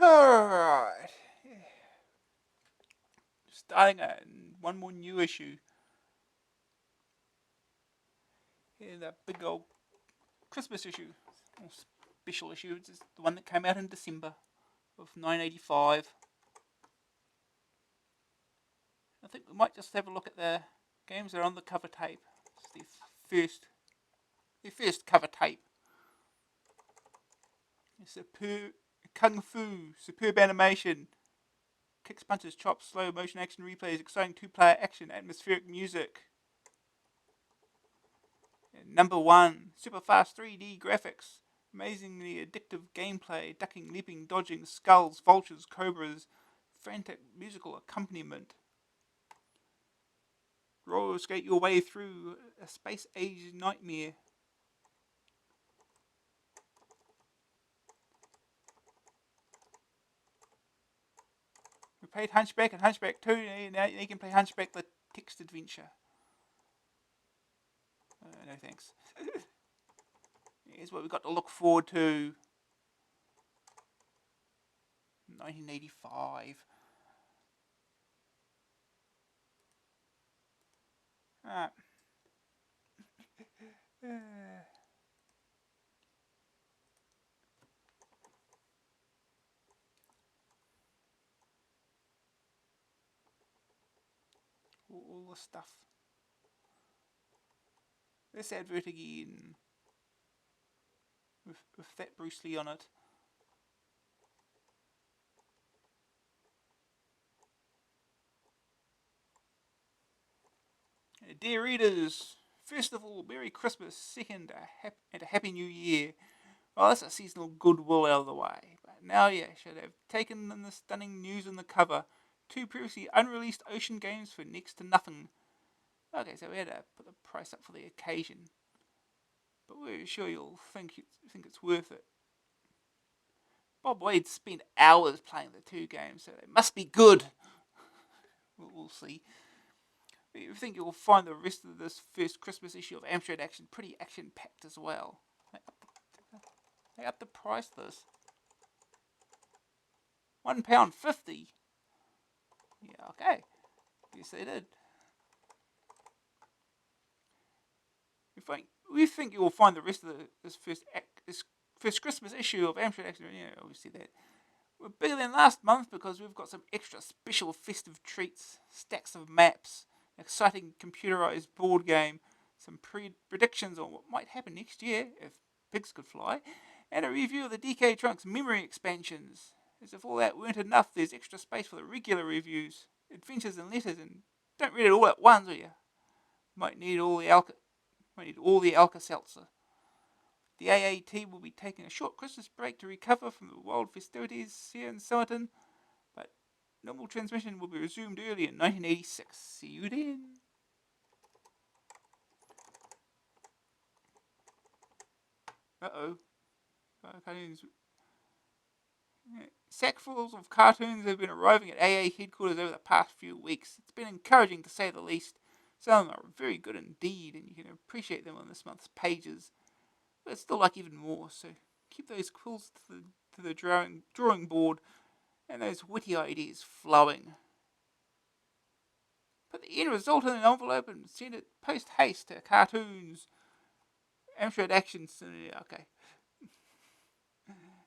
Alright. Starting one more new issue. In the big old Christmas issue. Or special issue. It's the one that came out in December of 1985. I think we might just have a look at the games that are on the cover tape. It's their first cover tape. Superb Kung Fu, superb animation, kicks, punches, chops, slow motion action replays, exciting two-player action, atmospheric music. And number 1, super fast 3D graphics, amazingly addictive gameplay, ducking, leaping, dodging, skulls, vultures, cobras, frantic musical accompaniment. Roller skate your way through a space-age nightmare. We played Hunchback and Hunchback 2, now you can play Hunchback the Text Adventure. No thanks. Here's what we've got to look forward to. 1985. Alright. All the stuff. This advert again. With that Bruce Lee on it. Dear readers, first of all, Merry Christmas. Second, a Happy New Year. Well, that's a seasonal goodwill out of the way. But now you should have taken in the stunning news on the cover. 2 previously unreleased Ocean games for next to nothing. Okay, so we had to put the price up for the occasion. But we're sure you'll think it's worth it. Bob Wade spent hours playing the 2 games, so they must be good. We'll see. I think you'll find the rest of this first Christmas issue of Amstrad Action pretty action-packed as well. They upped the price this. £1.50. Yeah, okay. Yes, they did. We think you will find the rest of this first Christmas issue of Amstrad Action. Yeah, obviously that. We're bigger than last month because we've got some extra special festive treats, stacks of maps, an exciting computerized board game, some predictions on what might happen next year if pigs could fly, and a review of the DK Trunks memory expansions. As if all that weren't enough, there's extra space for the regular reviews, adventures and letters, and don't read it all at once, or you might need all the Alka-Seltzer. The AAT will be taking a short Christmas break to recover from the wild festivities here in Somerton, but normal transmission will be resumed early in 1986. See you then. Uh-oh. Cartoons. Sackfuls of cartoons have been arriving at AA headquarters over the past few weeks. It's been encouraging to say the least. Some of them are very good indeed, and you can appreciate them on this month's pages. But it's still like even more, so keep those quills to the drawing board and those witty ideas flowing. Put the end result in an envelope and send it post haste to cartoons. Amstrad Action. Okay.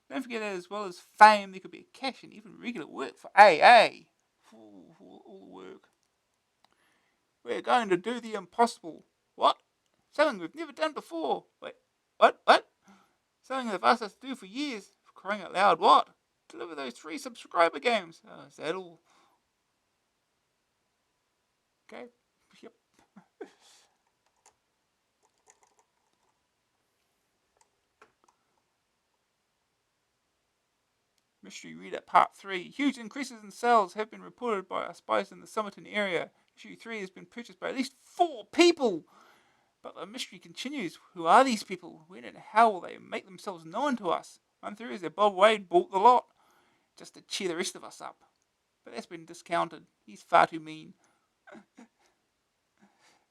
Don't forget that as well as fame, there could be cash and even regular work for AA. All the work. We're going to do the impossible. What? Something we've never done before. Wait, what? Something they've asked us to do for years. For crying out loud, what? Deliver those 3 subscriber games. Oh, is that all? Okay. Yep. Mystery Reader Part 3. Huge increases in sales have been reported by our spies in the Somerton area. Issue 3 has been purchased by at least 4 people. But the mystery continues. Who are these people? When and how will they make themselves known to us? One theory is that Bob Wade bought the lot, just to cheer the rest of us up. But that's been discounted. He's far too mean.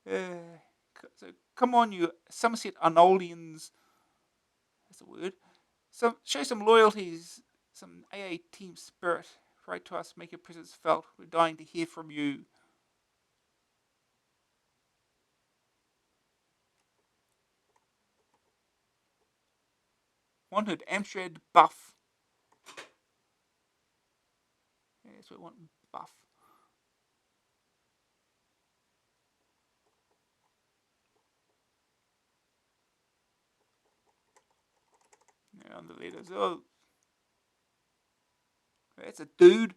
So come on, you Somerset Arnoldians. That's a word. Show some loyalties. some AA team spirit. Write to us, make your presence felt. We're dying to hear from you. Wanted Amstrad buff. Yes, we want buff. Yeah, on the letters. Oh, that's a dude.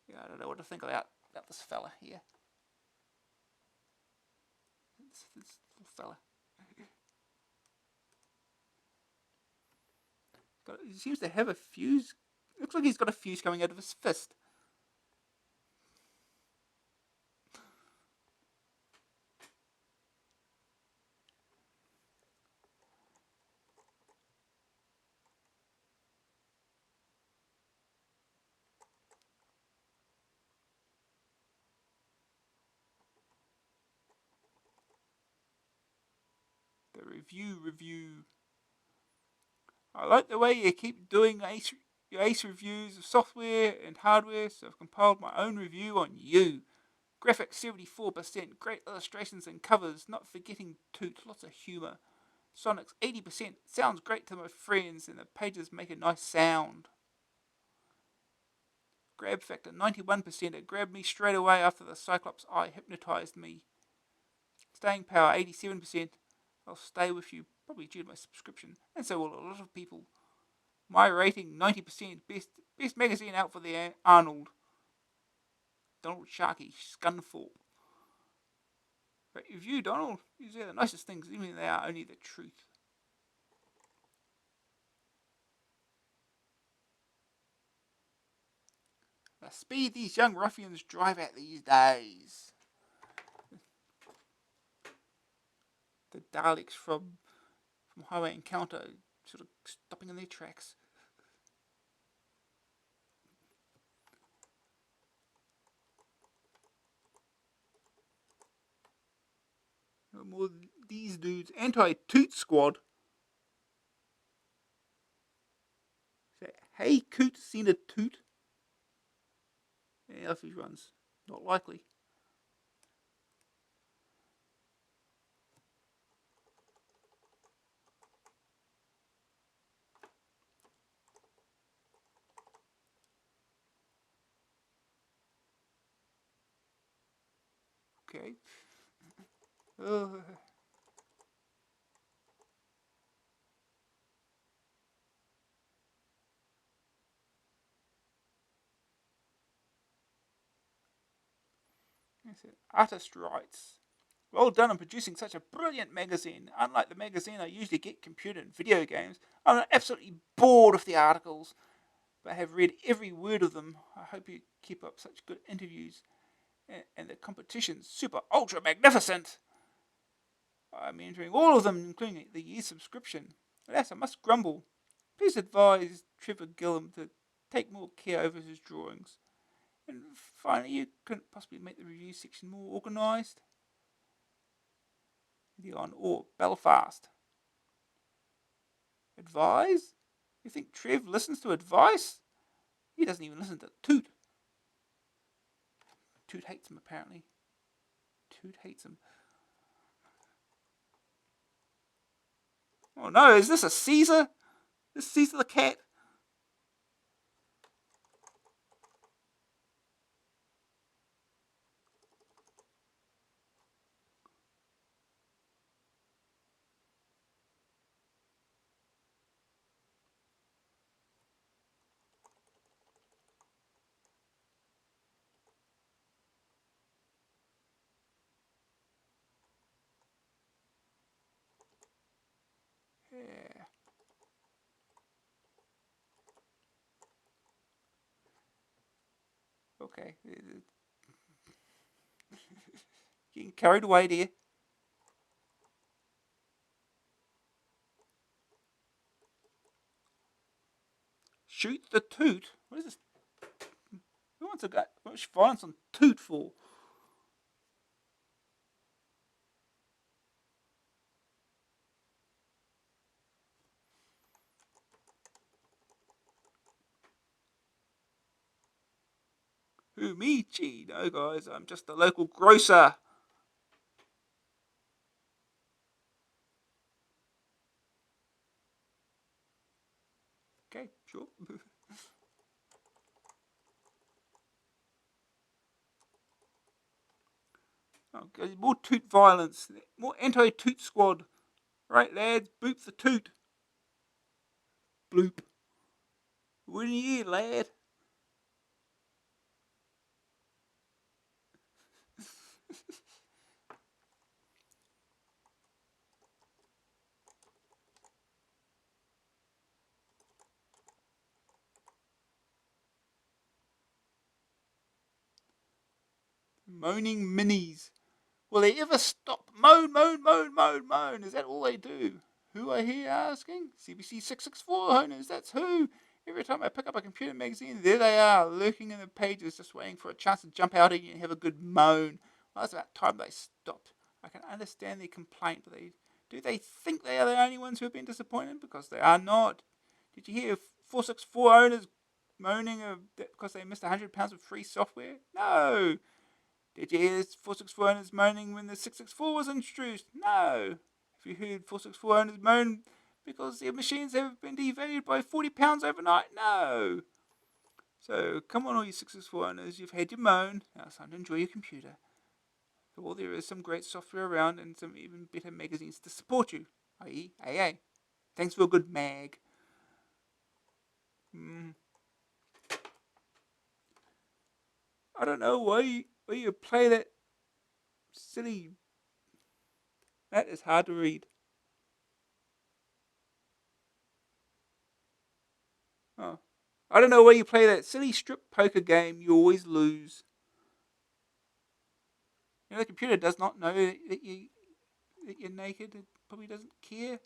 Yeah, I don't know what to think about this fella here. This little fella. He seems to have a fuse. Looks like he's got a fuse coming out of his fist. The review. I like the way you keep doing your ace reviews of software and hardware, so I've compiled my own review on you. Graphics 74%, great illustrations and covers, not forgetting Toot, lots of humour. Sonics 80%, sounds great to my friends, and the pages make a nice sound. Grab factor 91%, it grabbed me straight away after the Cyclops eye hypnotised me. Staying power 87%, I'll stay with you, probably due to my subscription, and so will a lot of people. My rating 90%, best magazine out for the Arnold. Donald Sharkey, Scunthorpe. Great review, Donald. You say the nicest things, even if they are only the truth. The speed these young ruffians drive at these days. The Daleks from Highway Encounter sort of stopping in their tracks. No more these dudes. Anti-Toot Squad. Say, hey, Coot, seen a toot? Yeah, off he runs. Not likely. Okay. Uh, Artist writes, well done on producing such a brilliant magazine. Unlike the magazine I usually get, computer and video games, I'm absolutely bored of the articles, but I have read every word of them. I hope you keep up such good interviews. And the competition's super ultra magnificent. I'm entering all of them, including the year subscription. Alas, I must grumble. Please advise Trevor Gillum to take more care over his drawings. And finally, you couldn't possibly make the review section more organised. Leon or Belfast. Advise? You think Trev listens to advice? He doesn't even listen to Toot. Toot hates him, apparently. Toot hates him. Oh no, is this a Caesar? Is Caesar the cat? Yeah. Okay. Getting carried away there. Shoot the Toot? What is this? Who wants to go much violence on Toot for? Who, me? Gee, no, guys, I'm just a local grocer. Okay, sure. Oh, more toot violence. More anti-toot squad. Right, lads, boop the toot. Bloop. What in you, lad? Moaning minis. Will they ever stop? Moan, moan, moan, moan, moan. Is that all they do? Who I hear asking? CBC 664 owners, that's who. Every time I pick up a computer magazine, there they are, lurking in the pages, just waiting for a chance to jump out at you and have a good moan. Well, it's about time they stopped. I can understand their complaint, but do they think they are the only ones who have been disappointed? Because they are not. Did you hear 464 owners moaning because they missed £100 of free software? No. Did you hear 464 owners moaning when the 664 was introduced? No. Have you heard 464 owners moan because their machines have been devalued by £40 overnight? No. So come on, all you 664 owners, you've had your moan. Now it's time to enjoy your computer. Well, there is some great software around and some even better magazines to support you, i.e. AA. Thanks for a good mag. I don't know why you play that silly. That is hard to read. Oh. I don't know why you play that silly strip poker game. You always lose. You know, the computer does not know that you're naked. It probably doesn't care.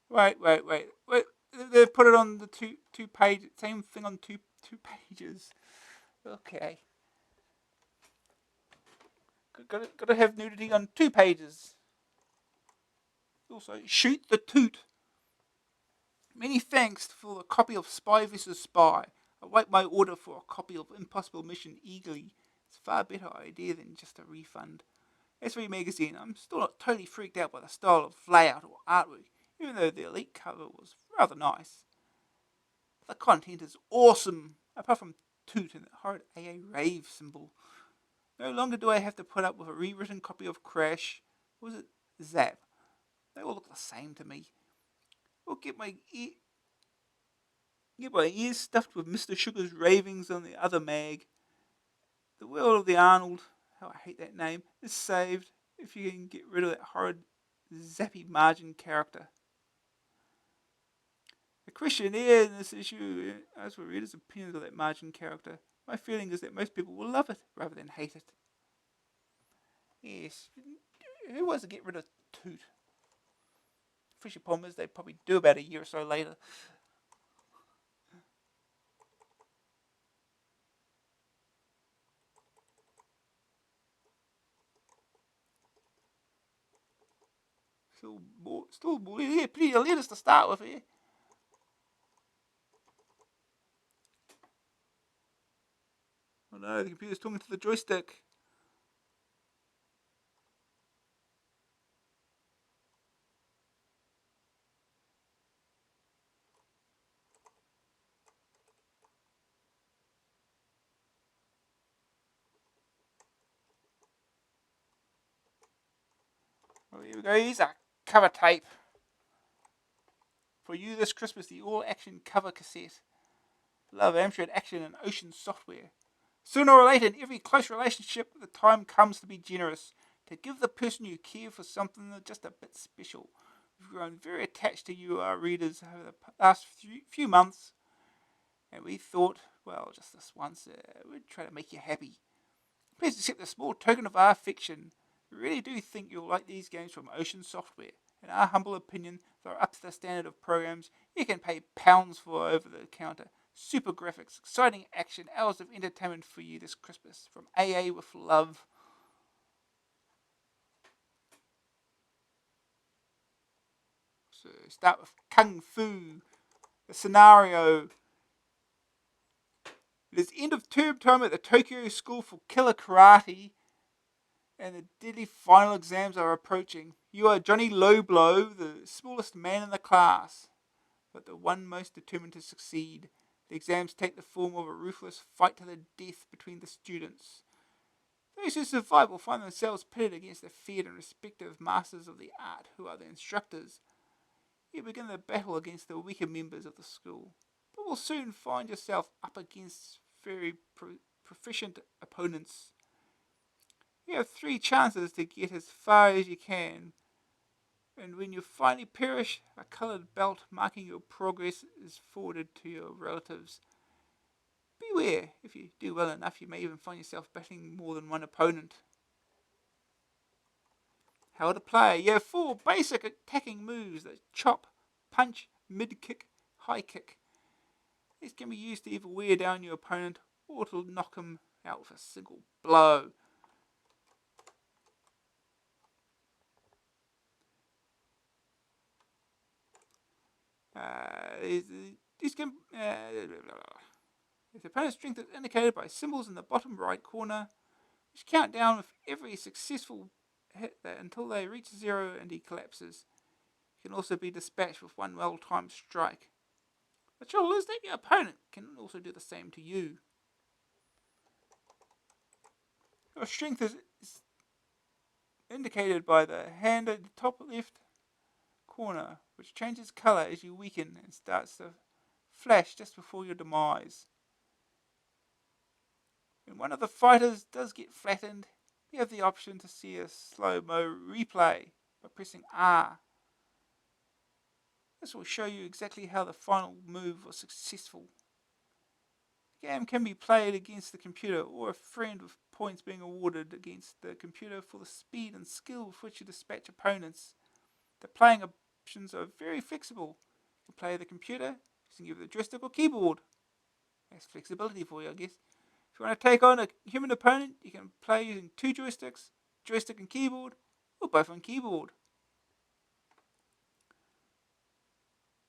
Wait. They put it on the two page same thing on two pages. Okay. Gotta have nudity on 2 pages. Also, shoot the toot. Many thanks for the copy of Spy vs. Spy. I wait my order for a copy of Impossible Mission eagerly. It's a far better idea than just a refund. As for your magazine, I'm still not totally freaked out by the style of layout or artwork, even though the elite cover was rather nice. The content is awesome, apart from Toot and the horrid AA rave symbol. No longer do I have to put up with a rewritten copy of Crash. Or was it Zap? They all look the same to me. Or get my ears stuffed with Mr. Sugar's ravings on the other mag. The world of the Arnold, how I hate that name, is saved if you can get rid of that horrid zappy margin character. The questionnaire in this issue asks for readers' opinions of that margin character. My feeling is that most people will love it rather than hate it. Yes, who wants to get rid of Toot? Fishy problem is they'd probably do about a year or so later. Still more. Yeah, plenty of letters to start with here. Oh no, the computer's talking to the joystick. Oh, here we go. Here's a cover tape. For you this Christmas, the All Action cover cassette. Love Amstrad Action and Ocean software. Sooner or later, in every close relationship, the time comes to be generous, to give the person you care for something just a bit special. We've grown very attached to you, our readers, over the last few months, and we thought, well, just this once, we'd try to make you happy. Please accept a small token of our affection. We really do think you'll like these games from Ocean Software. In our humble opinion, they're up to the standard of programs you can pay pounds for over the counter. Super graphics, exciting action, hours of entertainment for you this Christmas. From AA with love. So start with Kung Fu. The scenario. It is end of term time at the Tokyo School for Killer Karate, and the deadly final exams are approaching. You are Johnny Lowblow, the smallest man in the class, but the one most determined to succeed. The exams take the form of a ruthless fight to the death between the students. Those who survive will find themselves pitted against the feared and respected masters of the art, who are the instructors. You begin the battle against the weaker members of the school, but will soon find yourself up against very proficient opponents. You have 3 chances to get as far as you can, and when you finally perish, a coloured belt marking your progress is forwarded to your relatives. Beware, if you do well enough, you may even find yourself battling more than one opponent. How to play. You have 4 basic attacking moves: the chop, punch, mid-kick, high kick. These can be used to either wear down your opponent or to knock him out with a single blow. These can. If the opponent's strength is indicated by symbols in the bottom right corner, which count down with every successful hit until they reach 0 and he collapses. He can also be dispatched with one well-timed strike. The trouble is that your opponent can also do the same to you. Your strength is indicated by the hand at the top left corner, which changes colour as you weaken and starts to flash just before your demise. When one of the fighters does get flattened, you have the option to see a slow-mo replay by pressing R. This will show you exactly how the final move was successful. The game can be played against the computer or a friend, with points being awarded against the computer for the speed and skill with which you dispatch opponents. The playing options are very flexible. You can play the computer using either the joystick or keyboard. That's flexibility for you, I guess. If you want to take on a human opponent, you can play using 2 joysticks, joystick and keyboard, or both on keyboard.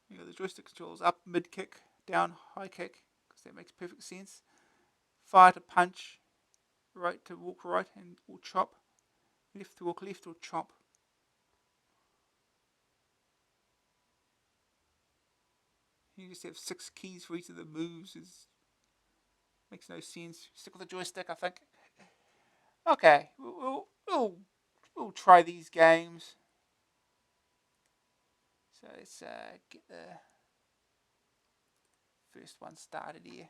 You know, the joystick controls up, mid kick, down, high kick, because that makes perfect sense. Fire to punch, right to walk right, and or chop. Left to walk left or chop. You just have 6 keys for each of the moves. Makes no sense. Stick with the joystick, I think. Okay, we'll try these games. So let's get the first one started here.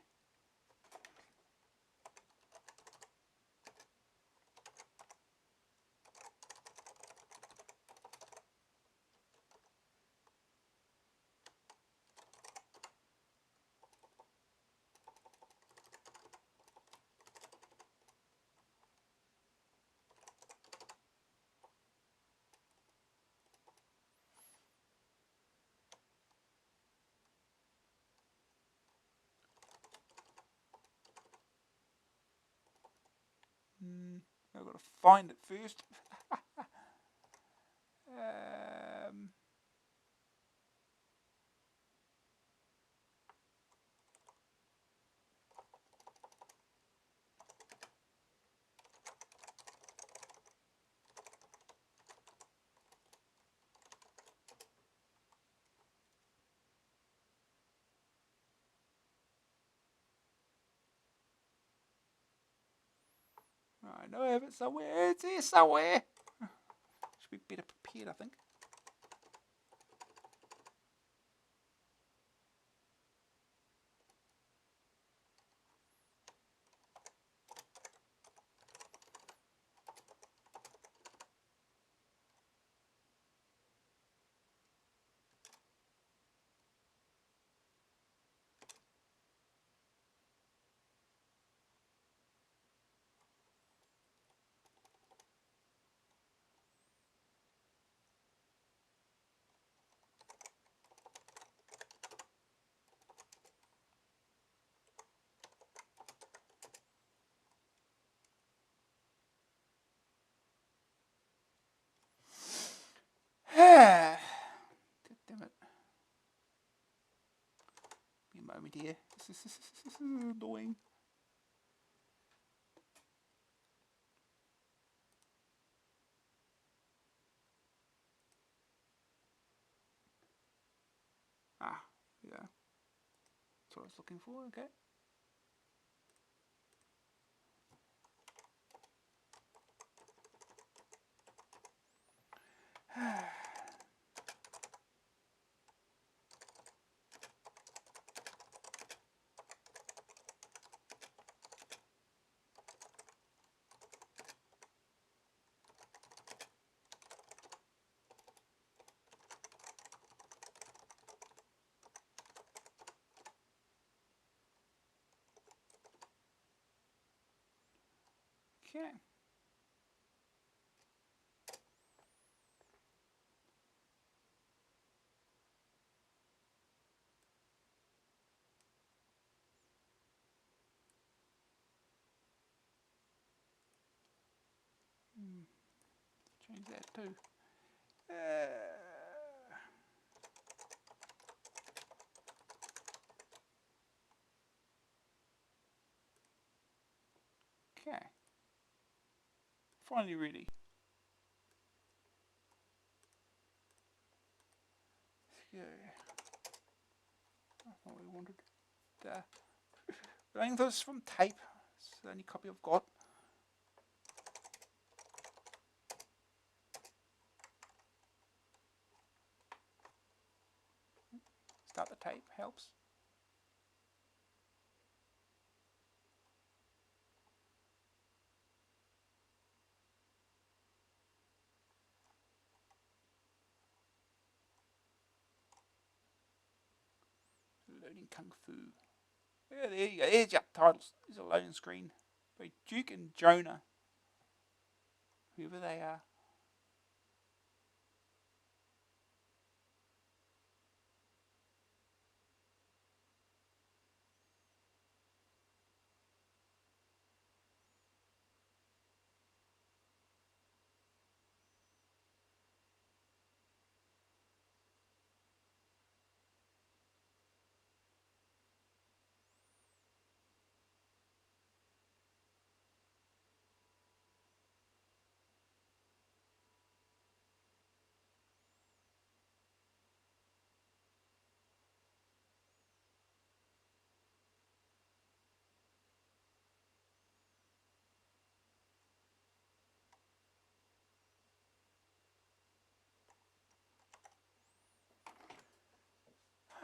I've got to find it first. um, I know I have it somewhere. It's here somewhere. Should be better prepared, I think. me, dear. This is annoying. Ah, yeah. That's what I was looking for, okay. Okay. Change that too. Okay. Finally ready. Yeah. That's not what we wanted. I think this is from tape. It's the only copy I've got. Start the tape helps. Learning Kung Fu. Yeah, there you go. There's your titles. There's a loading screen by Duke and Jonah. Whoever they are.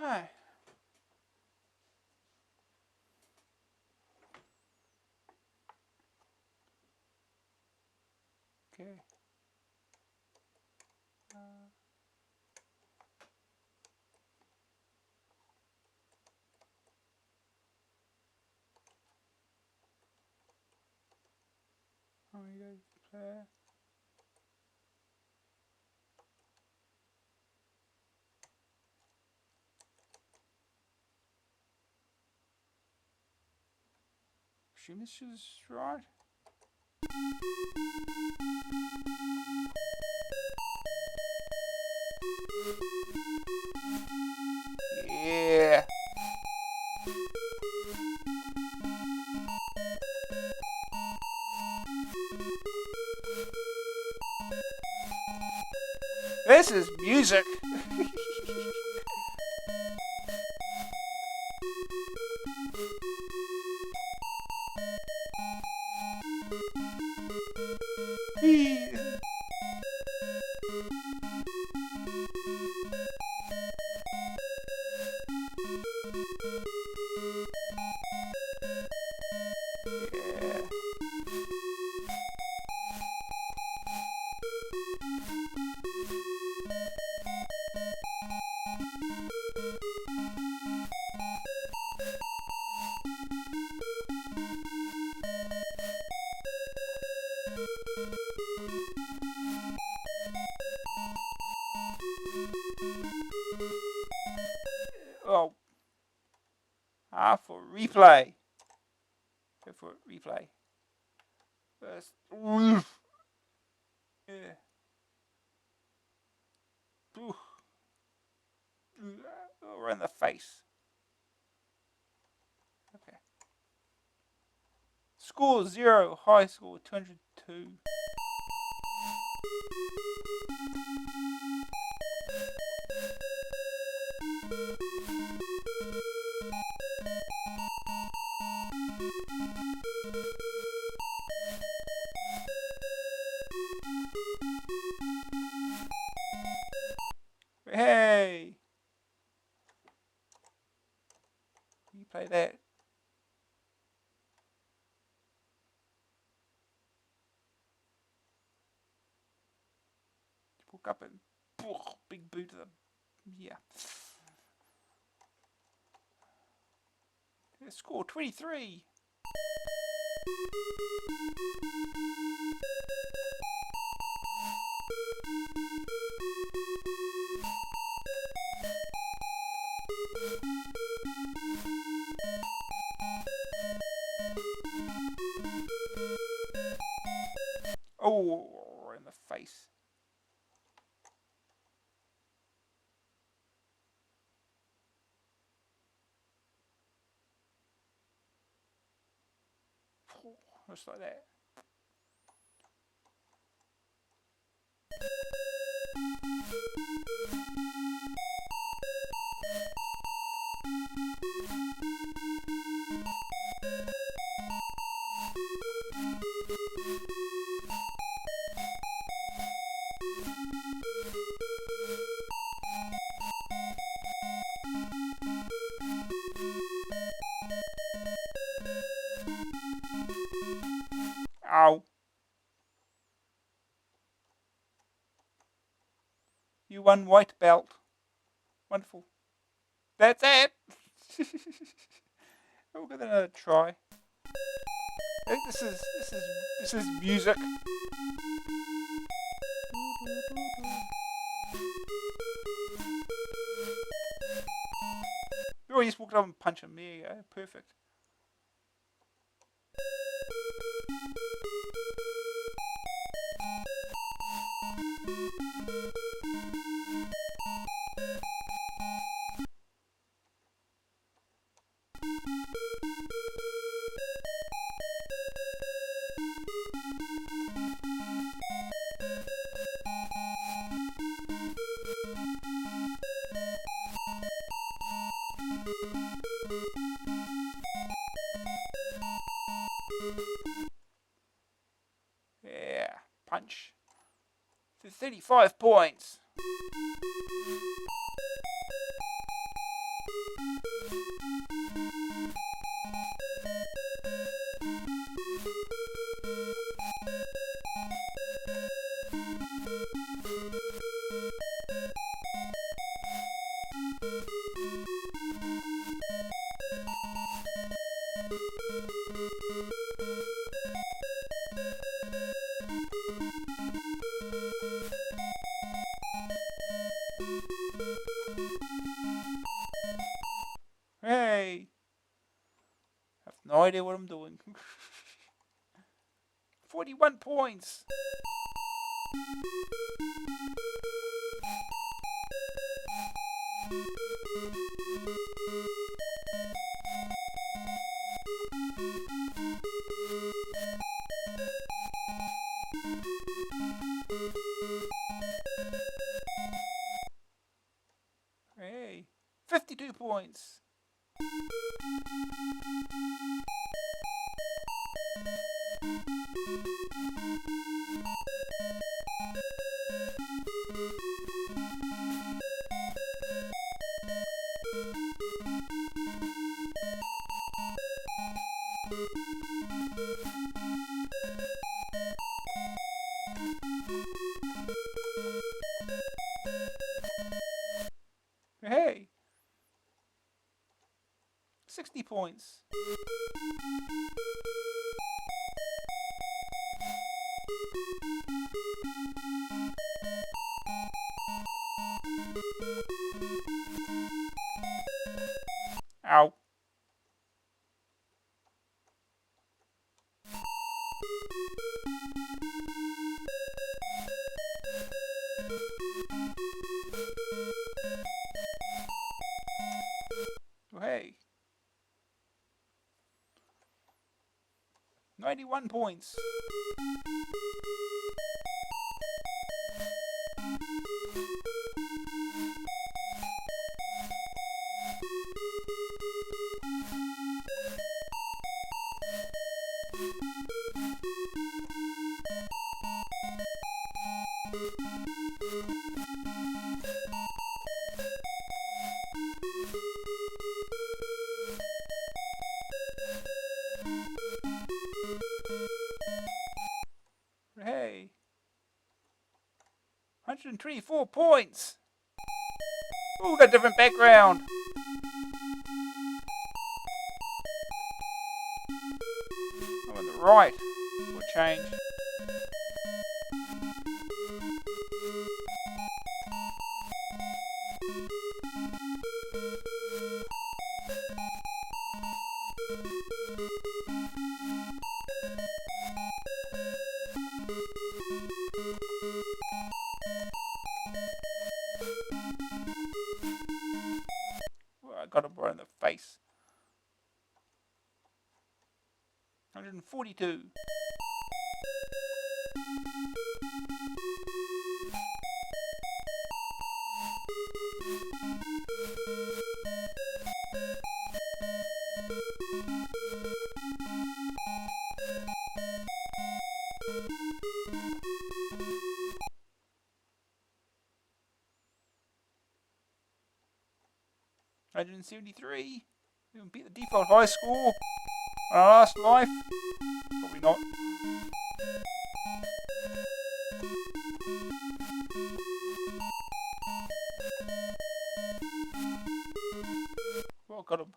Hi. Okay. Oh, you go. Player. Assume this is right. Yeah. This is music. Yeah. Oh. Ah, for replay. Go for it. Replay. First. Yeah. Ooh. Oh, right in the face. Score 0, high score 202. Hey! You play that. Walk up and big boot to them. Yeah. Score 23. Oh, in the face. Just like that. Ow. You won white belt. Wonderful. That's it. We'll give it another try. I think this is music. Oh, you just walked up and punch him. There you go. Perfect. Yeah. Punch. For 35 points. Hey. I have no idea what I'm doing. 41 points. Hey. 52 points. Hey. 60 points. Ow. Hey. 91 points. Hey. 124 points. Ooh, got a different background. I'm on the right. We'll change. Ooh, I got him right in the face. 142. $173. We beat the default high score on our last life. Probably not. Well, got him.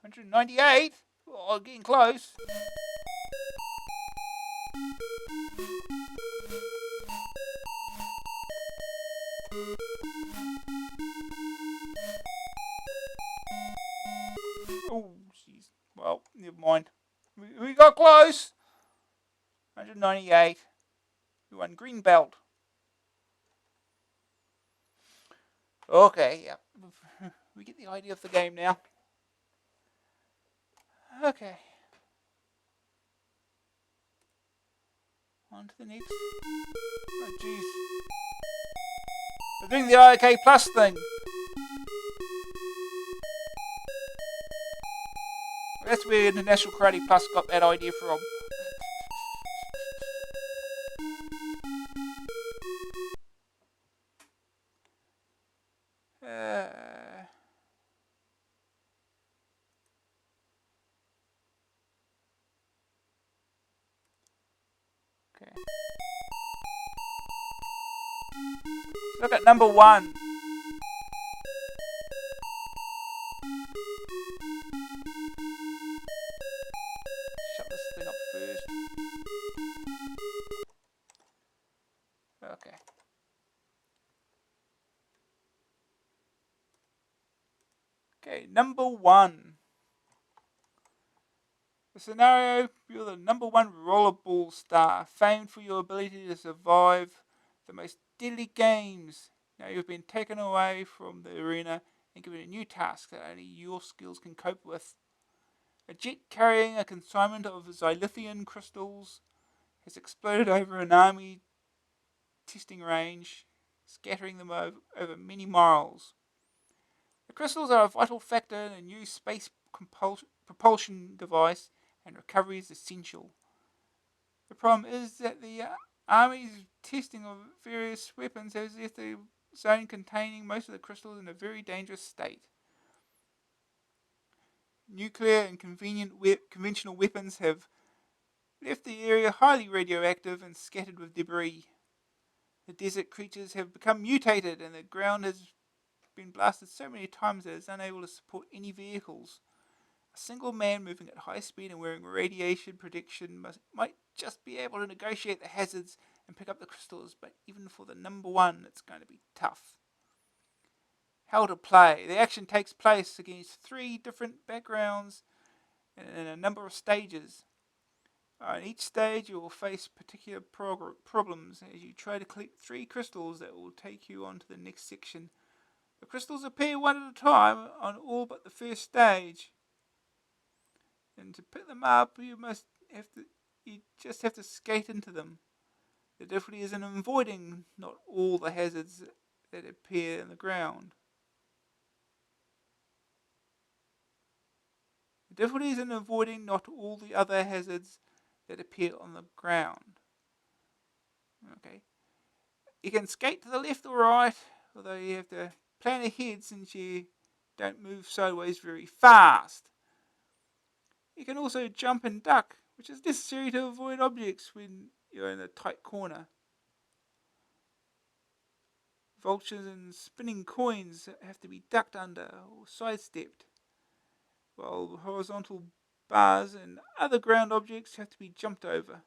198. Oh, getting close. Oh, jeez. Well, never mind. We got close. 198. We won green belt. Okay, yeah. We get the idea of the game now. Okay. On to the next. Oh, jeez. They're doing the IK Plus thing. That's where International Karate Plus got that idea from. Okay. Look at number 1. Shut this thing up first. Okay. Okay, number 1. The scenario, you're the number 1 rollerball star, famed for your ability to survive the most deadly games. Now you've been taken away from the arena and given a new task that only your skills can cope with. A jet carrying a consignment of xylithium crystals has exploded over an army testing range, scattering them over many miles. The crystals are a vital factor in a new space propulsion device, and recovery is essential. The problem is that the Army's testing of various weapons has left the zone containing most of the crystals in a very dangerous state. Nuclear and conventional weapons have left the area highly radioactive and scattered with debris. The desert creatures have become mutated, and the ground has been blasted so many times that it is unable to support any vehicles. A single man moving at high speed and wearing radiation protection might just be able to negotiate the hazards and pick up the crystals, but even for the number 1, it's going to be tough. How to play. The action takes place against 3 different backgrounds and in a number of stages. In each stage, you will face particular problems as you try to collect 3 crystals that will take you on to the next section. The crystals appear one at a time on all but the first stage. And to pick them up, you just have to skate into them. The difficulty is in avoiding not all the hazards that appear in the ground. The difficulty is in avoiding not all the other hazards that appear on the ground. Okay. You can skate to the left or right, although you have to plan ahead since you don't move sideways very fast. You can also jump and duck, which is necessary to avoid objects when you're in a tight corner. Vultures and spinning coins have to be ducked under or sidestepped, while horizontal bars and other ground objects have to be jumped over.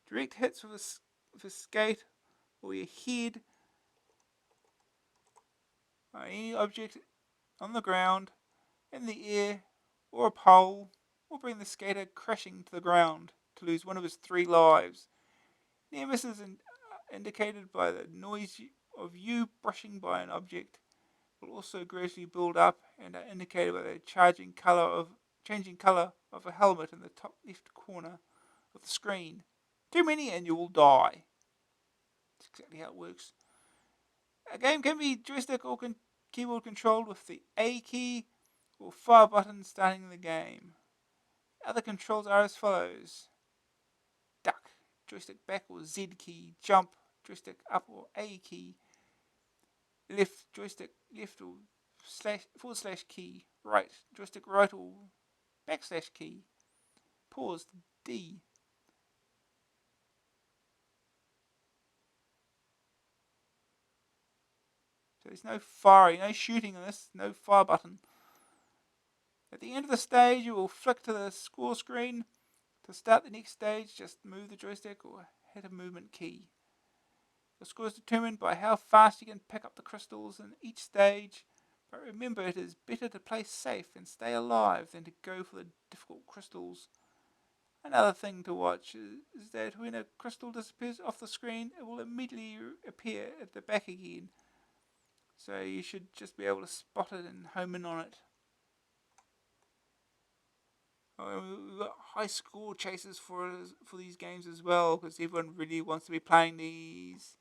Direct hits with a skate or your head on any object on the ground, in the air, or a pole, will bring the skater crashing to the ground to lose one of his 3 lives. Near misses indicated by the noise of you brushing by an object will also gradually build up and are indicated by the changing colour of a helmet in the top left corner of the screen. Too many and you will die. That's exactly how it works. A game can be joystick or keyboard controlled with the A key or fire button starting the game. Other controls are as follows: duck, joystick back or Z key; jump, joystick up or A key; left, joystick left or / key; right, joystick right or / key; pause, D. So there's no firing, no shooting on this, no fire button. At the end of the stage, you will flick to the score screen. To start the next stage, just move the joystick or hit a movement key. The score is determined by how fast you can pick up the crystals in each stage, but remember it is better to play safe and stay alive than to go for the difficult crystals. Another thing to watch is that when a crystal disappears off the screen, it will immediately appear at the back again. So you should just be able to spot it and home in on it. We've got high score chases for these games as well, because everyone really wants to be playing these.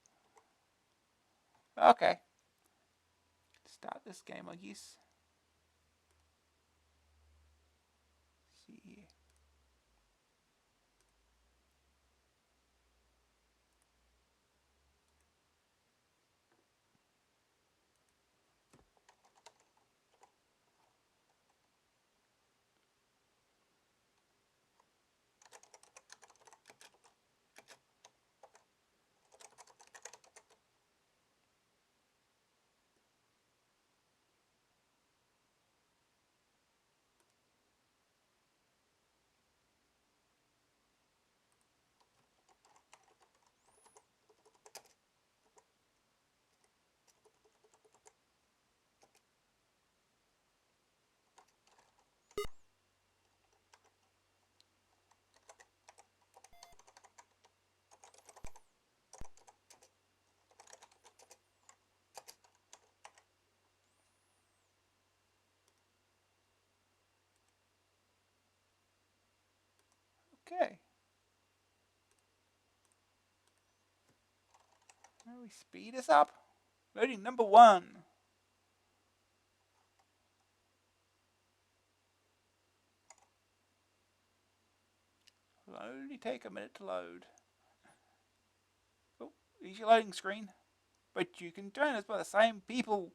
Okay. Start this game, I guess. See here. Okay. Now we speed this up. Loading number 1. It'll only take a minute to load. Oh, here's your loading screen. But you can join us by the same people.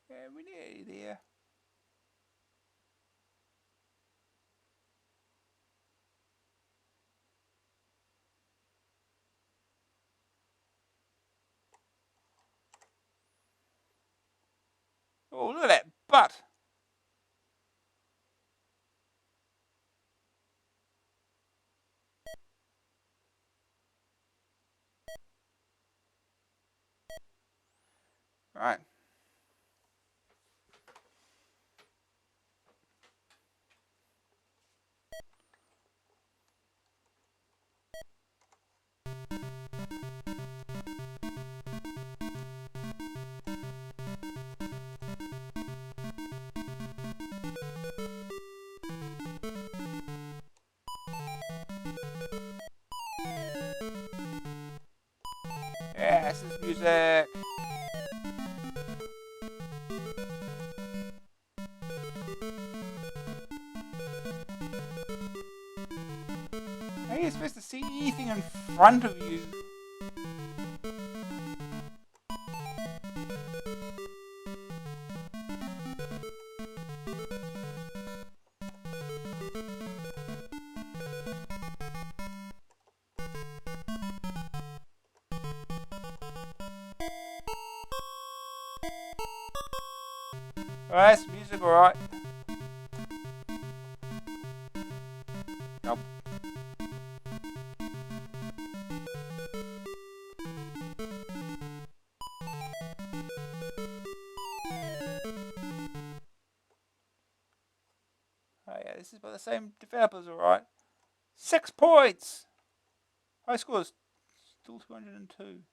Yeah, we're nearly there. Oh, look at that butt. Right. Yes, this is music. How are you supposed to see anything in front of you? Alright, it's music, alright. Nope. Oh yeah, this is by the same developers, alright. 6 points! High score is still 202.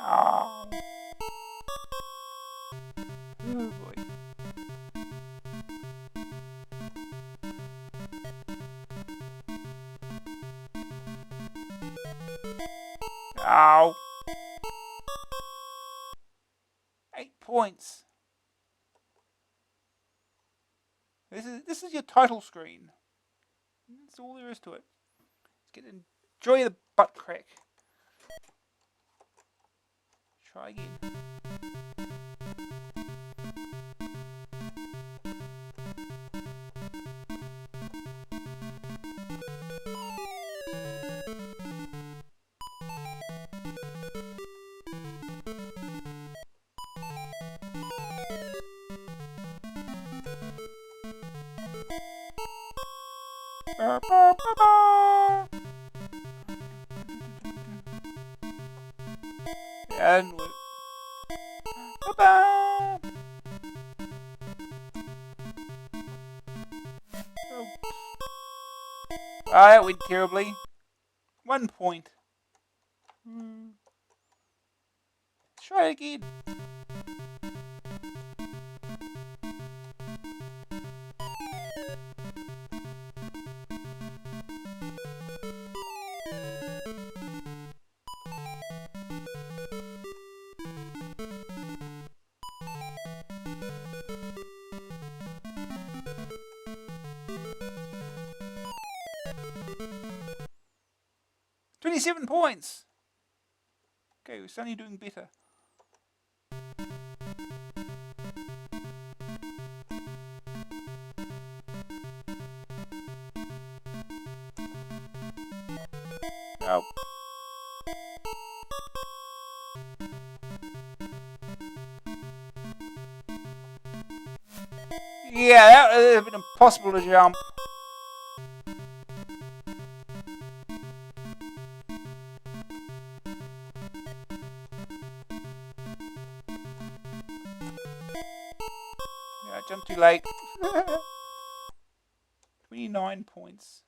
Oh. Oh boy. Ow. 8 points. This is your title screen. That's all there is to it. Enjoy the butt crack. Try again. And we... Oh. Ah, that went terribly. 1 point. Try it again. $27 points. Okay, we're suddenly doing better. Oh. Yeah, that would have been impossible to jump. Yeah, I jumped too late. 29 points.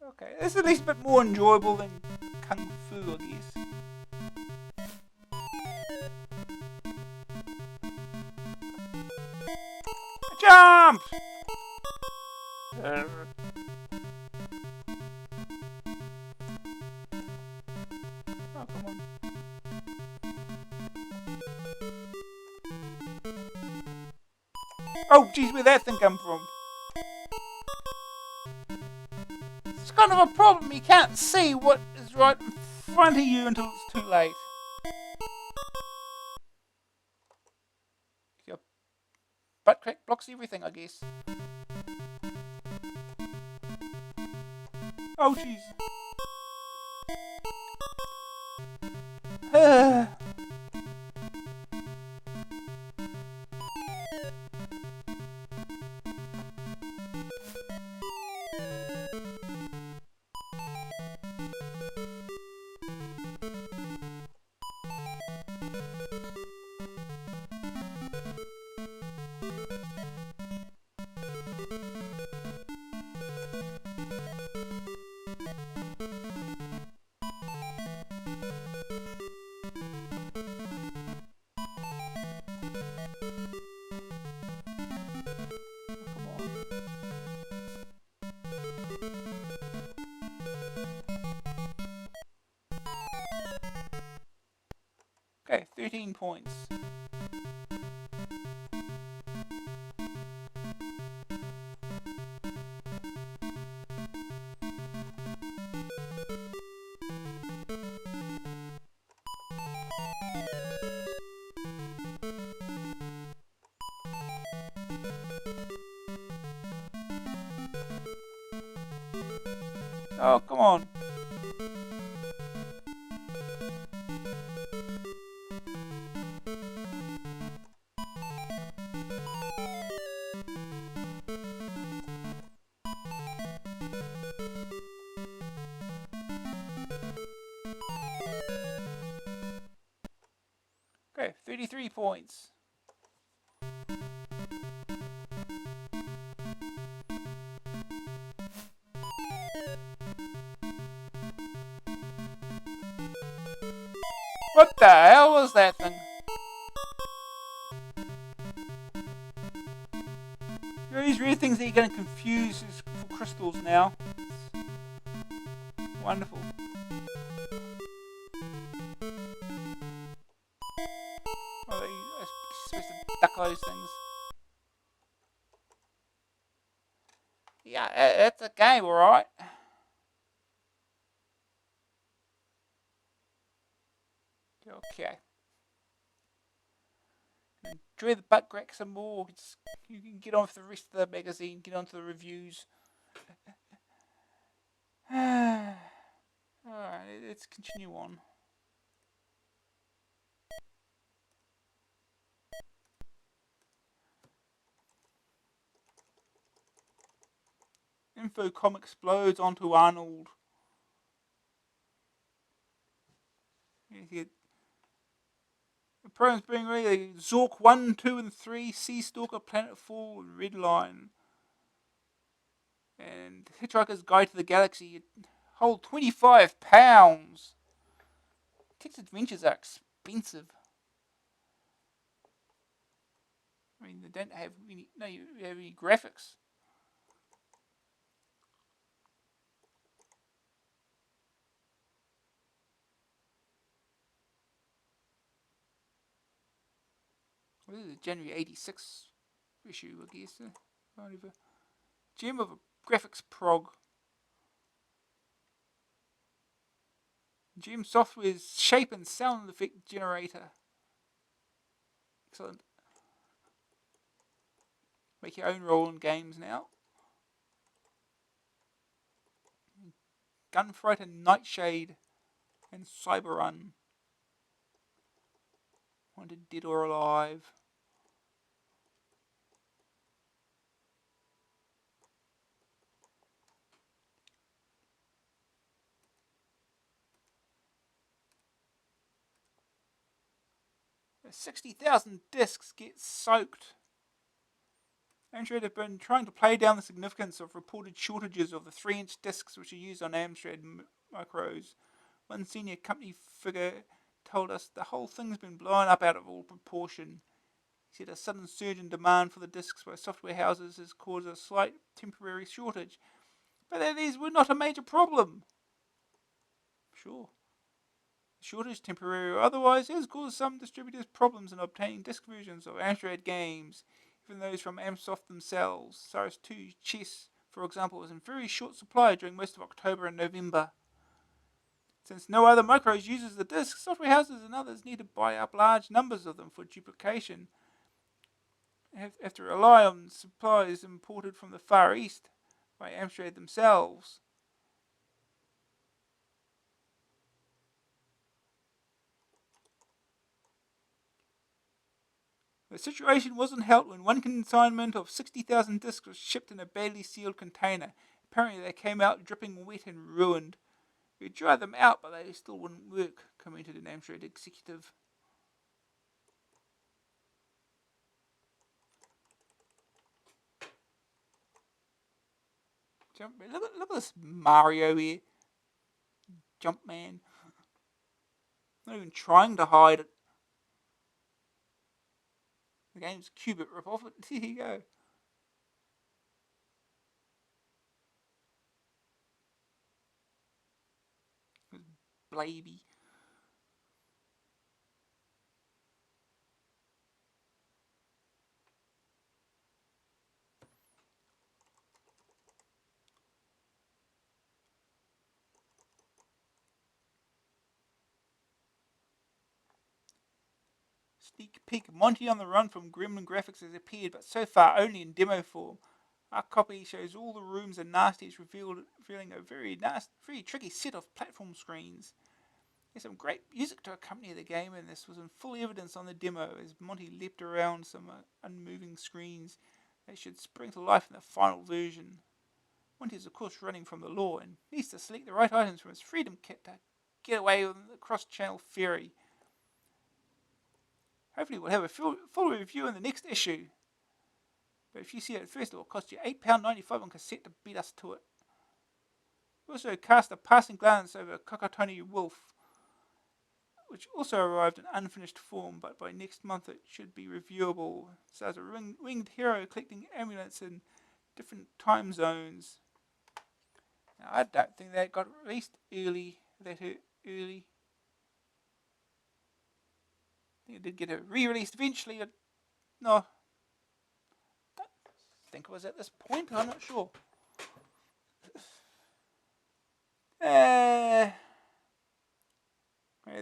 Okay, this is at least a bit more enjoyable than Kung Fu, I guess. Jump! Oh, come on. Oh, geez, where'd that thing come from? It's kind of a problem. You can't see what is right in front of you until it's too late. Your butt crack blocks everything, I guess. Oh, jeez. Okay, 13 points. Oh, come on. Okay, 33 points. What the hell was that thing? These weird things that you're going to confuse for crystals now. Wonderful. Oh, you're supposed to duck those things. Yeah, that's a game, alright. Okay. Enjoy the butt crack some more. You can get on with the rest of the magazine, get on to the reviews. Alright, let's continue on. Infocom explodes onto Arnold. The programs being ready. Zork 1, 2, and 3, Sea Stalker, Planetfall, and Redline. And Hitchhiker's Guide to the Galaxy. Hold 25 pounds. Text adventures are expensive. I mean, they don't have any graphics. Well, this is a January 86 issue, I guess. Gem of a graphics prog. GM Software's shape and sound effect generator. Excellent. Make your own role in games now. Gunfight and Nightshade and Cyberrun. Wanted Dead or Alive. There's 60,000 discs get soaked. Amstrad have been trying to play down the significance of reported shortages of the 3-inch discs which are used on Amstrad micros. One senior company figure told us the whole thing's been blown up out of all proportion. He said a sudden surge in demand for the discs by software houses has caused a slight temporary shortage. But these were not a major problem. Sure. The shortage, temporary or otherwise, has caused some distributors problems in obtaining disc versions of Amstrad games. even those from Amsoft themselves. Cyrus 2 chess, for example, was in very short supply during most of October and November. Since no other micros uses the disk, software houses and others need to buy up large numbers of them for duplication. Have to rely on supplies imported from the Far East by Amstrad themselves. The situation wasn't helped when one consignment of 60,000 discs was shipped in a badly sealed container. Apparently they came out dripping wet and ruined. We dried them out, but they still wouldn't work, commented an Amstrad executive. Look at this Mario here. Jumpman. Not even trying to hide it. The game's Qubit ripoff. There you go. Blaby. Sneak peek: Monty on the Run from Gremlin Graphics has appeared, but so far only in demo form. Our copy shows all the rooms and nasties, revealing a very tricky set of platform screens. There's some great music to accompany the game, and this was in full evidence on the demo as Monty leapt around some unmoving screens that should spring to life in the final version. Monty is of course running from the law and needs to select the right items from his Freedom Kit to get away on the cross-channel ferry. Hopefully we'll have a full review in the next issue. But if you see it first, it will cost you £8.95 on cassette to beat us to it. We also cast a passing glance over Kokotoni Wolf, which also arrived in unfinished form, but by next month it should be reviewable. It stars a winged hero collecting amulets in different time zones. Now, I don't think that got released early. I think it did get a re-released eventually. No, I don't think it was at this point. I'm not sure.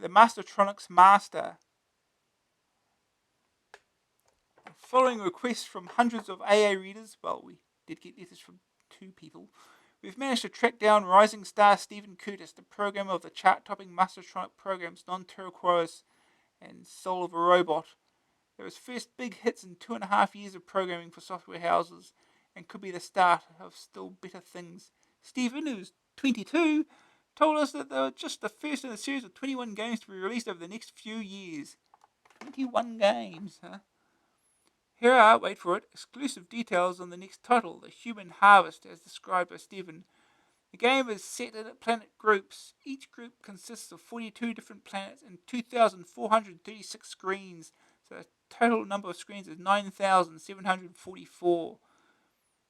The Mastertronics Master. Following requests from hundreds of AA readers, well, we did get letters from 2 people, we've managed to track down rising star Stephen Curtis, the programmer of the chart-topping Mastertronic programs Non-Turquoise and Soul of a Robot. They were his first big hits in 2.5 years of programming for software houses, and could be the start of still better things. Stephen, who's 22, told us that they were just the first in a series of 21 games to be released over the next few years. 21 games, huh? Here are, wait for it, exclusive details on the next title, The Human Harvest, as described by Stephen. The game is set in planet groups. Each group consists of 42 different planets and 2,436 screens, so the total number of screens is 9,744.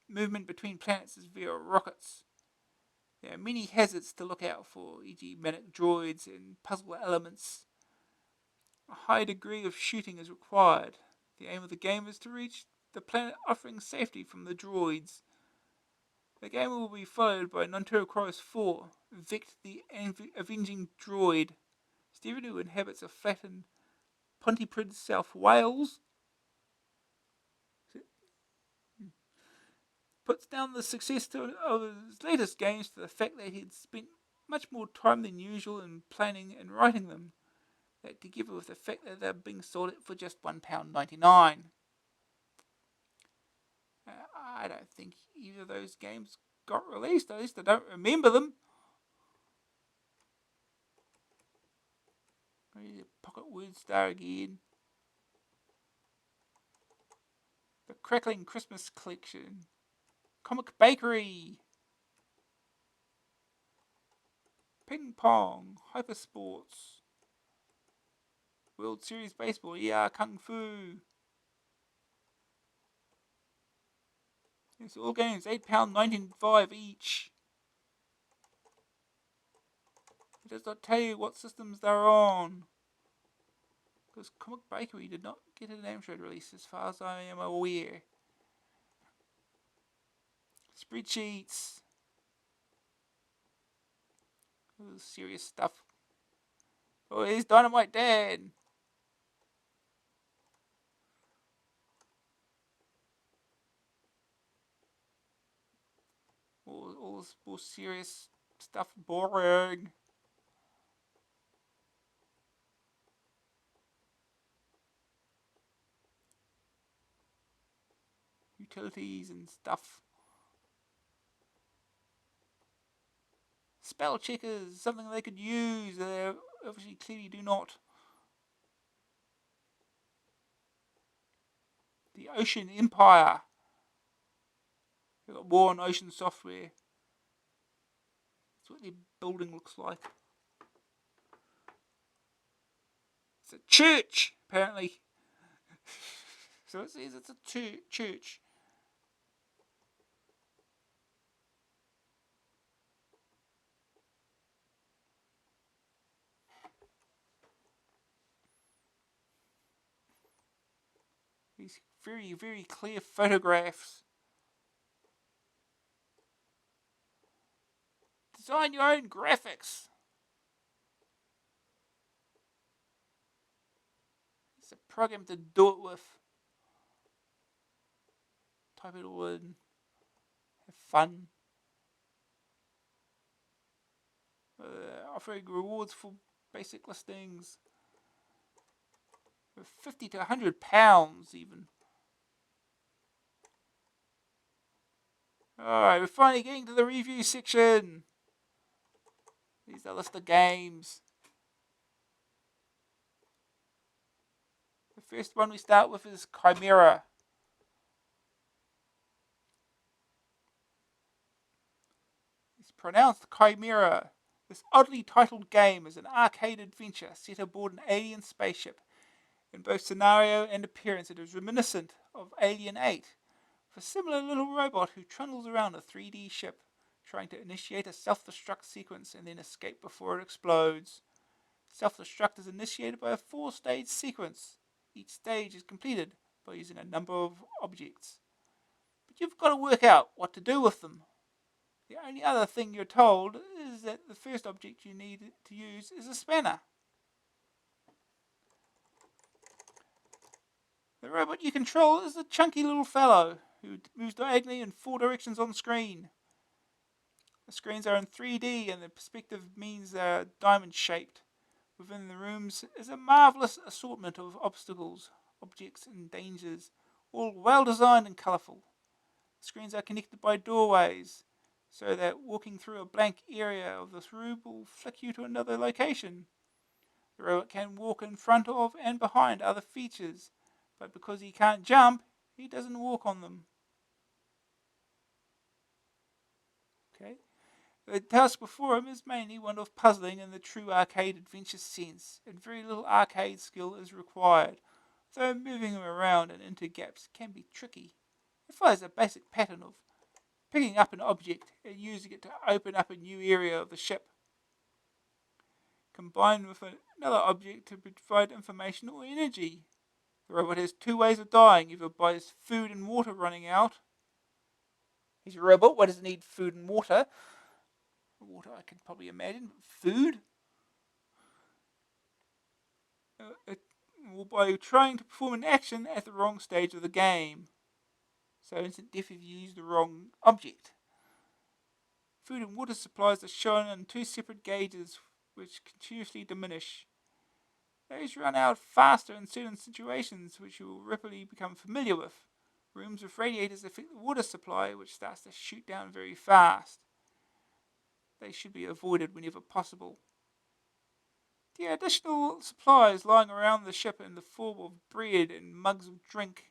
Movement between planets is via rockets. There are many hazards to look out for, e.g. manic droids and puzzle elements. A high degree of shooting is required. The aim of the game is to reach the planet offering safety from the droids. The game will be followed by Non-Turquoise 4, Vict the Avenging Droid. Stephen, who inhabits a flattened Pontypridd, South Wales, puts down the success of his latest games to the fact that he'd spent much more time than usual in planning and writing them. That together with the fact that they're being sold for just £1.99. I don't think either of those games got released. At least I don't remember them. Pocket Word Star again. The Crackling Christmas Collection. Comic Bakery. Ping Pong. Hypersports. World Series Baseball. Yeah, Kung Fu. It's all games, £8.95 each. It does not tell you what systems they're on. Because Comic Bakery did not get an Amstrad release as far as I am aware. Spreadsheets. Ooh, serious stuff. Oh, here's Dynamite Dan. All this more serious stuff. Boring. Utilities and stuff. Spell checkers, something they could use. They obviously clearly do not. The Ocean Empire. They've got war on ocean software. That's what their building looks like. It's a church, apparently. So it says it's a church. These very, very clear photographs. Design your own graphics. It's a program to do it with. Type it all in. Have fun. Offering rewards for basic listings. With £50 to £100 even. Alright, we're finally getting to the review section. These are a list of games. The first one we start with is Chimera. It's pronounced Chimera. This oddly titled game is an arcade adventure set aboard an alien spaceship. In both scenario and appearance, it is reminiscent of Alien 8, with a similar little robot who trundles around a 3D ship, trying to initiate a self-destruct sequence and then escape before it explodes. Self-destruct is initiated by a 4-stage sequence. Each stage is completed by using a number of objects. But you've got to work out what to do with them. The only other thing you're told is that the first object you need to use is a spanner. The robot you control is a chunky little fellow who moves diagonally in 4 directions on screen. The screens are in 3D and the perspective means they're diamond-shaped. Within the rooms is a marvellous assortment of obstacles, objects and dangers, all well designed and colourful. The screens are connected by doorways, so that walking through a blank area of this room will flick you to another location. The robot can walk in front of and behind other features, but because he can't jump, he doesn't walk on them. Okay. The task before him is mainly one of puzzling in the true arcade adventure sense, and very little arcade skill is required, though moving him around and into gaps can be tricky. It follows a basic pattern of picking up an object and using it to open up a new area of the ship, combined with another object to provide information or energy. The robot has 2 ways of dying, either by his food and water running out. He's a robot, why does it need food and water? Water I can probably imagine, but food? Or by trying to perform an action at the wrong stage of the game. So instant death if you use the wrong object. Food and water supplies are shown on 2 separate gauges which continuously diminish. Those run out faster in certain situations which you will rapidly become familiar with. Rooms with radiators affect the water supply, which starts to shoot down very fast. They should be avoided whenever possible. There are additional supplies lying around the ship in the form of bread and mugs of drink,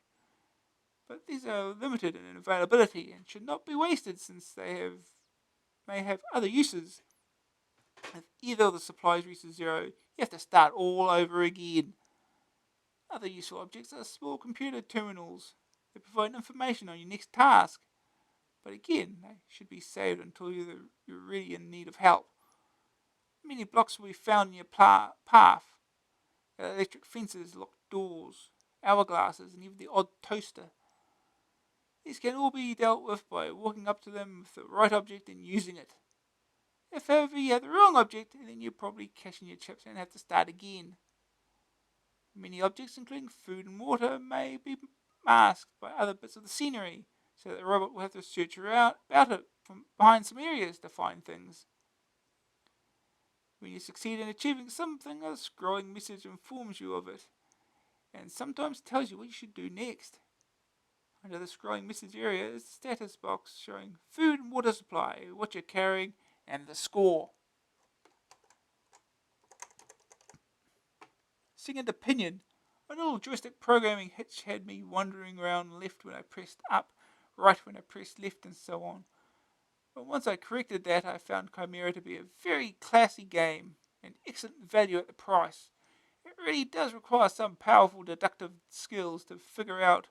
but these are limited in availability and should not be wasted since they may have other uses. If either of the supplies reaches 0, you have to start all over again. Other useful objects are small computer terminals. They provide information on your next task, but again, they should be saved until you're really in need of help. Many blocks will be found in your path. electric fences, locked doors, hourglasses, and even the odd toaster. These can all be dealt with by walking up to them with the right object and using it. If however you have the wrong object, then you probably cash in your chips and have to start again. Many objects, including food and water, may be masked by other bits of the scenery, so that the robot will have to search around about it from behind some areas to find things. When you succeed in achieving something, a scrolling message informs you of it, and sometimes tells you what you should do next. Under the scrolling message area is the status box showing food and water supply, what you're carrying, and the score. Second opinion. A little joystick programming hitch had me wandering around left when I pressed up, right when I pressed left, and so on. But once I corrected that, I found Chimera to be a very classy game, and excellent value at the price. It really does require some powerful deductive skills to figure out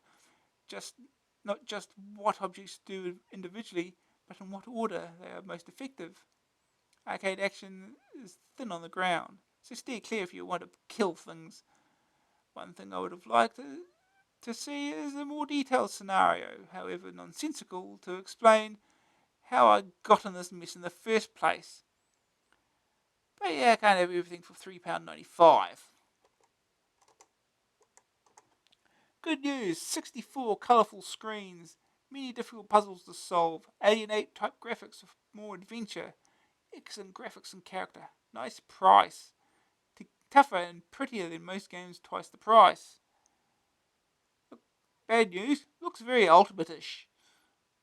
just not just what objects do individually, but in what order they are most effective. Arcade action is thin on the ground, so steer clear if you want to kill things. One thing I would have liked to see is a more detailed scenario, however nonsensical, to explain how I got in this mess in the first place. But yeah, I can't have everything for £3.95. Good news, 64 colourful screens, many difficult puzzles to solve, Alien 8 type graphics with more adventure, excellent graphics and character, nice price, tougher and prettier than most games twice the price. Bad news, looks very Ultimate-ish.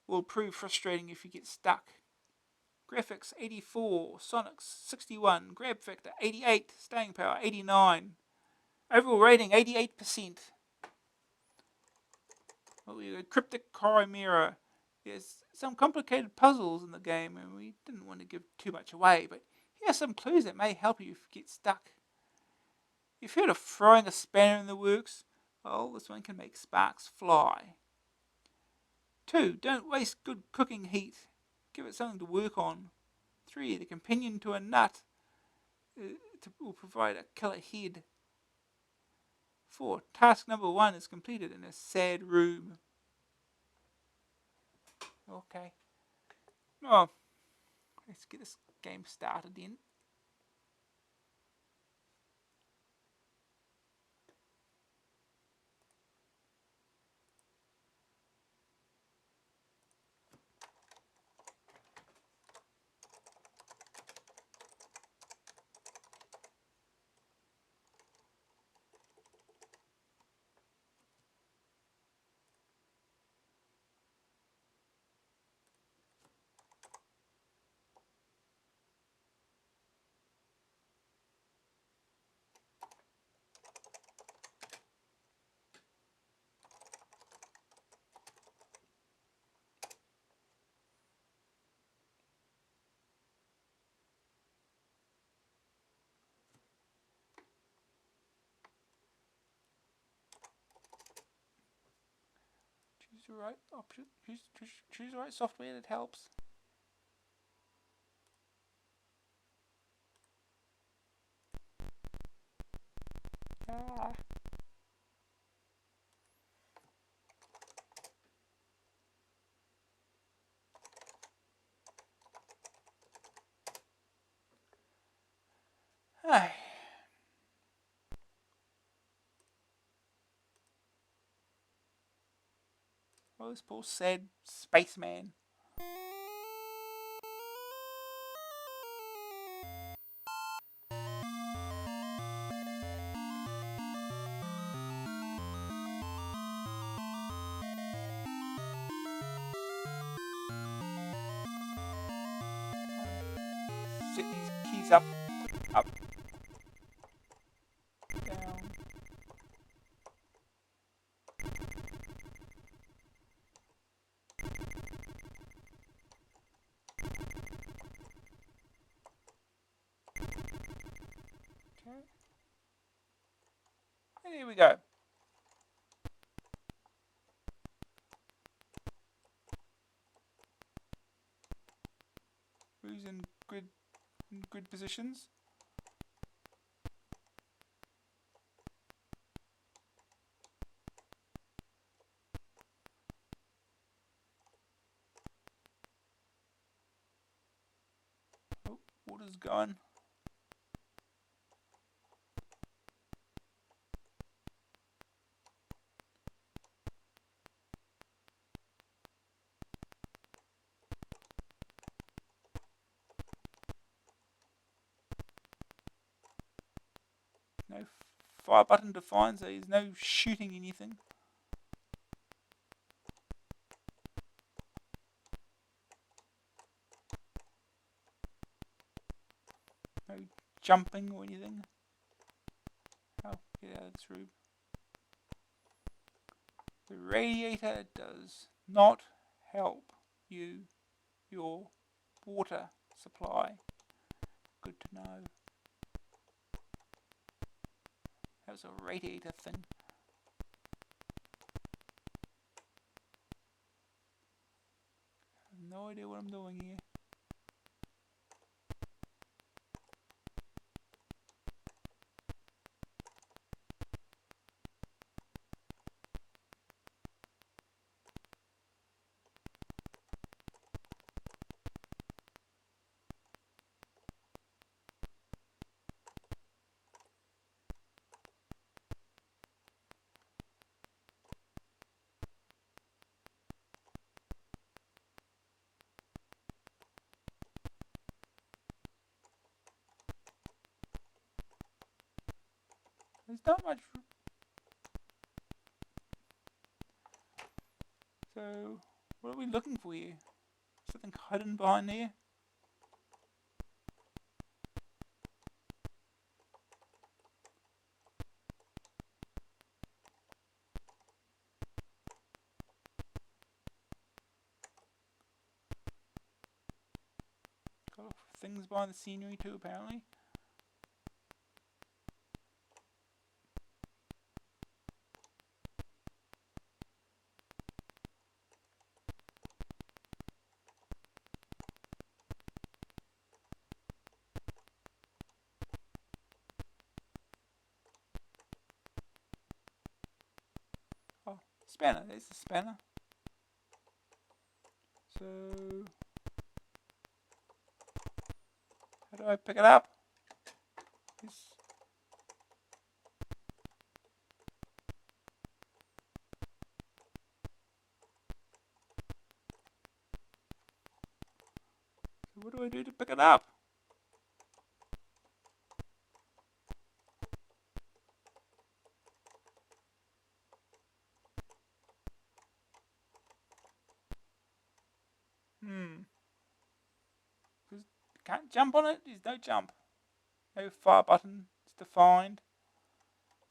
Will prove frustrating if you get stuck. Graphics 84, Sonics 61, grab factor 88, staying power 89. Overall rating 88%. Well, we got Cryptic Chimera. There's some complicated puzzles in the game and we didn't want to give too much away, but here are some clues that may help you if you get stuck. You've heard of throwing a spanner in the works? Well, this one can make sparks fly. 2. Don't waste good cooking heat. Give it something to work on. 3. The companion to a nut will provide a killer head. 4. Task number 1 is completed in a sad room. Okay. Oh, let's get this game started then. Choose the right option. Choose the right software that helps. Ah. Ay. Oh, this poor sad spaceman. Set these keys up, down. Okay. And here we go. Who's in good positions? water's going. No fire button defined, so there's no shooting anything. No jumping or anything. Oh, get out of this room. The radiator does not help your water supply. Good to know. That was a radiator thing. I have no idea what I'm doing here. There's not much. So, what are we looking for here? Something hidden behind there? Got things behind the scenery too, apparently. Oh, spanner. There's the spanner. So, how do I pick it up? Yes. So what do I do to pick it up? Because you can't jump on it. There's no jump. No fire button. It's defined.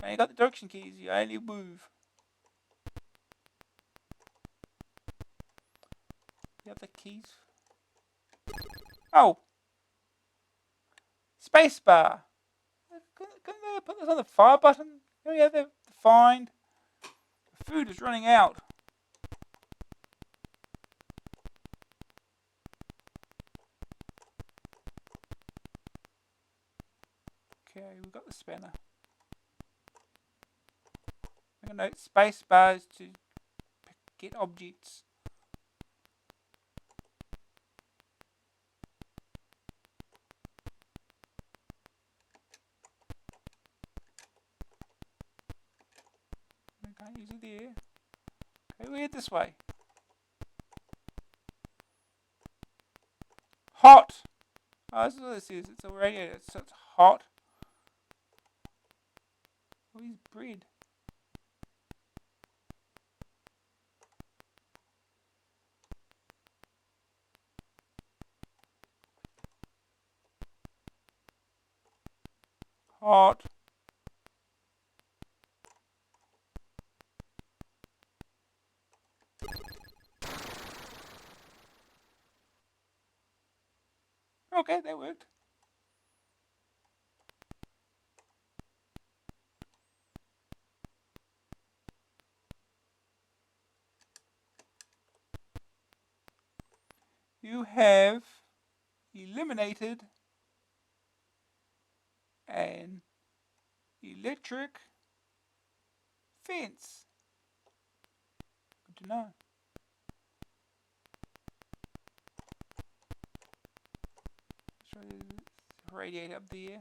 Now you got the direction keys. You only move. The other keys. Oh! Spacebar! Couldn't they put this on the fire button? Oh yeah, they're defined. The food is running out. Okay, we've got the spanner. Make a note, space bars to get objects. I can't use it there. Okay, we're this way. Hot! Oh, this is what this is. It's a radiator, so it's hot. Oh, he's bread. Hot. Okay, that worked. You have eliminated an electric fence. Good to know. Let's try this. radiator up there.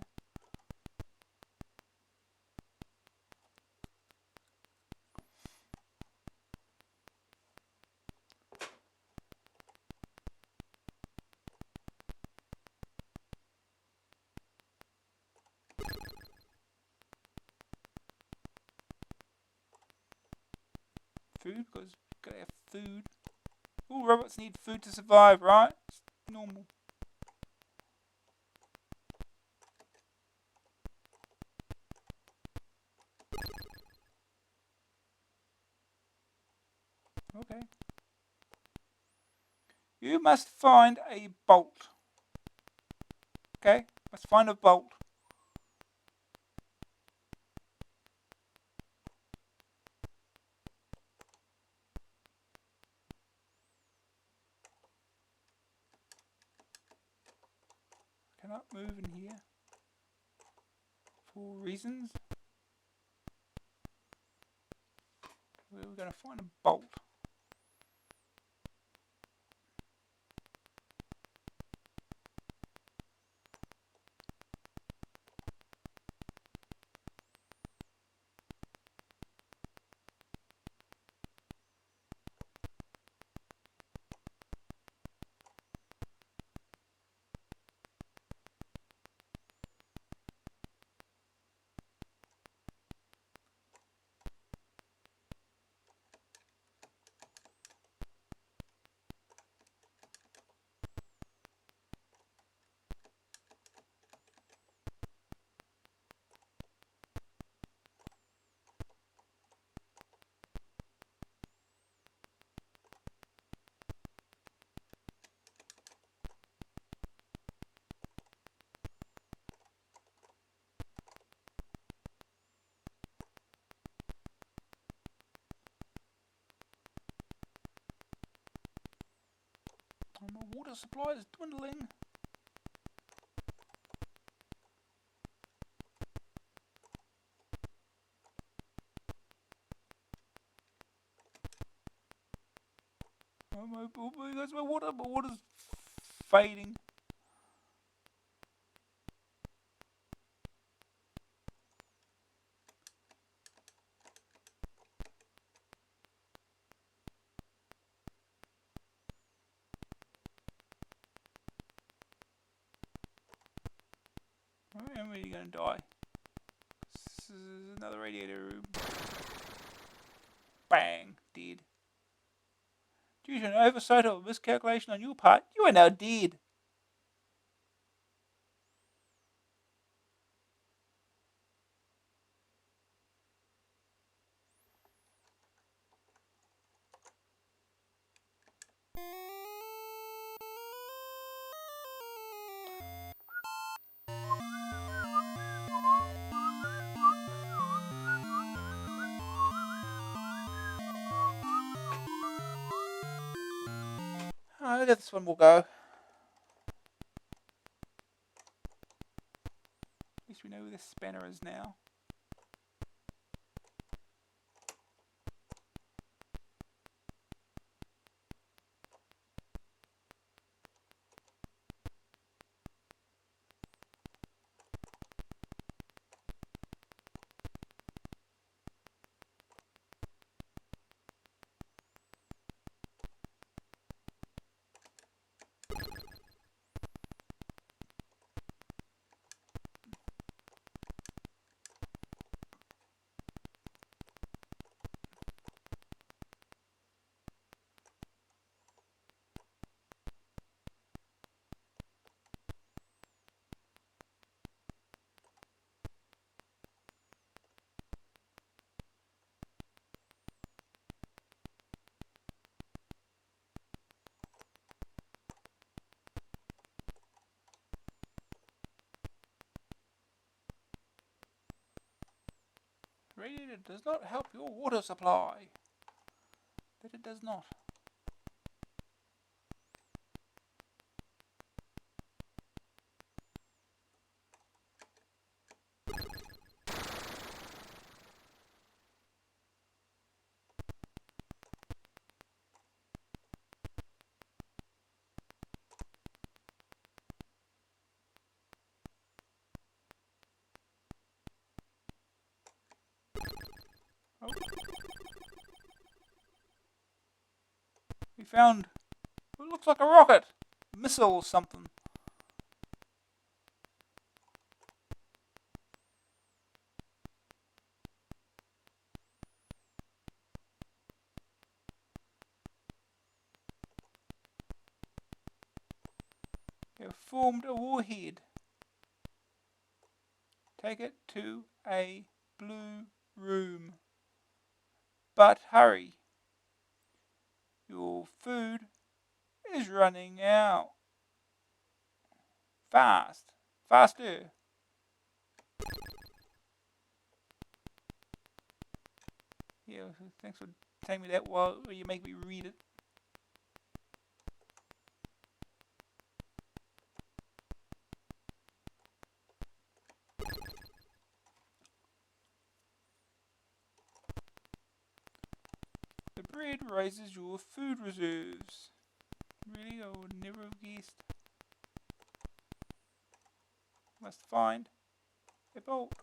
Food, because gotta have food. Ooh, robots need food to survive, right? It's normal. Okay. You must find a bolt. Okay? Must find a bolt. Cannot move in here. For reasons. We're going to find a bolt. My water supply is dwindling. My water's fading. I'm really gonna die. This is another radiator room. Bang! Dead. Due to an oversight or miscalculation on your part, you are now dead. Oh, this one will go. At least we know where the spanner is now. Radiator does not help your water supply. That it does not. found what looks like a rocket, missile or something. You have formed a warhead. Take it to a blue room. But hurry. Your food is running out. Fast. Faster. Yeah, thanks for telling me that while you make me read it. The bread raises your food reserves. Really, I would never have guessed. Must find a bolt.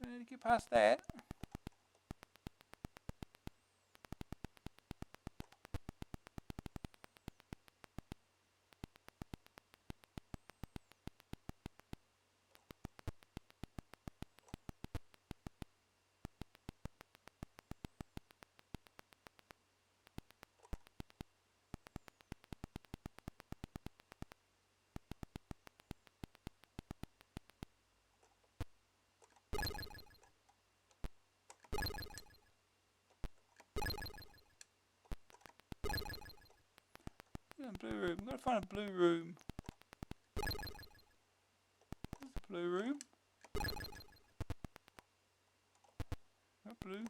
I need to get past that. Blue room. I'm gonna find a blue room. There's a blue room. Not blue.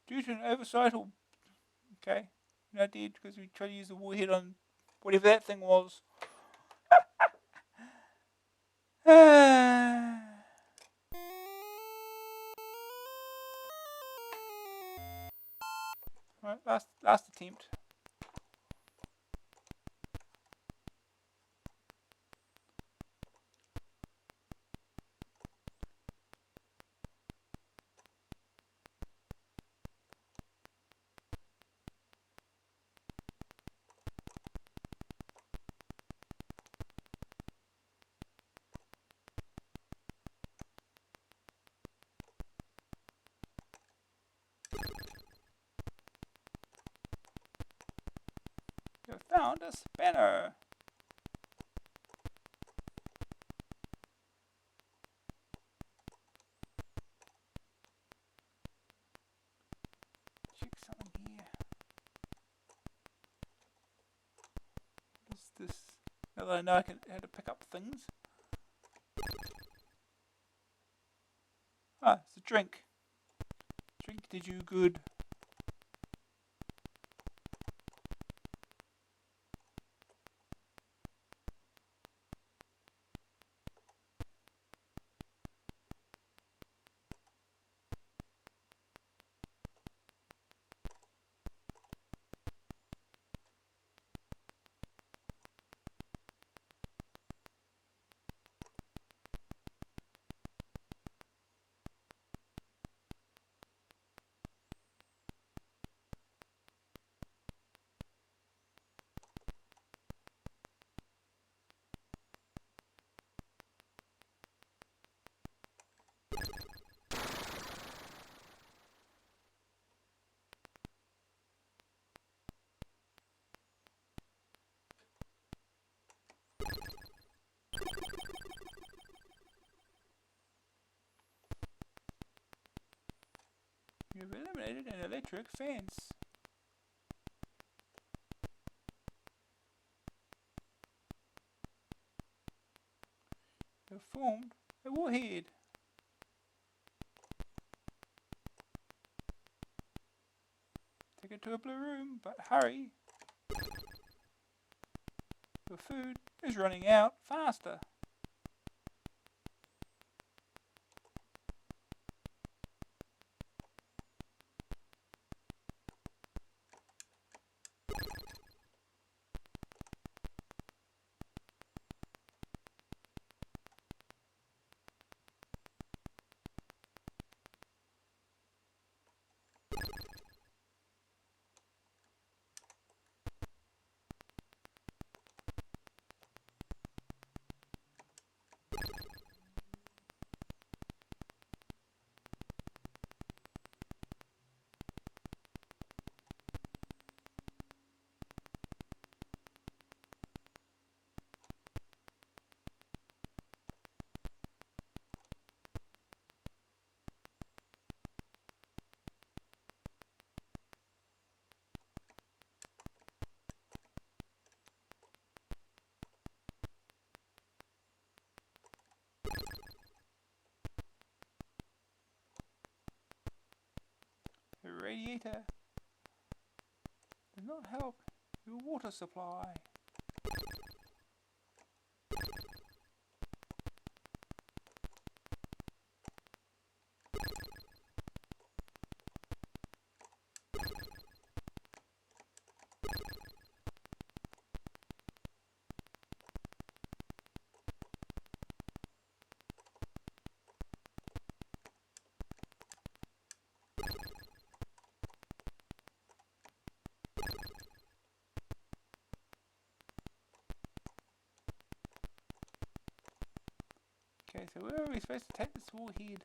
Due to an oversight or... Okay. I did because we tried to use the warhead on whatever that thing was. Right, last attempt. You found a spanner. Check something here. What is this? Now that I know how to pick up things. Ah, it's a drink. Drink did you good. You've eliminated an electric fence. have formed a warhead. Take it to a blue room, but hurry. Your food is running out faster. The radiator does not help your water supply. Okay, so where are we supposed to take this warhead?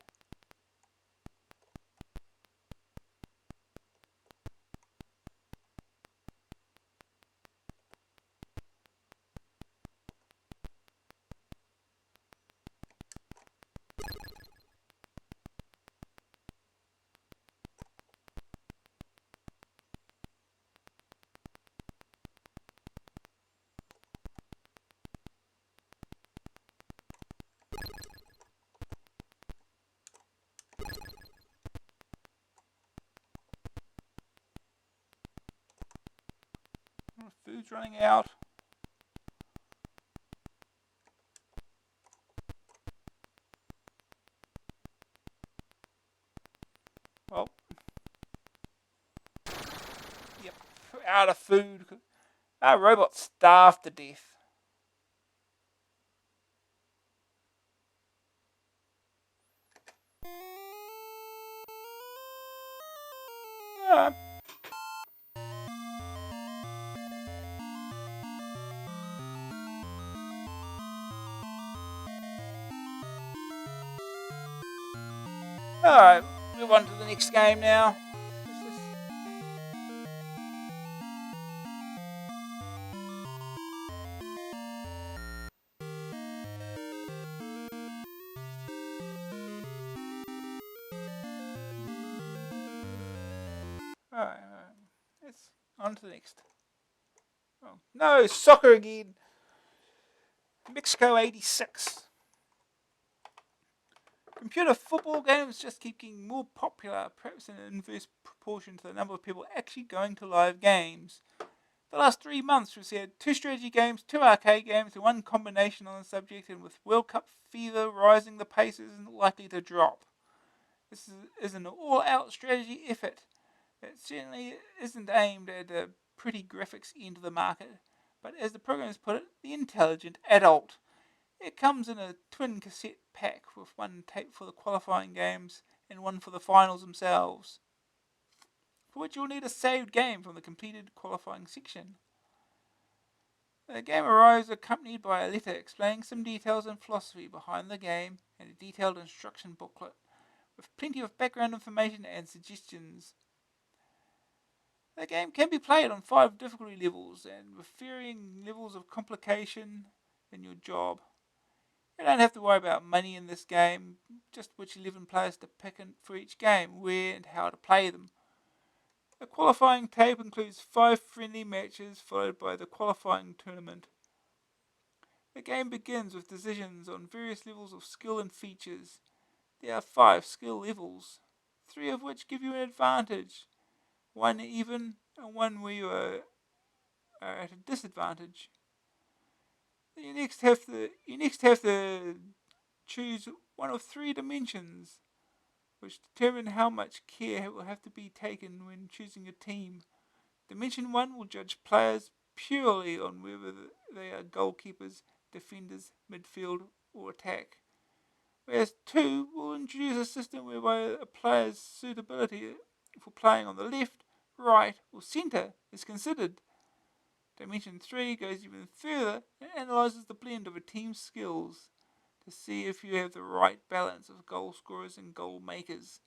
Food's running out. Well, yep, out of food. Our robot's starved to death. Alright. Alright, move on to the next game now. Alright, let's on to the next. Oh, no, soccer again. Mexico 86. Computer football games just keep getting more popular, perhaps in an inverse proportion to the number of people actually going to live games. The last 3 months we've seen 2 strategy games, 2 arcade games, and 1 combination on the subject, and with World Cup fever rising, the pace isn't likely to drop. This is an all-out strategy effort. It certainly isn't aimed at the pretty graphics end of the market, but as the programmers put it, the intelligent adult. It comes in a twin cassette pack with 1 tape for the qualifying games and 1 for the finals themselves, for which you'll need a saved game from the completed qualifying section. The game arrives accompanied by a letter explaining some details and philosophy behind the game and a detailed instruction booklet with plenty of background information and suggestions. The game can be played on 5 difficulty levels and with varying levels of complication in your job. You don't have to worry about money in this game, just which 11 players to pick for each game, where and how to play them. The qualifying tape includes 5 friendly matches followed by the qualifying tournament. The game begins with decisions on various levels of skill and features. There are 5 skill levels, 3 of which give you an advantage, one even, and one where you are at a disadvantage. You next have to choose one of 3 dimensions, which determine how much care will have to be taken when choosing a team. Dimension 1 will judge players purely on whether they are goalkeepers, defenders, midfield, or attack, whereas 2 will introduce a system whereby a player's suitability for playing on the left, right, or centre is considered. Dimension 3 goes even further and analyzes the blend of a team's skills to see if you have the right balance of goal scorers and goal makers.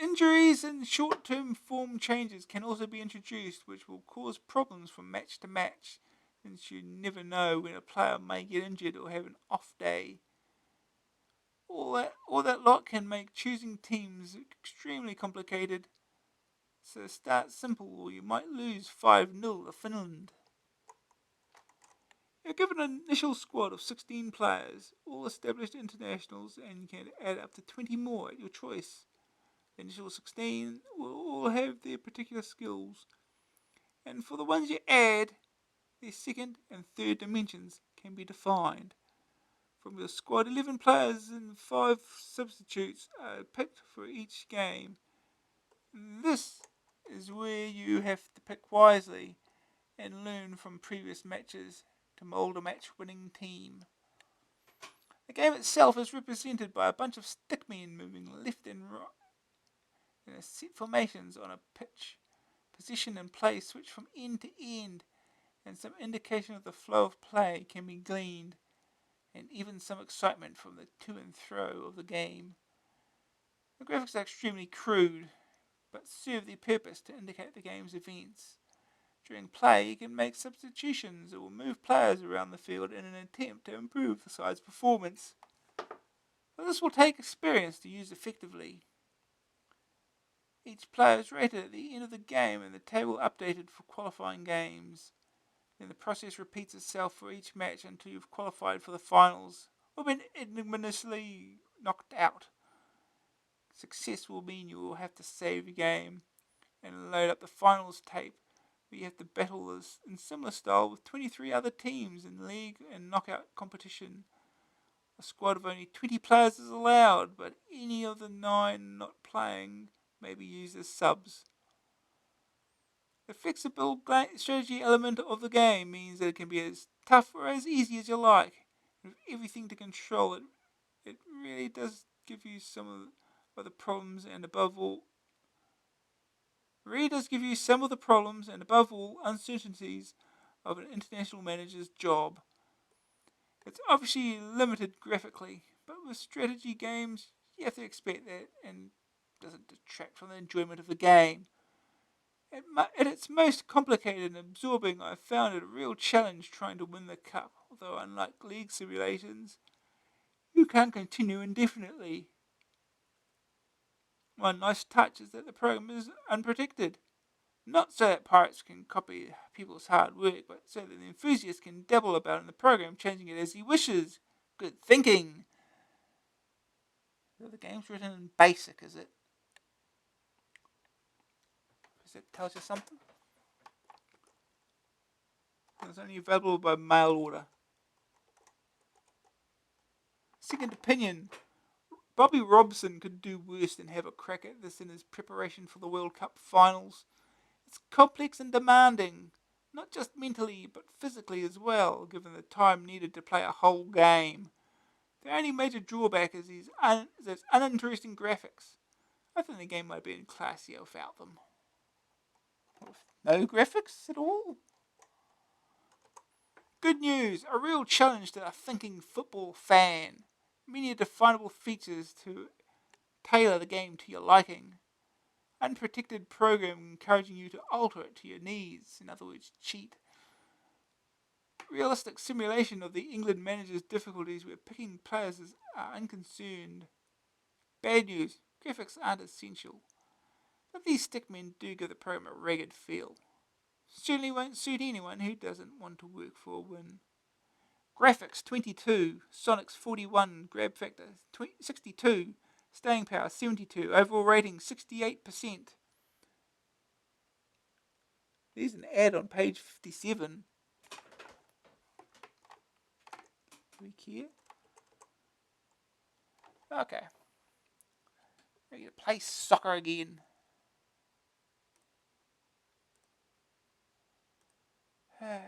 Injuries and short-term form changes can also be introduced, which will cause problems from match to match, since you never know when a player may get injured or have an off day. All that lot can make choosing teams extremely complicated, so start simple or you might lose 5-0 to Finland. You're given an initial squad of 16 players, all established internationals, and you can add up to 20 more at your choice. The initial 16 will all have their particular skills, and for the ones you add, their second and third dimensions can be defined. From your squad, 11 players and 5 substitutes are picked for each game. This is where you have to pick wisely and learn from previous matches to mould a match-winning team. The game itself is represented by a bunch of stickmen moving left and right in set formations on a pitch. Position and play switch from end to end, and some indication of the flow of play can be gleaned, and even some excitement from the to and fro of the game. The graphics are extremely crude, but serve their purpose to indicate the game's events. During play, you can make substitutions or move players around the field in an attempt to improve the side's performance. But this will take experience to use effectively. Each player is rated at the end of the game and the table updated for qualifying games. Then the process repeats itself for each match until you've qualified for the finals or been ignominiously knocked out. Success will mean you will have to save your game and load up the finals tape, where you have to battle this in similar style with 23 other teams in league and knockout competition. A squad of only 20 players is allowed, but any of the 9 not playing may be used as subs. The flexible strategy element of the game means that it can be as tough or as easy as you like. With everything to control it, it really does give you some of the problems and above all uncertainties of an international manager's job. It's obviously limited graphically, but with strategy games, you have to expect that and doesn't detract from the enjoyment of the game. At its most complicated and absorbing, I found it a real challenge trying to win the cup, although unlike league simulations, you can't continue indefinitely. One nice touch is that the program is unprotected. Not so that pirates can copy people's hard work, but so that the enthusiast can dabble about in the program, changing it as he wishes. Good thinking. So the game's written in BASIC, is it? Because it tells you something. It's only available by mail order. Second opinion. Bobby Robson could do worse than have a crack at this in his preparation for the World Cup finals. It's complex and demanding, not just mentally, but physically as well, given the time needed to play a whole game. The only major drawback is its uninteresting graphics. I think the game might have been classier without them. No graphics at all? Good news, a real challenge to a thinking football fan. Many definable features to tailor the game to your liking. Unprotected program encouraging you to alter it to your needs, in other words, cheat. Realistic simulation of the England manager's difficulties where picking players are unconcerned. Bad news, graphics aren't essential, but these stickmen do give the program a ragged feel. certainly won't suit anyone who doesn't want to work for a win. Graphics 22, Sonics 41, grab factor 62, staying power 72, overall rating 68%. There's an ad on page 57. Do we care? Okay. Ready to play soccer again. Okay.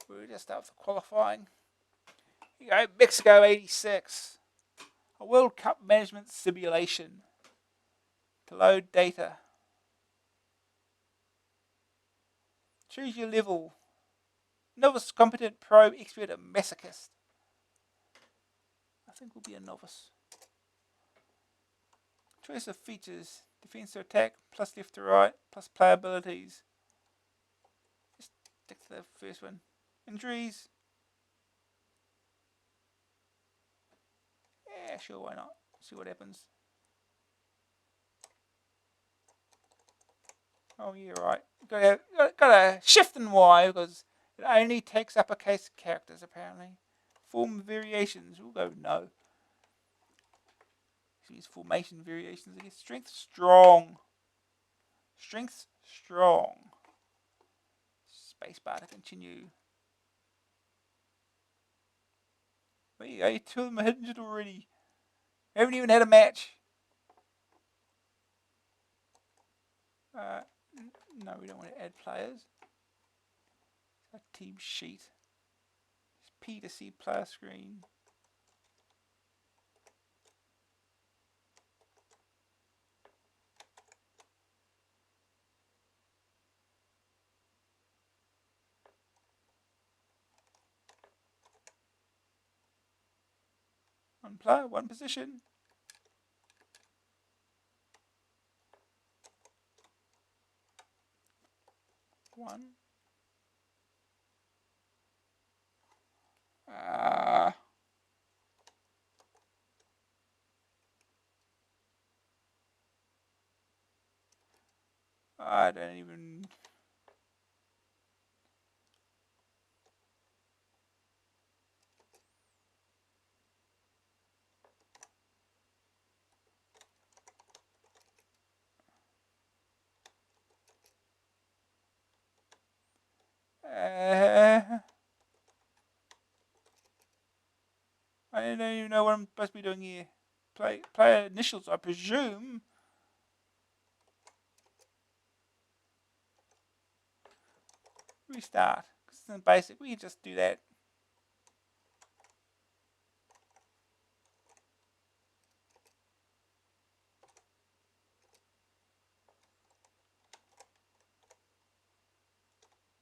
We'll just start with qualifying. Here you go, Mexico 86. A World Cup management simulation. To load data. Choose your level. Novice, competent, pro, expert, or masochist. I think we'll be a novice. Choice of features. Defense to attack, plus left to right, plus player abilities. Just stick to the first one. Injuries. Yeah, sure, why not? See what happens. Oh, yeah, right. Got a shift in Y because it only takes uppercase characters, apparently. Form variations. We'll go no. Use formation variations again. Strength strong. Strength strong. Spacebar to continue. There you go. Two of them are hidden already. Haven't even had a match. No, we don't want to add players. A team sheet. It's P to see player screen. One player, one position. One. I don't even. I don't even know what I'm supposed to be doing here. Player initials, I presume. Restart. Because it's in basic. We can just do that.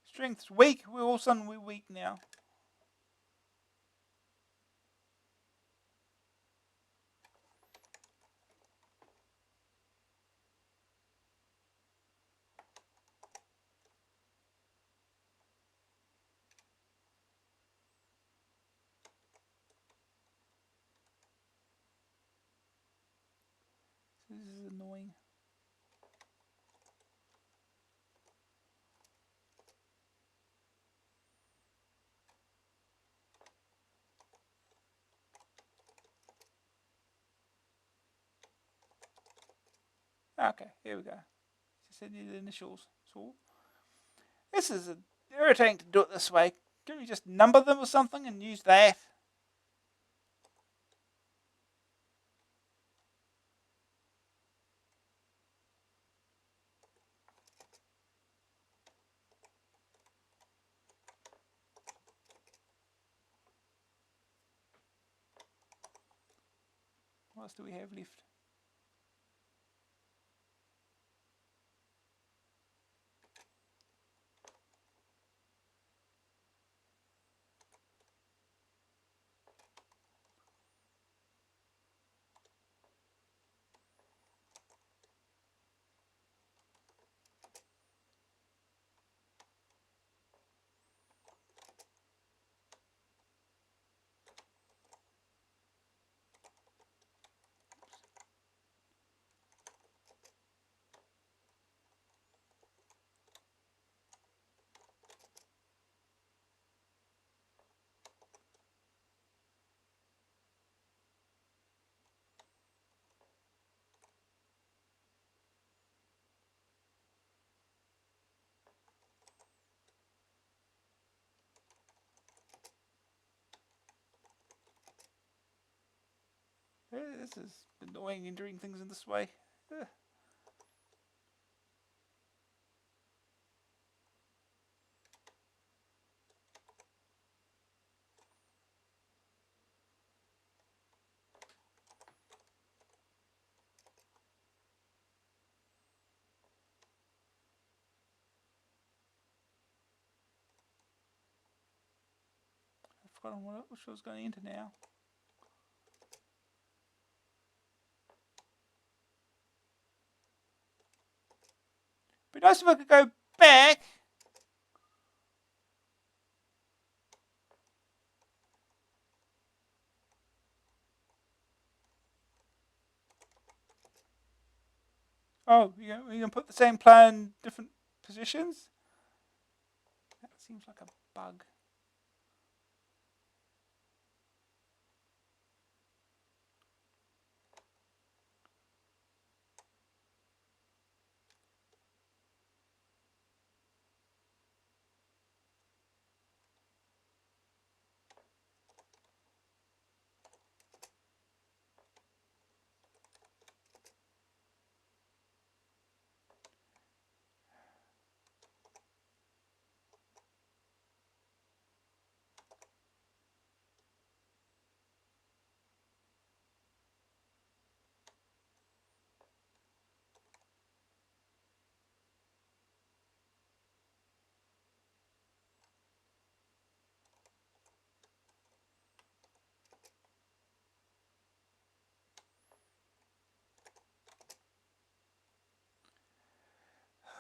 Strength's weak. We're all of a sudden we're weak now. This is annoying. Okay, here we go. Just need the initials. So this is irritating to do it this way. Can we just number them or something and use that? What else do we have left? This is annoying entering things in this way. I've forgotten which I was going to enter now. Be nice if I could go back. Oh, you can put the same player in different positions? That seems like a bug.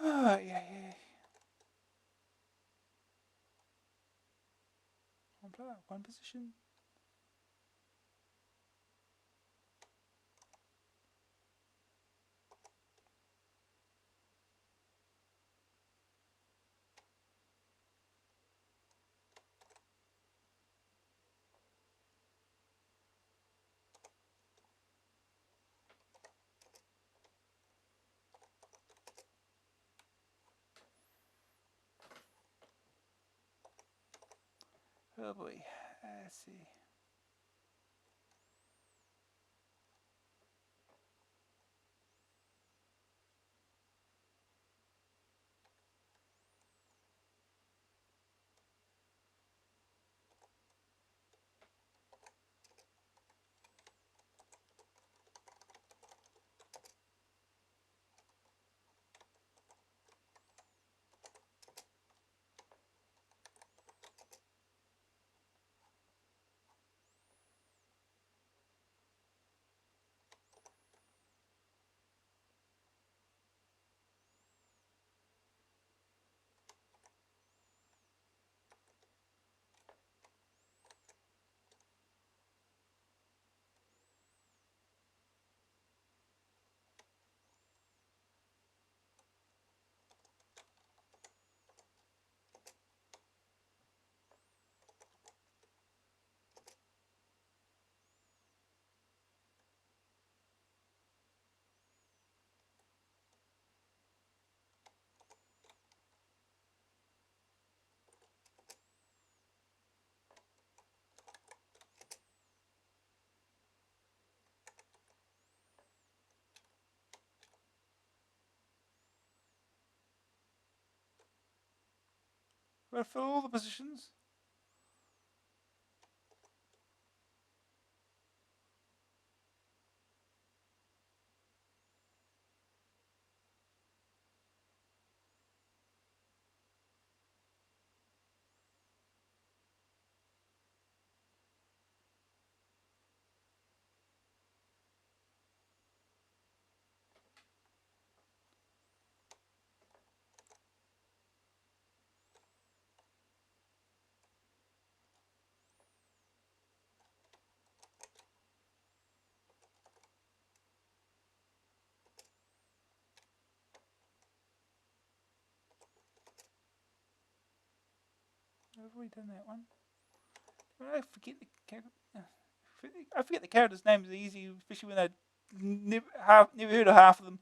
Oh, yeah. One player, one position. Oh boy. Let's see. Gotta fill all the positions. I've already done that one. I forget the character. I forget the characters' names easy, especially when I never heard of half of them.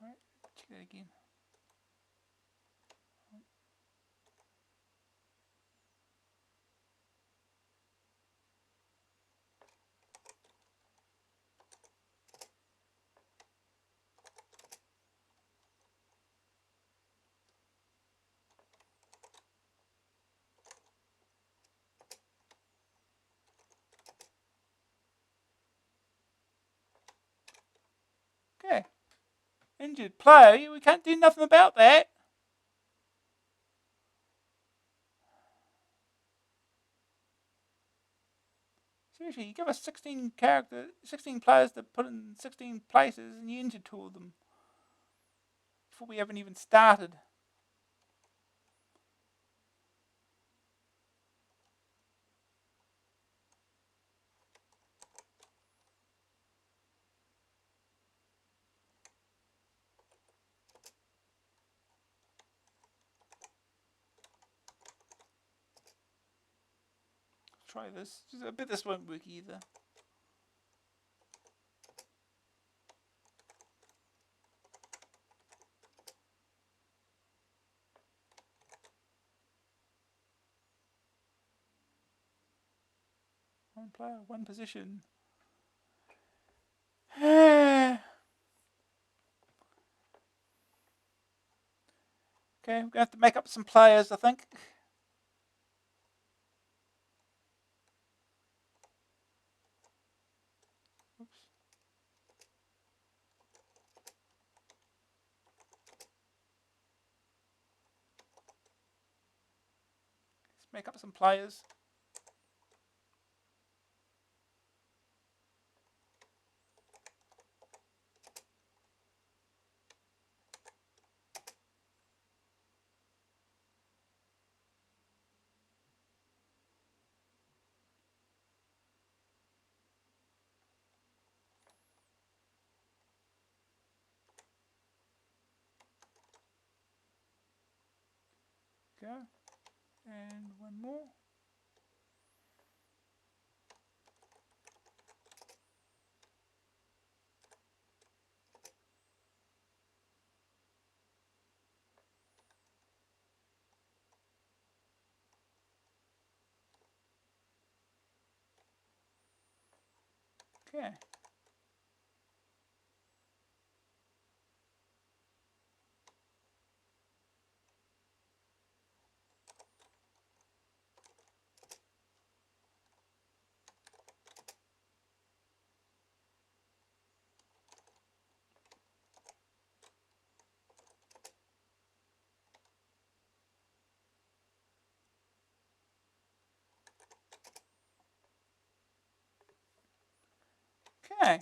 Alright, check that again. Okay. Injured player, we can't do nothing about that. Seriously, you give us 16 players to put in 16 places, and you injured 2 of them before we haven't even started. Let's try this. I bet this won't work either. One player, one position. Okay, we're going to have to make up some players, I think. Oops. Let's make up some players. Go. And one more. Okay. Okay.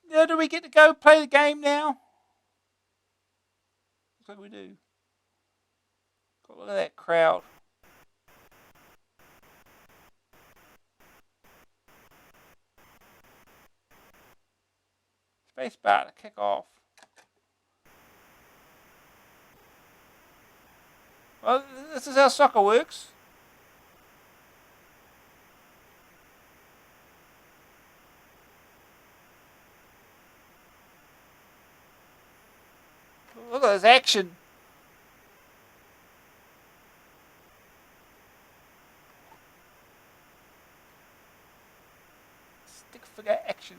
Now do we get to go play the game now? Looks like we do. God, look at that crowd. Space bar to kick off. Well, this is how soccer works. Look at this action. Stick figure action.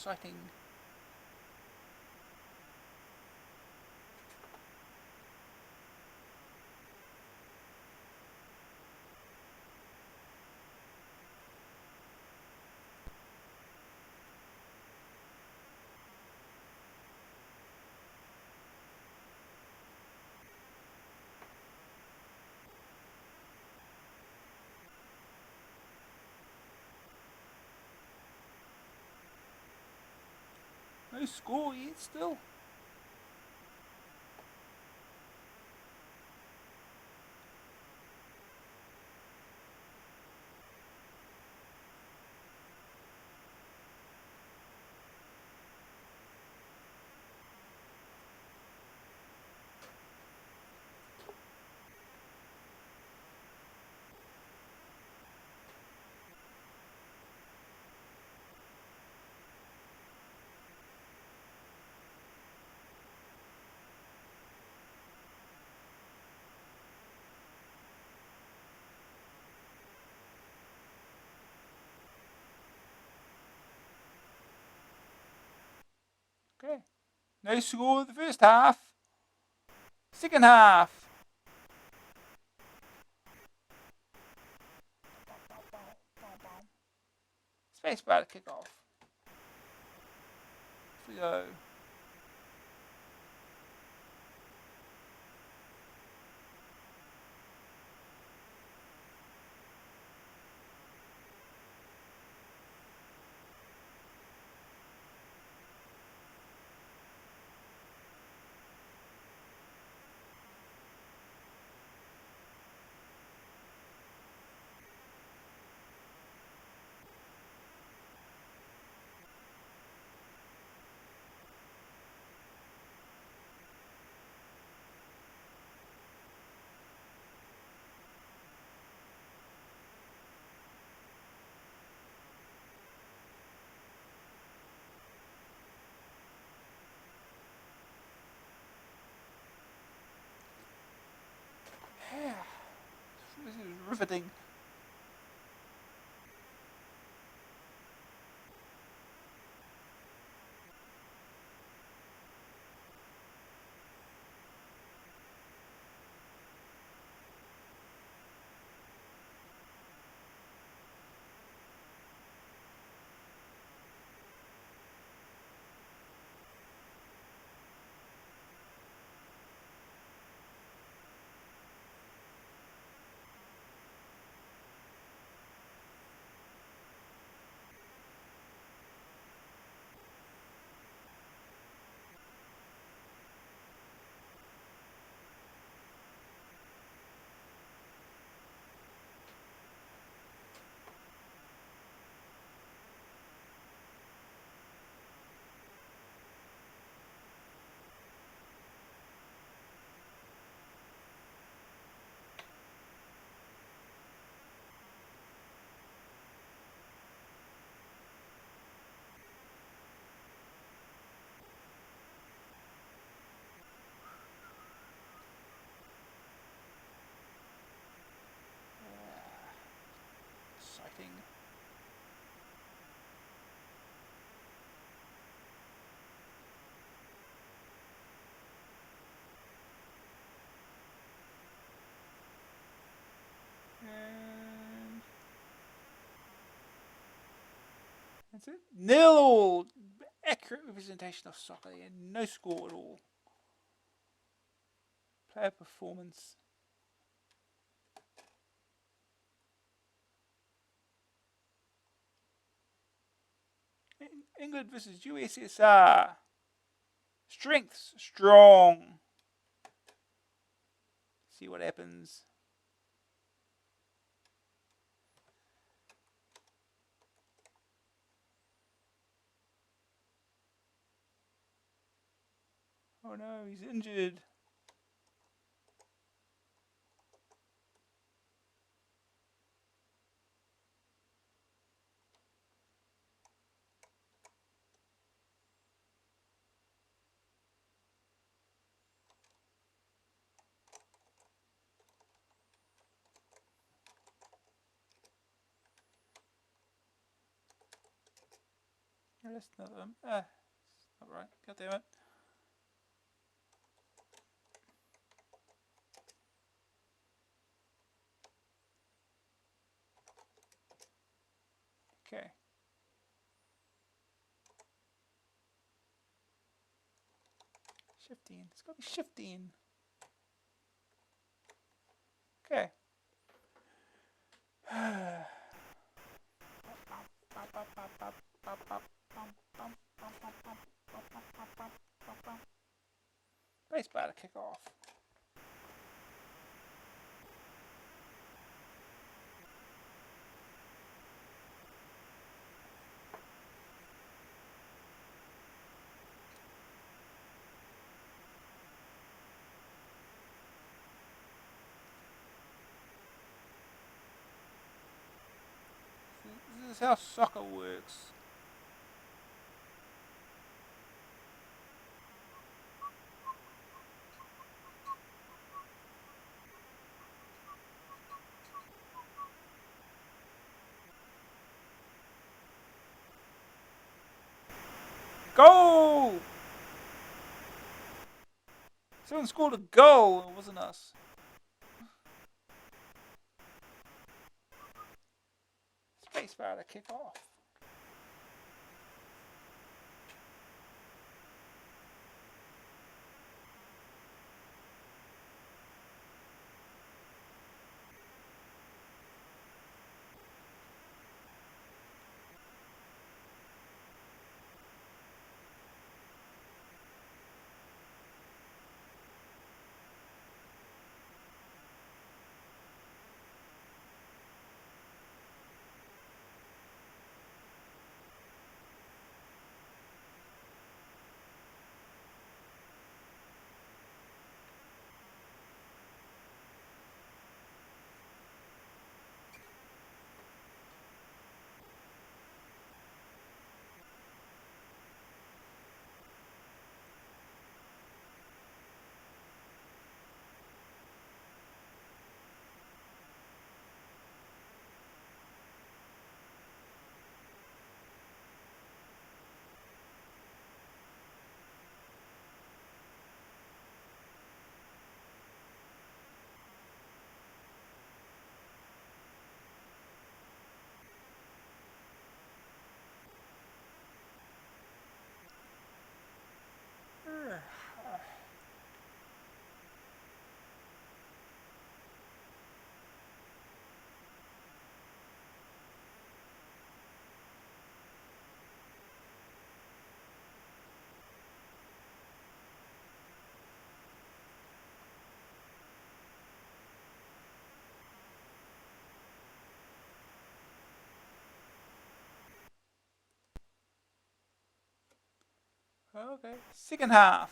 exciting. No score yet still. Okay. No score in the first half. Second half. Spacebar to kick off. Off we go. Yeah. This is riveting. Exciting. And that's it. Nil all. Accurate representation of soccer. And no score at all. Player performance. England versus USSR. Strengths strong. See what happens. Oh no, he's injured. That's another one. Ah, not right. God damn it. Okay. Shifting. It's gotta be shifting. Okay. Base bar to kick off. This is how soccer works. Goal! Someone scored a goal. It wasn't us. Spacebar to kick off. Okay. Second half.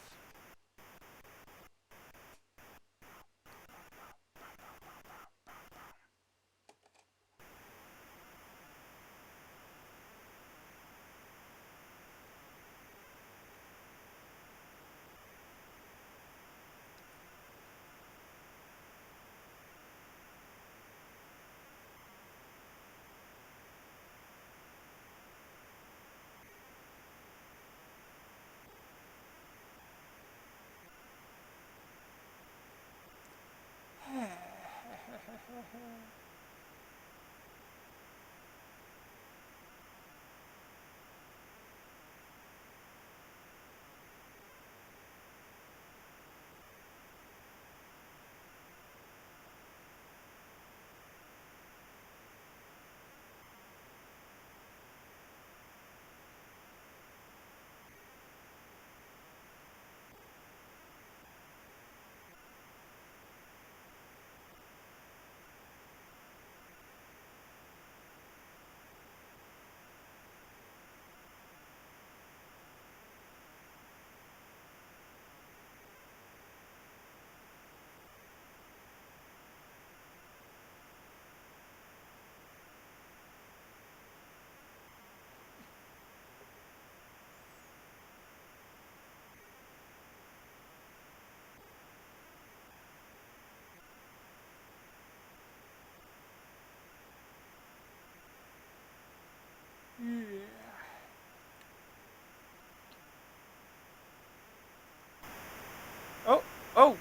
Oh,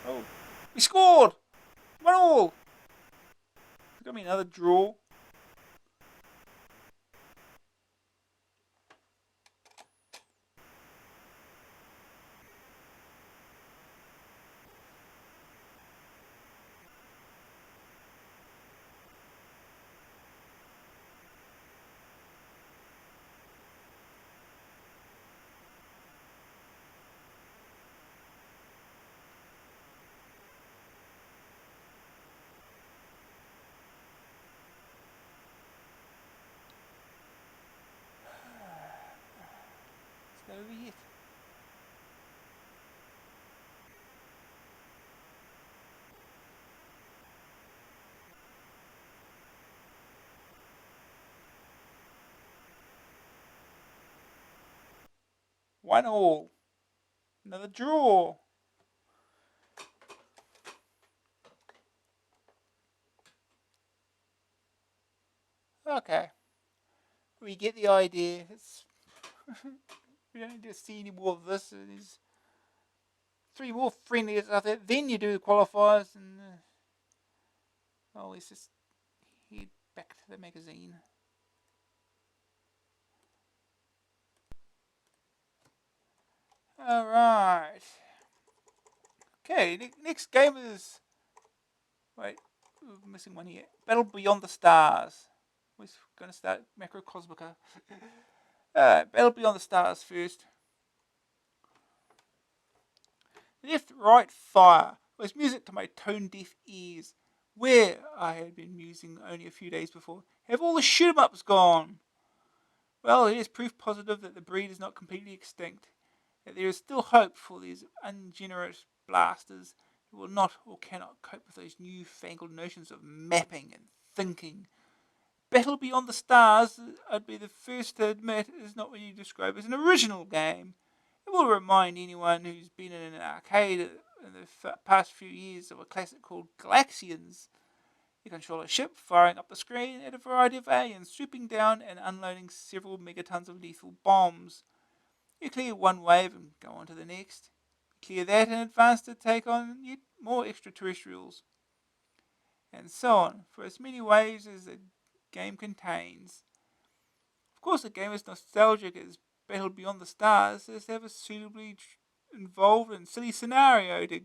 oh. We scored! 1-1! It's going to be another draw. It's not over yet. One all. Another draw. Okay. We get the idea. We don't need to see any more of this. There's 3 more friendlies after that. Then you do the qualifiers and... well, let's just head back to the magazine. Alright. Okay, next game is... wait, we're missing one here. Battle Beyond the Stars. We're going to start Macrocosmica. Battle Beyond the Stars first. Left, right, fire was music to my tone-deaf ears. Where I had been musing only a few days before, have all the shoot-em-ups gone? Well, it is proof positive that the breed is not completely extinct, that there is still hope for these ungenerous blasters who will not or cannot cope with those new-fangled notions of mapping and thinking. Battle Beyond the Stars, I'd be the first to admit, is not what you describe as an original game. It will remind anyone who's been in an arcade in the past few years of a classic called Galaxians. You control a ship firing up the screen at a variety of aliens, swooping down and unloading several megatons of lethal bombs. You clear one wave and go on to the next. You clear that and advance to take on yet more extraterrestrials. And so on, for as many waves as the game contains. Of course, the game is nostalgic as Battle Beyond the Stars has to have a suitably involved and silly scenario to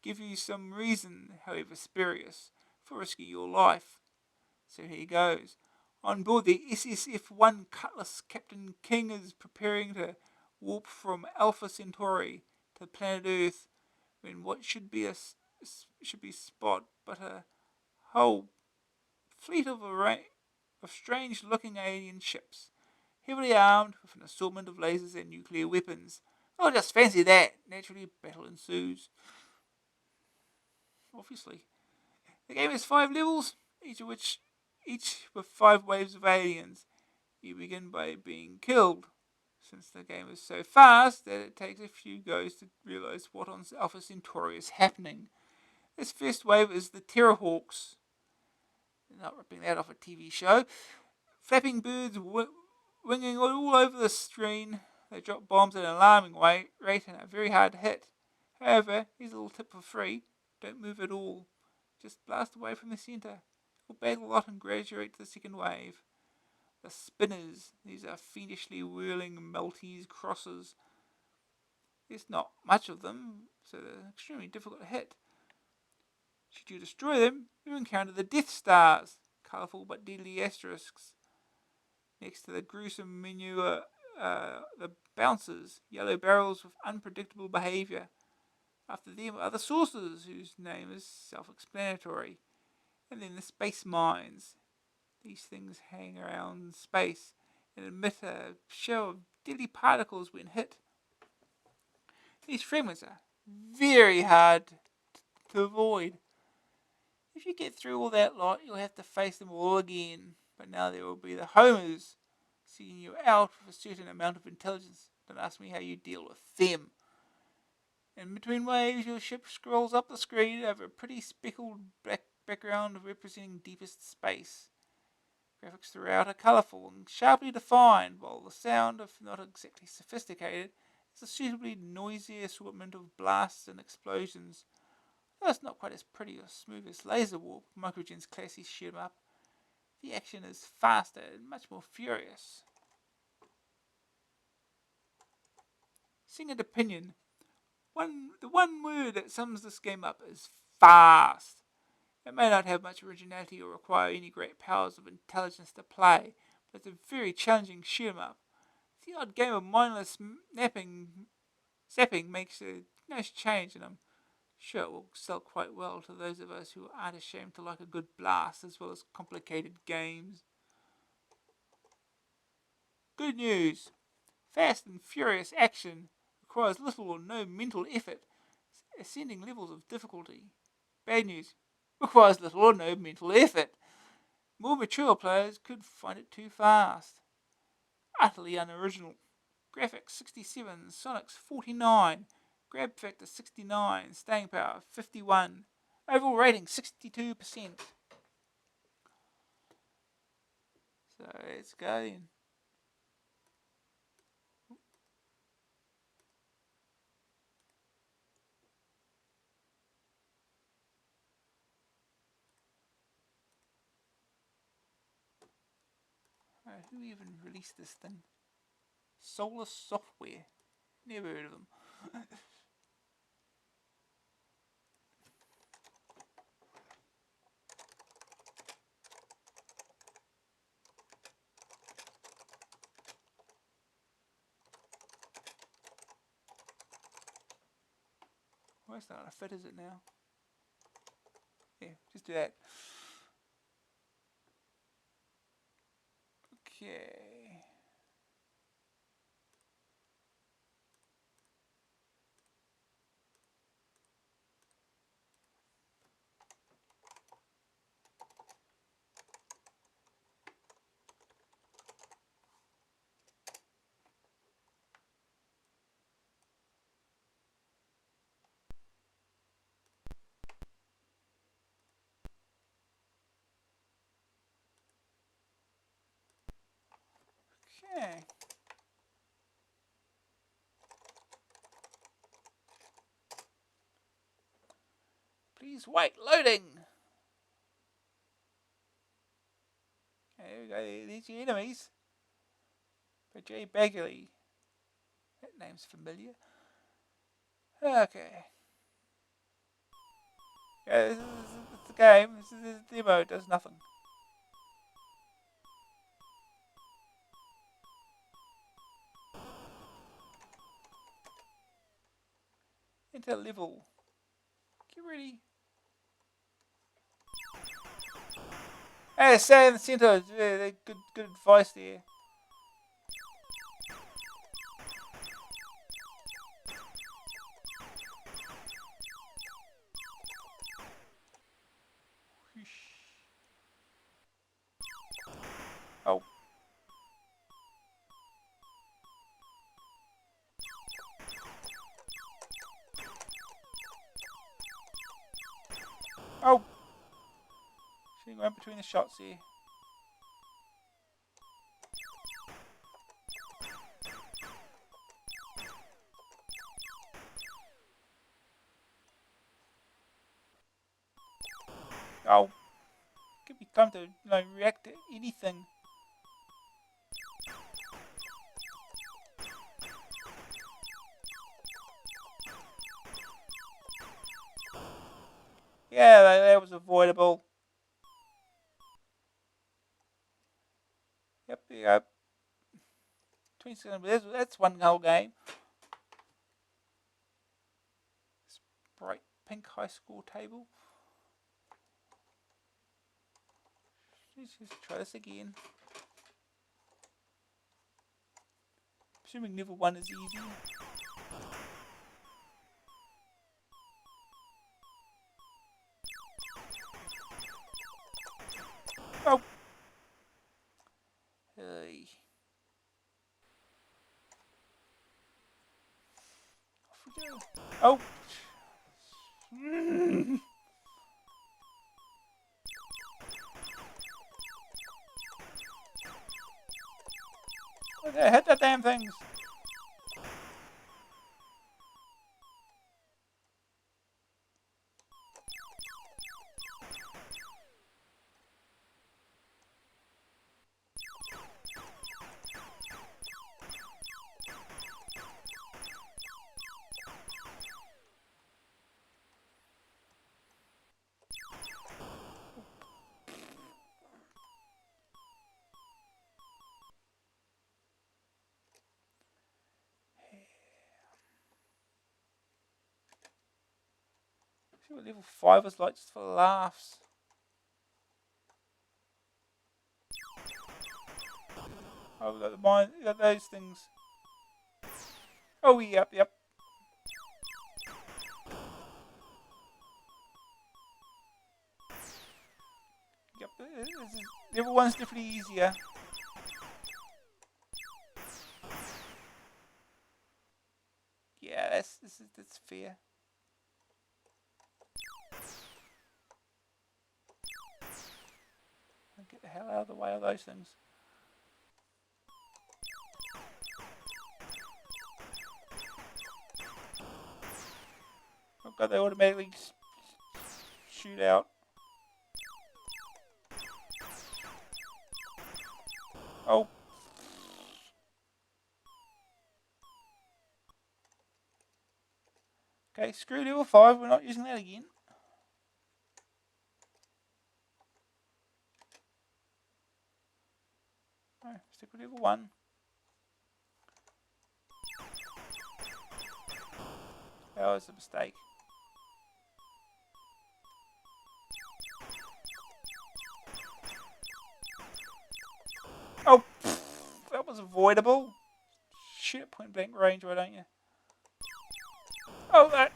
give you some reason, however spurious, for risking your life. So here goes. On board the SSF-1 Cutlass, Captain King is preparing to warp from Alpha Centauri to planet Earth when what should be Spot, but a whole fleet of strange-looking alien ships, heavily armed with an assortment of lasers and nuclear weapons. Oh, just fancy that! Naturally, battle ensues. Obviously. The game has 5 levels, each with 5 waves of aliens. You begin by being killed, since the game is so fast that it takes a few goes to realise what on Alpha Centauri is happening. This first wave is the Terrorhawks. They're not ripping that off a TV show. Flapping birds winging all over the screen. They drop bombs at an alarming rate and are very hard to hit. However, here's a little tip for free. Don't move at all. Just blast away from the centre. Or bag a lot and graduate to the second wave. The Spinners. These are fiendishly whirling Maltese crosses. There's not much of them, so they're extremely difficult to hit. Should you destroy them, you encounter the Death Stars. Colourful but deadly asterisks. Next to the gruesome menu are the Bouncers, yellow barrels with unpredictable behaviour. After them are the Saucers, whose name is self-explanatory. And then the Space Mines. These things hang around in space and emit a show of deadly particles when hit. These fragments are very hard to avoid. If you get through all that lot, you'll have to face them all again. But now there will be the Homers, seeking you out with a certain amount of intelligence. Don't ask me how you deal with them. In between waves, your ship scrolls up the screen over a pretty speckled black background representing deepest space. Graphics throughout are colourful and sharply defined, while the sound, if not exactly sophisticated, It's a suitably noisy assortment of blasts and explosions. Though it's not quite as pretty or smooth as Laser Warp, Microgen's classy shoot 'em up, the action is faster and much more furious. Singing opinion, the one word that sums this game up is fast. It may not have much originality or require any great powers of intelligence to play, but it's a very challenging shoot 'em up. The odd game of mindless zapping makes a nice change, and I'm sure it will sell quite well to those of us who aren't ashamed to like a good blast as well as complicated games. Good news! Fast and furious action requires little or no mental effort, ascending levels of difficulty. Bad news: requires little or no mental effort. More mature players could find it too fast. Utterly unoriginal. Graphics 67, Sonics 49, Grab Factor 69, Staying Power 51, overall rating 62%. So let's go then. Who even released this thing? Solar Software. Never heard of them. Why is that not a fit, is it now? Yeah, just do that. Okay. Okay. Please wait, loading. Okay, there we go. There's your enemies. By Jay Bagley. That name's familiar. Okay. Yeah, this is the game. This is the demo. It does nothing. Enter level. Get ready. Hey, stay in the center. Yeah, good advice there. Oh. Oh. Shooting right between the shots here. Oh. Give me time to react to anything. Yeah, that was avoidable. Yep, yeah. 20 seconds. That's one whole game. Bright pink high school table. Let's just try this again. Assuming level 1 is easy. Oh! Hey. Off we go. Oh! Okay, hit the damn things! See what level 5 is like, just for laughs. Oh, we got the mine, we got those things. Oh, yep. Yep, level 1's definitely easier. Yeah, that's fair. Get the hell out of the way of those things. Oh god, they automatically shoot out. Oh. Okay, screw level 5, we're not using that again. No, stick with level 1. That was a mistake. Oh, that was avoidable. Shoot at point blank range, why don't you? Oh, that.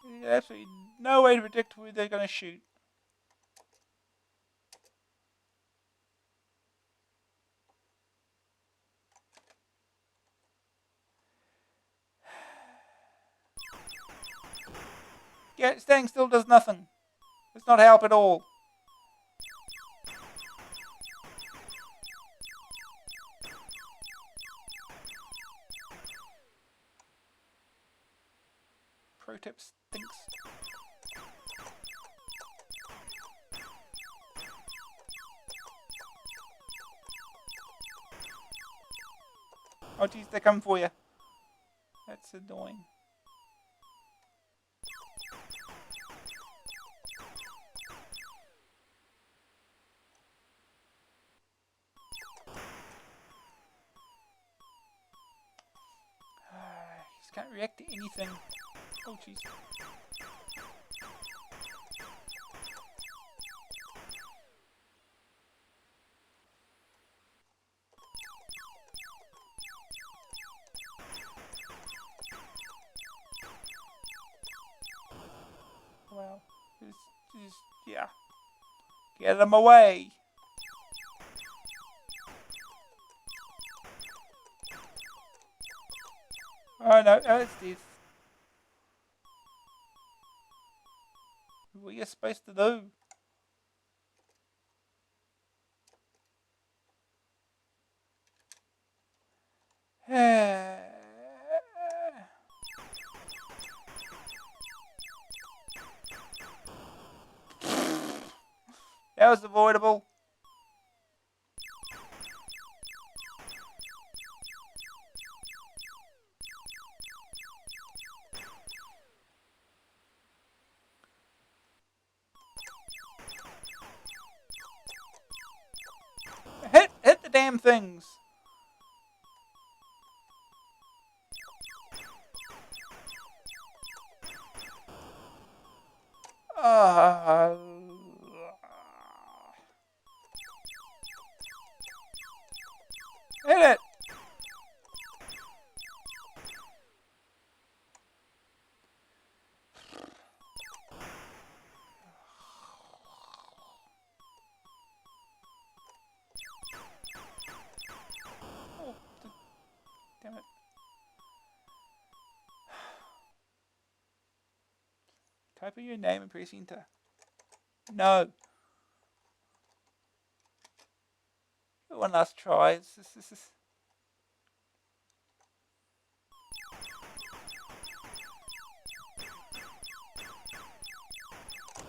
There's absolutely no way to predict where they're going to shoot. Yeah, staying still does nothing. Does not help at all. Pro tip stinks. Oh geez, they're coming for you. That's annoying. Just can't react to anything. Oh jeez. Well, just yeah. Get them away. Oh no, it's dead. What are you supposed to do? That was avoidable. Hit the damn things. Hit it. Oh, damn it. Type in your name and press enter. No. One last try. This is...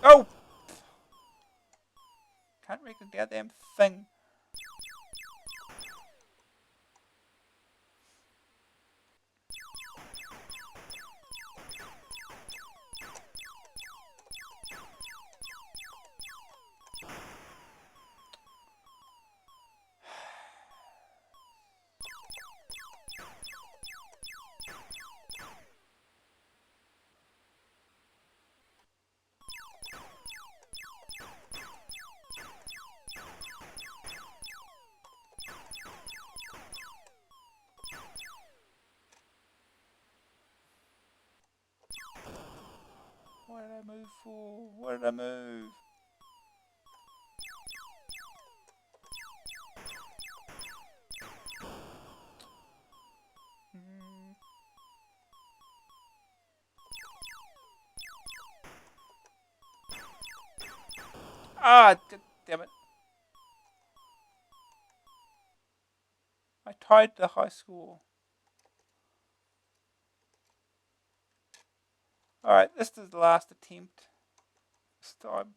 Oh! Can't read the goddamn thing. move for? What did I move? Ah, damn it. I tied the high score. Alright, this is the last attempt. This time.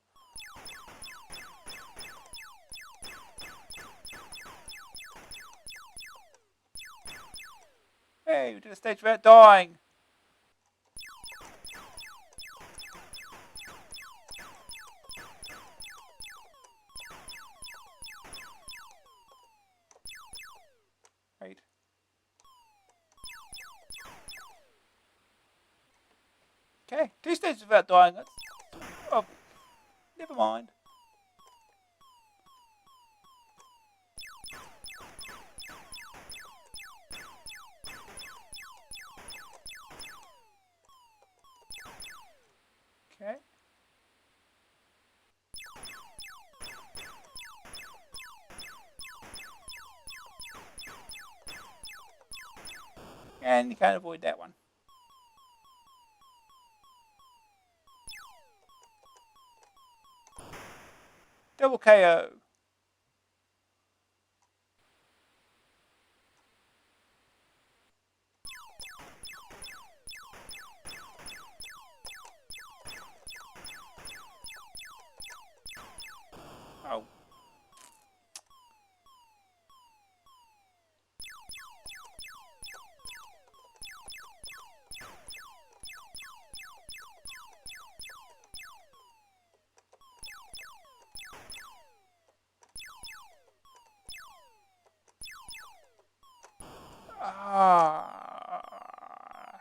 Hey, we did a stage without dying. Right. Okay, 2 stages without dying. Oh, never mind. Okay. And you can't avoid that one. Double KO. Oh. Ah.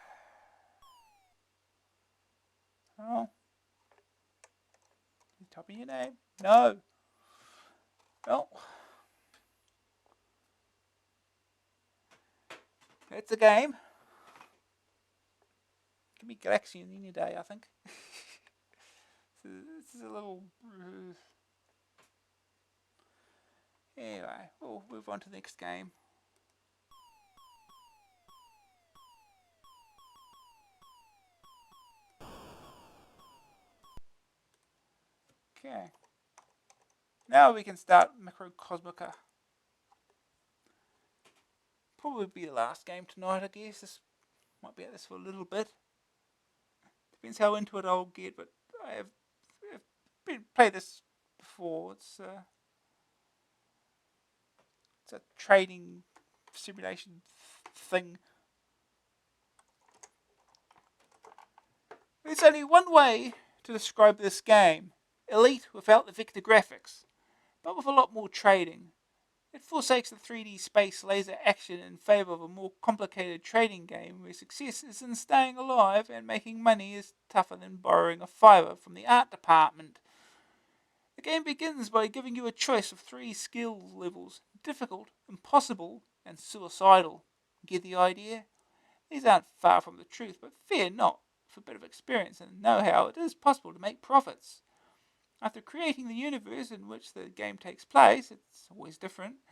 Oh. You type in your name. No. No. It's a game. Give me Galaxy any day, I think. This is a little... Anyway, we'll move on to the next game. Okay. Now we can start Microcosmica. Probably be the last game tonight, I guess. This might be at this for a little bit. Depends how into it I'll get, but I've played this before. It's a trading simulation thing. There's only one way to describe this game. Elite without the vector graphics, but with a lot more trading. It forsakes the 3D space laser action in favour of a more complicated trading game where success is in staying alive and making money is tougher than borrowing a fiver from the art department. The game begins by giving you a choice of 3 skill levels: difficult, impossible, and suicidal. Get the idea? These aren't far from the truth, but fear not. With a bit of experience and know-how, it is possible to make profits. After creating the universe in which the game takes place, it's always different,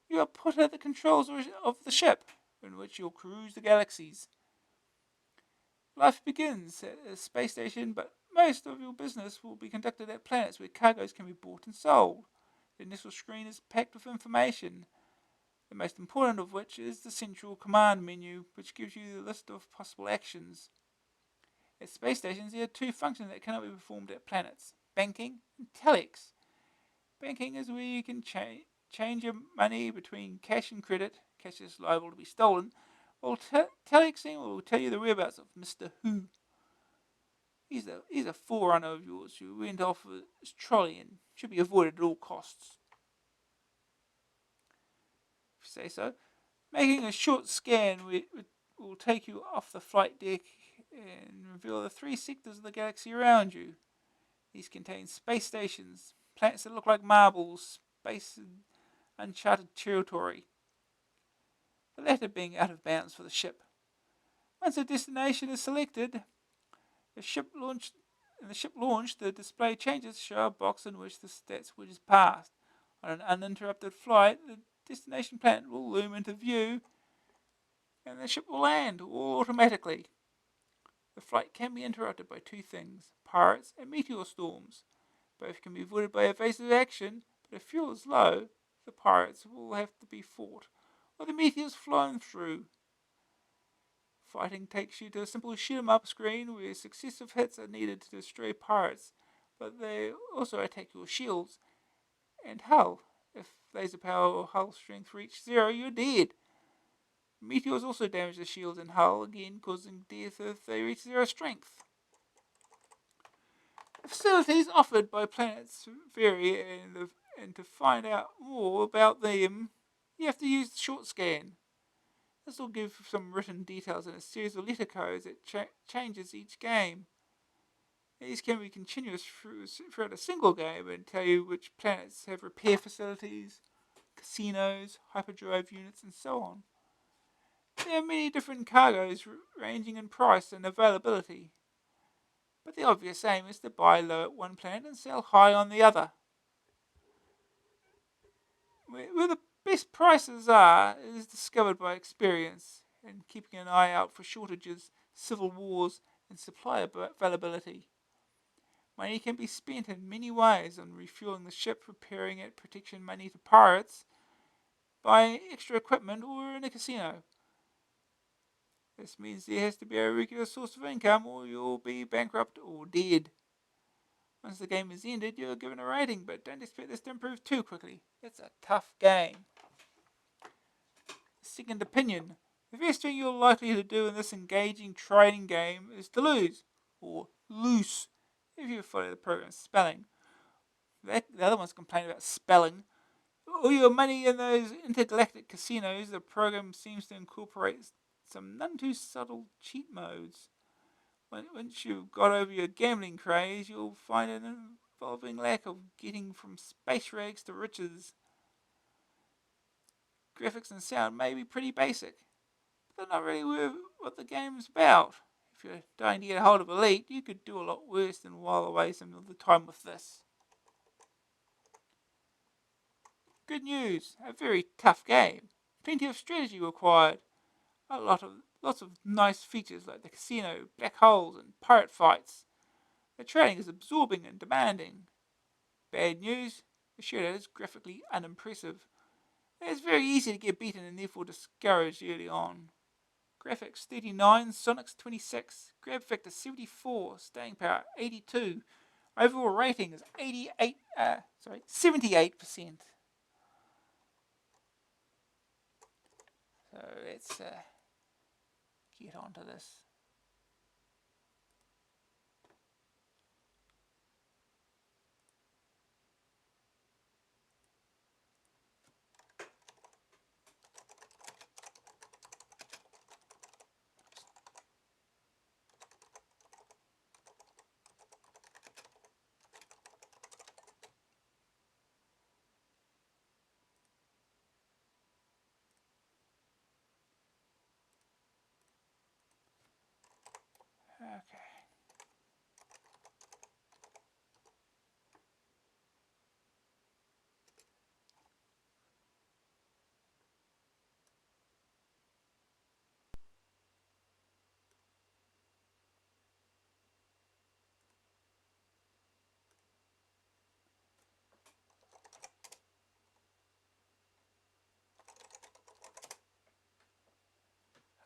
you are put at the controls of the ship, in which you'll cruise the galaxies. Life begins at a space station, but most of your business will be conducted at planets where cargoes can be bought and sold. The initial screen is packed with information, the most important of which is the central command menu, which gives you the list of possible actions. At space stations, there are 2 functions that cannot be performed at planets: banking and telex. Banking is where you can change your money between cash and credit. Cash is liable to be stolen. While telexing will tell you the whereabouts of Mr. Who. He's a forerunner of yours who went off his trolley and should be avoided at all costs. If you say so. Making a short scan will take you off the flight deck and reveal the 3 sectors of the galaxy around you. These contain space stations, planets that look like marbles, space and uncharted territory, the latter being out of bounds for the ship. Once a destination is selected, the ship In the ship launch, the display changes to show a box in which the stats widget is passed. On an uninterrupted flight, the destination planet will loom into view and the ship will land, all automatically. The flight can be interrupted by two things: pirates and meteor storms. Both can be avoided by evasive action, but if fuel is low, the pirates will have to be fought, or the meteors flown through. Fighting takes you to a simple shoot 'em up screen where successive hits are needed to destroy pirates, but they also attack your shields and hull. If laser power or hull strength reach zero, you're dead. Meteors also damage the shields and hull, again causing death if they reach zero strength. The facilities offered by planets vary, and to find out more about them, you have to use the short scan. This will give some written details in a series of letter codes that changes each game. These can be continuous throughout a single game and tell you which planets have repair facilities, casinos, hyperdrive units, and so on. There are many different cargoes ranging in price and availability, but the obvious aim is to buy low at one planet and sell high on the other. Where the best prices are is discovered by experience and keeping an eye out for shortages, civil wars, and supply availability. Money can be spent in many ways on refueling the ship, repairing it, protection money to pirates, buying extra equipment, or in a casino. This means there has to be a regular source of income or you'll be bankrupt or dead. Once the game is ended, you're given a rating, but don't expect this to improve too quickly. It's a tough game. Second opinion. The best thing you're likely to do in this engaging trading game is to lose, or loose, if you follow the program's spelling. The other one's complaining about spelling. All your money in those intergalactic casinos, the program seems to incorporate some none too subtle cheat modes. Once you've got over your gambling craze, you'll find an involving lack of getting from space rags to riches. Graphics and sound may be pretty basic, but they're not really what the game's about. If you're dying to get a hold of Elite, you could do a lot worse than while away some of the time with this. Good news, a very tough game. Plenty of strategy required. Lots of nice features like the casino, black holes, and pirate fights. The trading is absorbing and demanding. Bad news, the shootout is graphically unimpressive. It's very easy to get beaten and therefore discouraged early on. Graphics 39, Sonics 26, grab factor 74, staying power 82. Overall rating is 78%. So let's get on to this. Okay.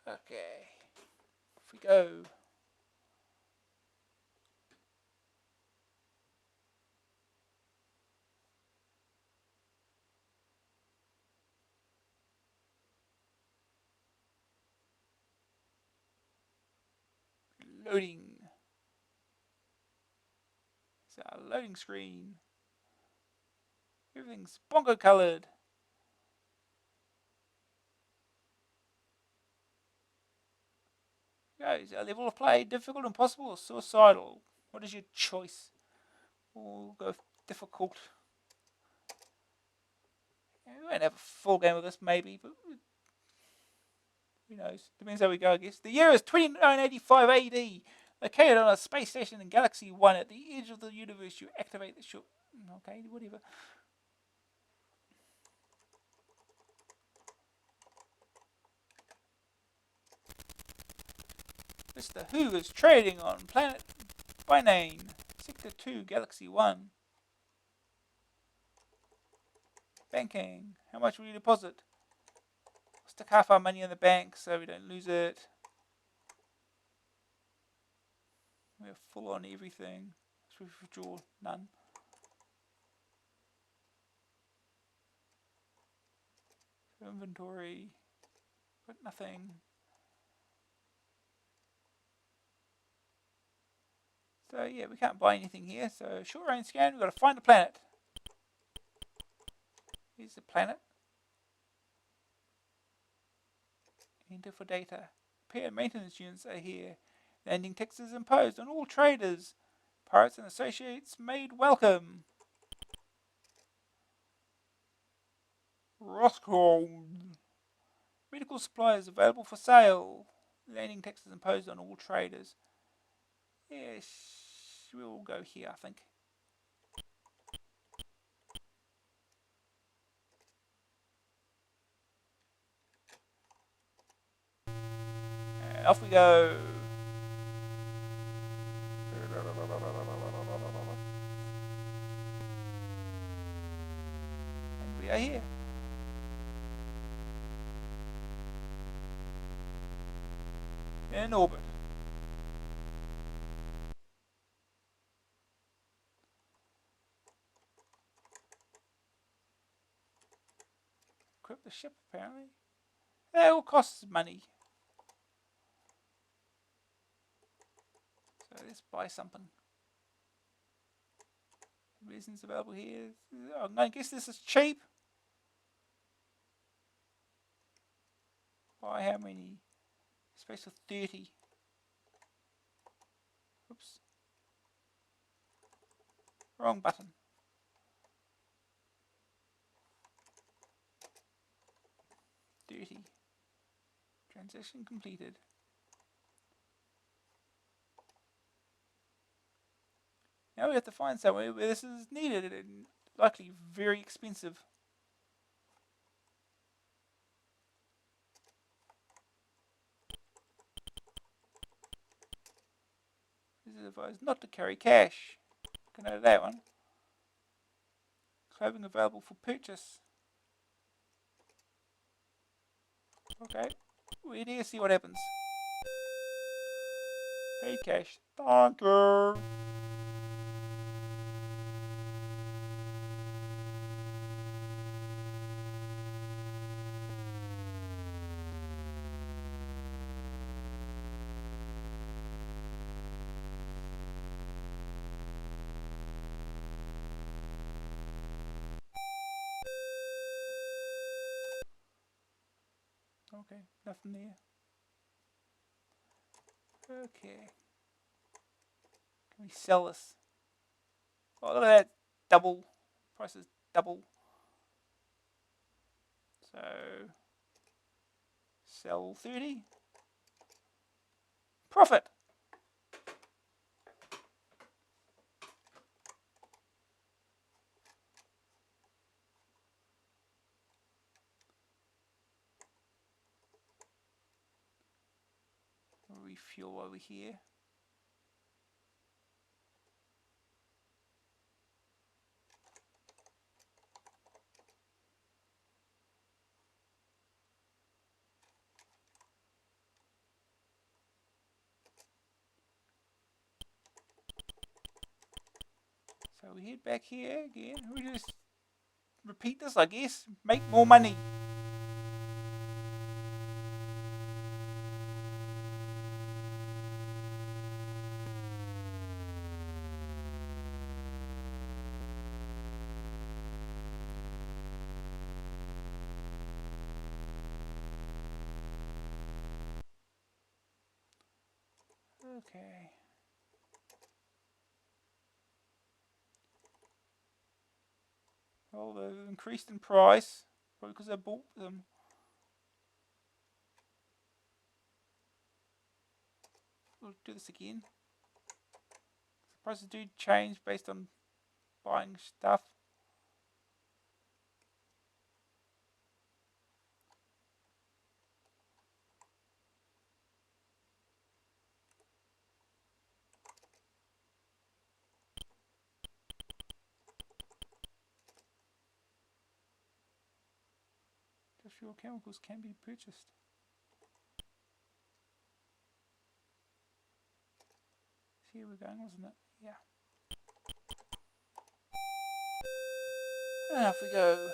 Okay. Off we go. Loading. It's our loading screen. Everything's bongo coloured. Goes our level of play difficult, impossible, or suicidal. What is your choice? We'll go difficult. We won't have a full game of this, maybe, but who knows? Depends how we go, I guess. The year is 2985 AD. Located on a space station in Galaxy 1 at the edge of the universe, you activate the short... Okay, whatever. Mr. Who is trading on planet by name. Sector 2, Galaxy 1. Banking. How much will you deposit? Stick half our money in the bank so we don't lose it. We're full on everything. So we withdraw none. Inventory. Got nothing. So yeah, we can't buy anything here. So short range scan, we've got to find the planet. Here's the planet. Enter for data. Repair and maintenance units are here. Landing taxes imposed on all traders. Pirates and associates made welcome. Roscoe. Medical supplies available for sale. Landing taxes imposed on all traders. Yes, we'll go here, I think. And off we go. And we are here. In orbit. Equip the ship, apparently. That all costs money. So let's buy something. Reasons available here. I'm going to guess this is cheap. Buy how many? Space for 30. Oops. Wrong button. 30. Transaction completed. Now we have to find somewhere where this is needed and likely very expensive. This is advised not to carry cash. Can note that one. Clothing available for purchase. Okay, we're here to see what happens. Paid cash. Thank you. Okay, nothing there. Okay. Can we sell this? Oh, look at that. Double. Price is double. So, sell 30. Profit. Refuel over here. So we head back here again. We just repeat this, I guess. Make more money. Okay. Well, they've increased in price. Probably because I bought them. We'll do this again. Prices do change based on buying stuff. Industrial chemicals can be purchased. Here we're going, wasn't it? Yeah. And off we go.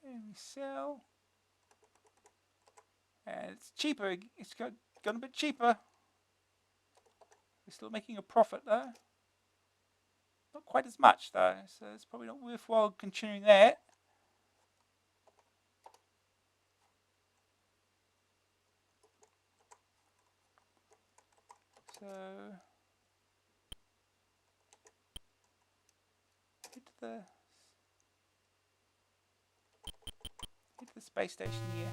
And we sell. And it's cheaper. It's gone a bit cheaper. We're still making a profit though. Not quite as much though, so it's probably not worthwhile continuing that. So head to the space station here.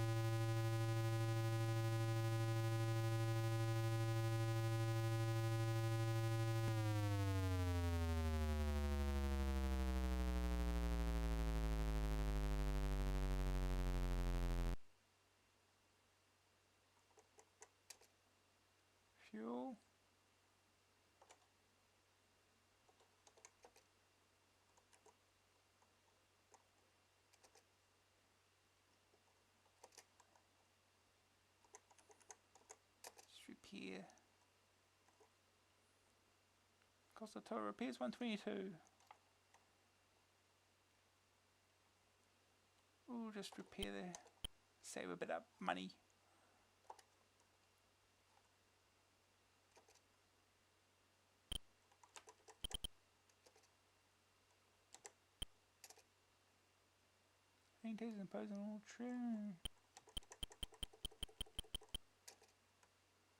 Fuel. Just repair. Cost of total repairs 122. We'll just repair there. Save a bit of money. Days imposing all true.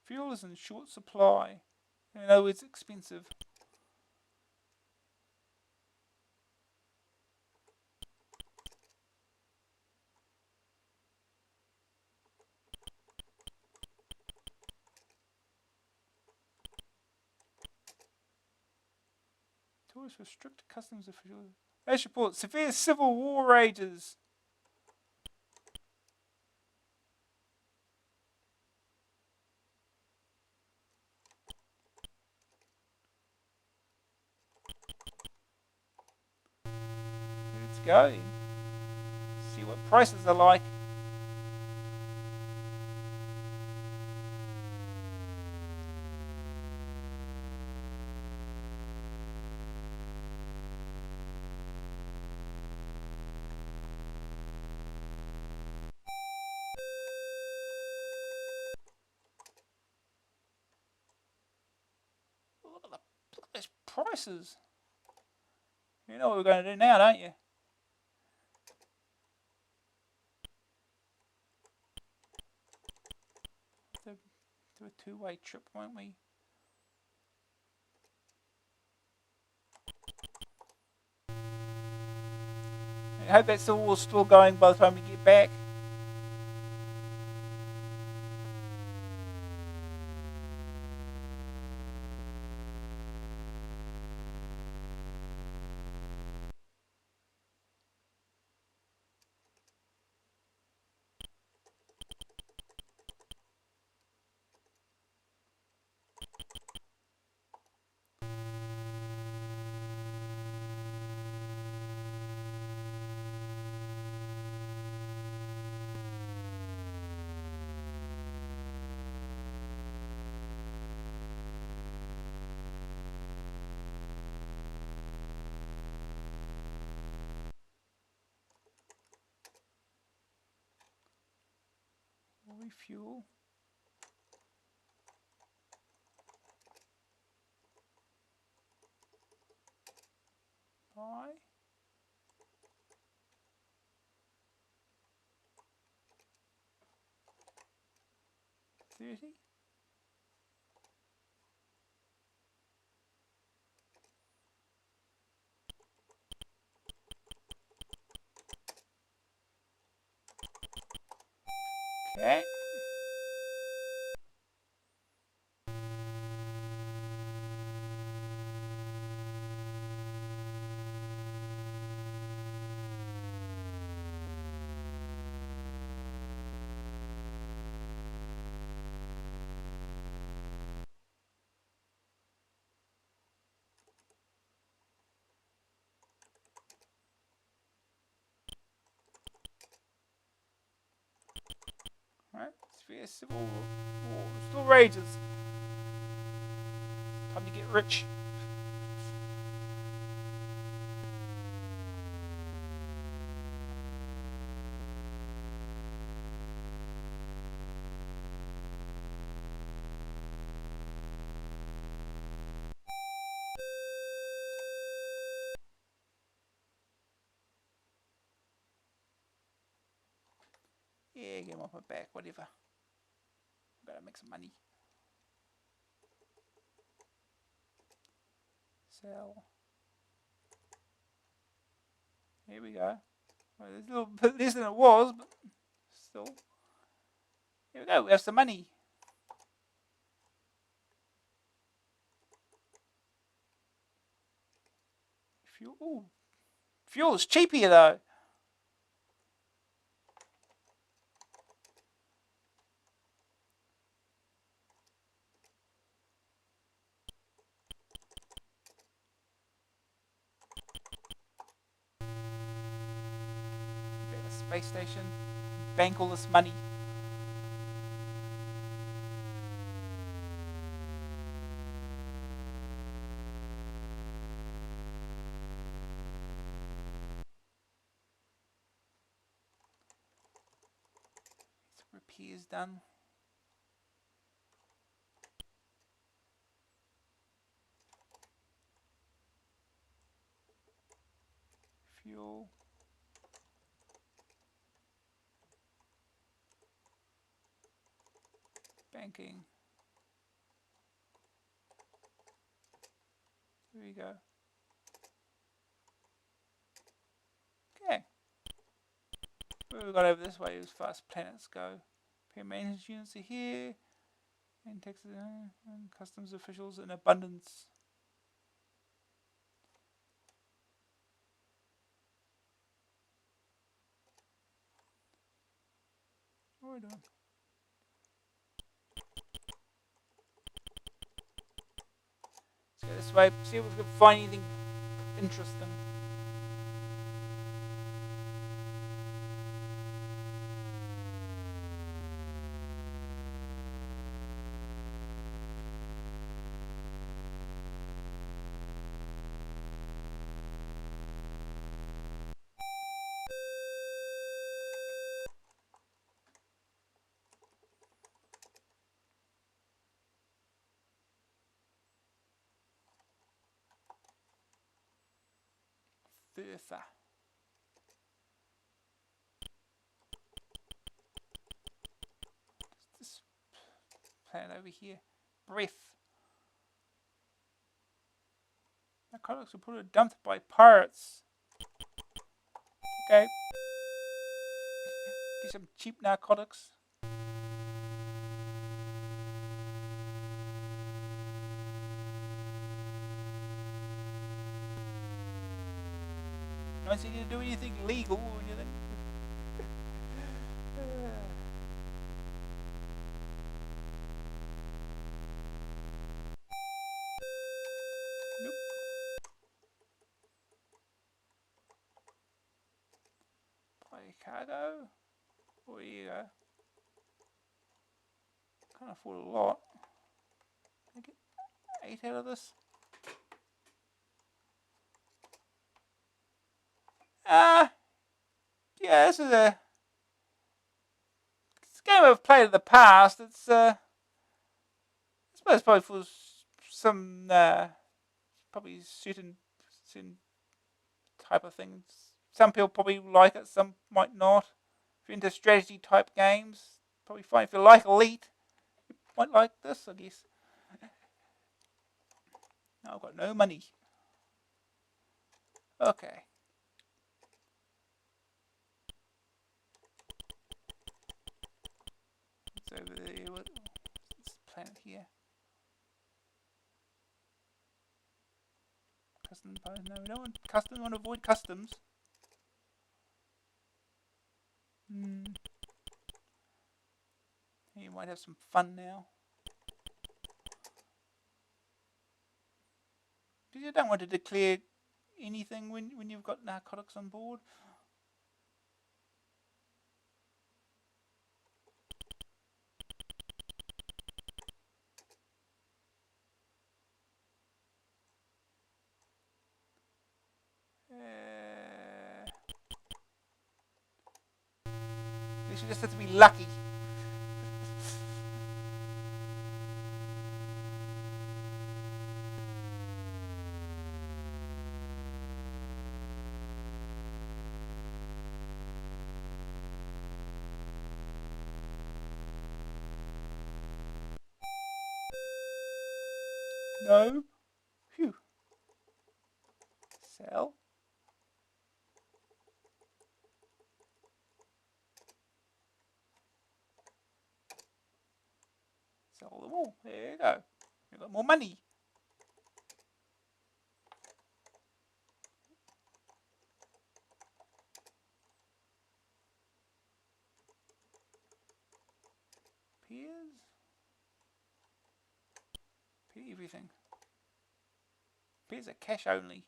Fuel is in short supply. In other words, expensive. Tourists restrict customs officials. Ash report severe civil war rages. Let's go. See what prices are like. Look at those prices. You know what we're going to do now, don't you? Do a two-way trip, won't we? I hope that's all still going by the time we get back. Refuel. Buy. 30. Okay. Alright, Sphere Civil War still rages. Time to get rich. Yeah, get him off my back, whatever. Gotta make some money. Sell. Here we go. Well, there's a little bit less than it was, but still. Here we go, we have some money. Fuel. Ooh. Fuel is cheap here though. Better space station. Bank all this money. Some repairs done. Fuel. Banking. Here we go. Okay. What we got over this way as far as planets go. Repair maintenance units are here. And Texas and customs officials in abundance. What are we doing? Let's go this way, see if we can find anything interesting. Further. This planet over here. Breath. Narcotics were put dumped by pirates. Okay. Get some cheap narcotics. No one's need to do anything legal or anything. Nope. Buy cargo. Oh, here you go. Can't afford a lot. Can I get 8 out of this? Yeah, this is a game I've played in the past. It's I suppose probably for some probably certain type of things. Some people probably like it, some might not. If you're into strategy type games, probably fine. If you like Elite, you're Might like this, I guess. No, I've got no money. Okay. It's over there. What's this planet here? Custom. No, we don't want custom. We want to avoid customs. You might have some fun now. Because you don't want to declare anything when you've got narcotics on board. You should just have to be lucky. No. Phew. Sell. Sell them all. There you go. You've got more money. Peers. Pay everything. Peers are cash only.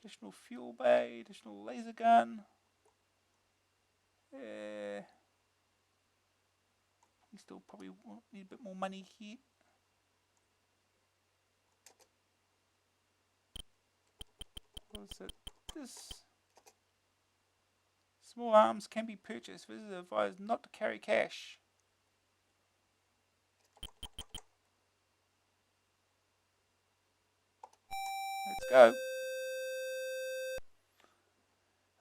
Additional fuel bay, additional laser gun. We still probably need a bit more money here. What's it? This. Small arms can be purchased. Visitors are advised not to carry cash. Let's go.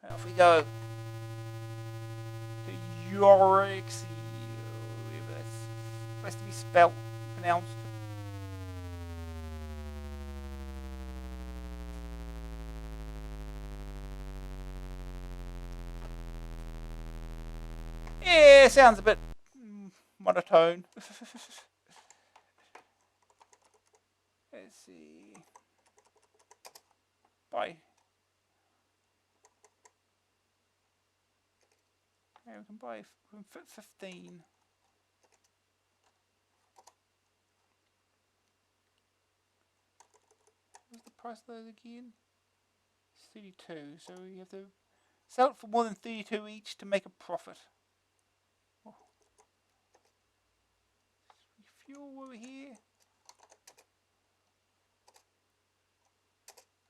And off we go. To Yorixie, whatever that's supposed to be spelled, pronounced. Yeah, sounds a bit monotone. Let's see. Bye. Okay, we can buy 15. What's the price of those again? It's 32, so we have to sell it for more than 32 each to make a profit. Oh. Fuel over here.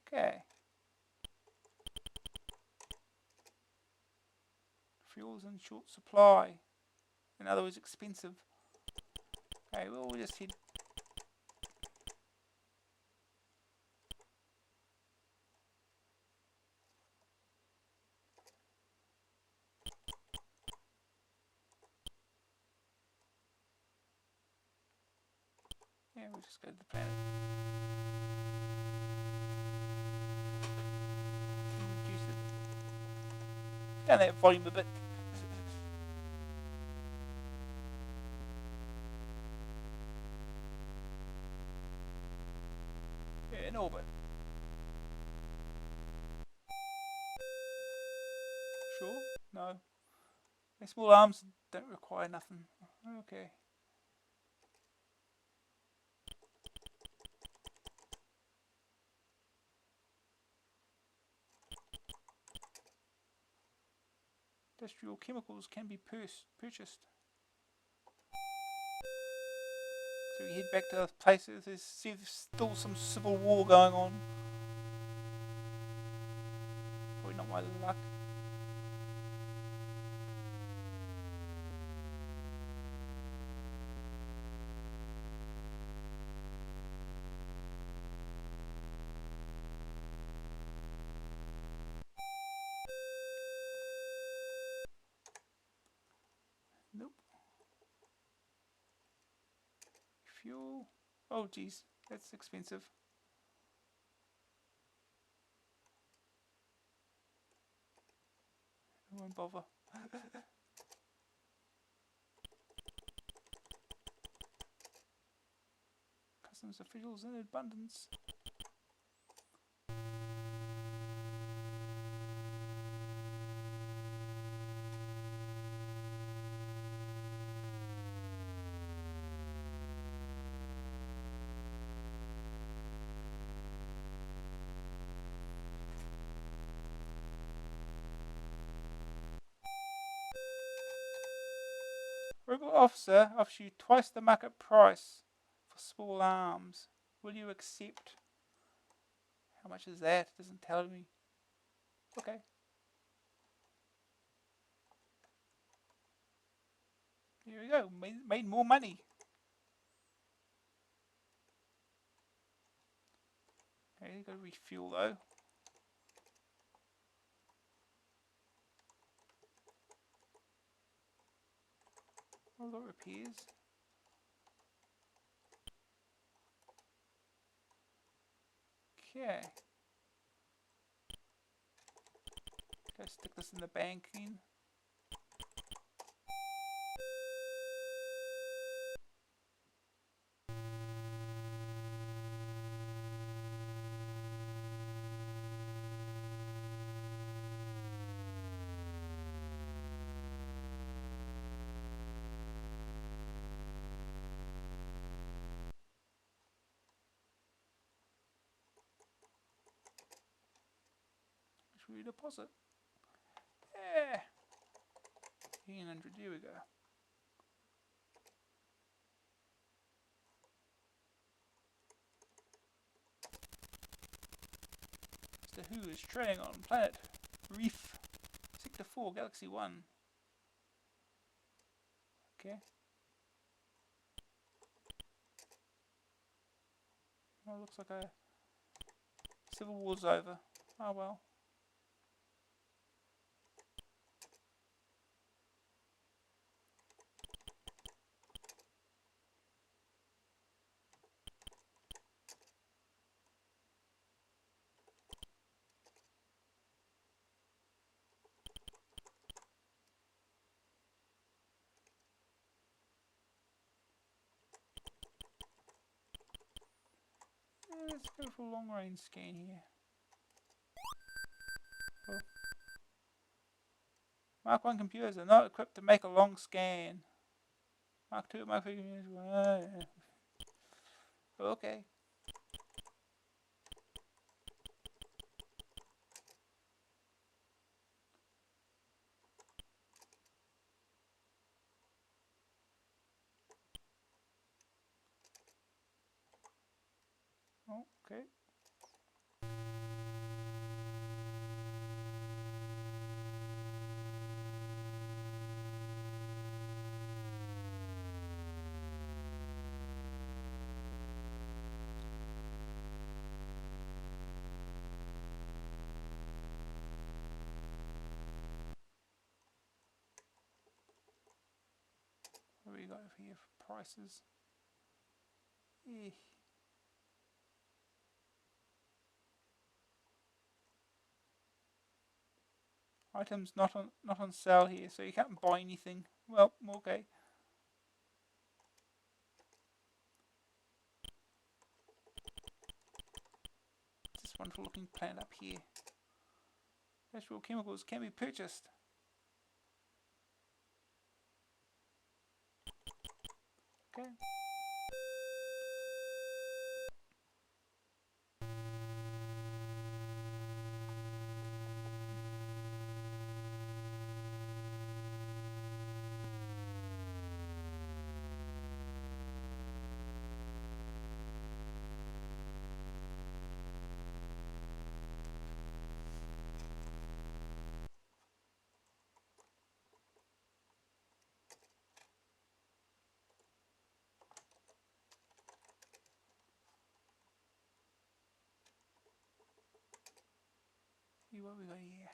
Okay. Fuel's in short supply. In other words, expensive. Okay, well, we'll just head. Yeah, we'll just go to the planet. Reduce it. Down that volume a bit. Yeah, in orbit. Sure? No. The small arms don't require nothing. Okay. Industrial chemicals can be purchased. So we head back to those places. There's still some civil war going on. Probably not my luck. fuel. Oh geez, that's expensive. I won't bother. Customs officials in abundance. Regular officer offers you twice the market price for small arms. Will you accept? How much is that? It doesn't tell me. Okay. Here we go. Made more money. Okay, you got to refuel though. All the repairs. Okay. Go stick this in the bank again. Should we deposit? Yeah. 1,500. Here we go. Mr. Who is trading on planet Reef, Sector 4, Galaxy 1. Okay. Oh, looks like a civil war's over. Oh well. Let's go for a long range scan here. Oh. Mark 1 computers are not equipped to make a long scan. Mark 2, Mark 3 computers. Okay. Oh, okay. What do we got over here for prices? Eh. Items not on sale here, so you can't buy anything. Well, okay. This wonderful looking planet up here. Natural chemicals can be purchased. Okay. See what we got here.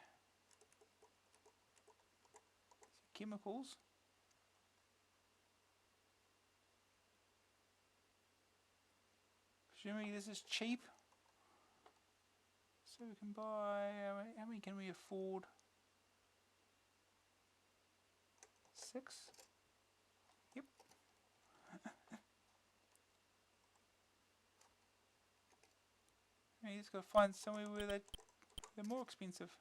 Some chemicals. Presumably this is cheap. So we can buy... How many can we afford? 6? Yep. You just gotta find somewhere where they're more expensive.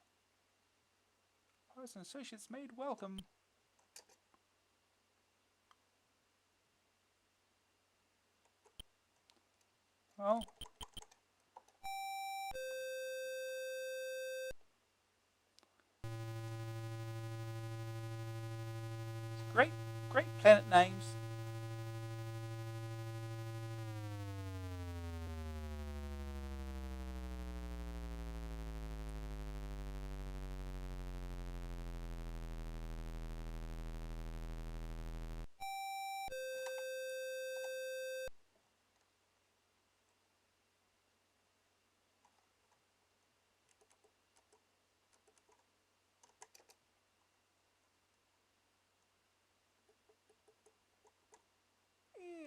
Price and Associates made welcome. Well, great planet names.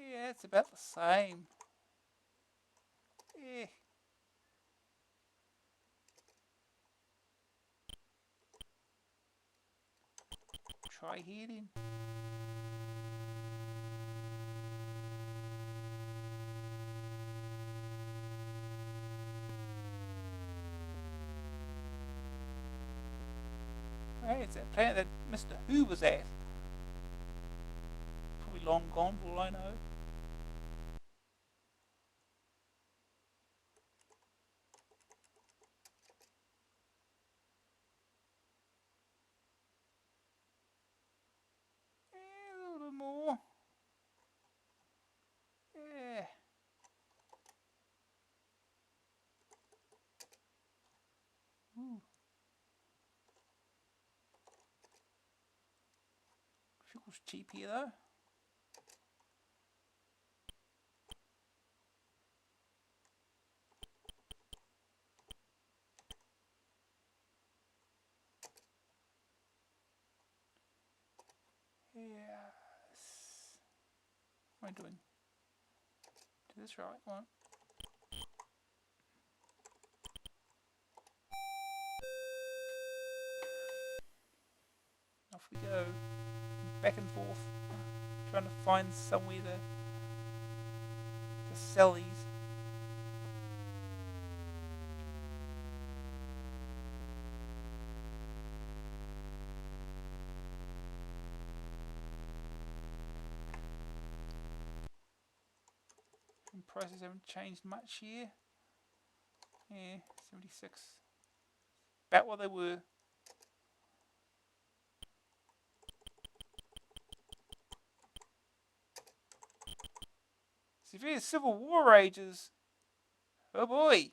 Yeah, it's about the same. Yeah. Try here then. Hey, it's that planet that Mr. Who was at. Probably long gone for all I know. Yeah, a little bit more. Yeah. Ooh. Fuel's cheap here though. Yes. What am I doing? Do this right. Come on. Off we go. Back and forth. Trying to find somewhere to sell these. And prices haven't changed much here. Yeah, 76. About what they were. Severe civil war rages. Oh boy.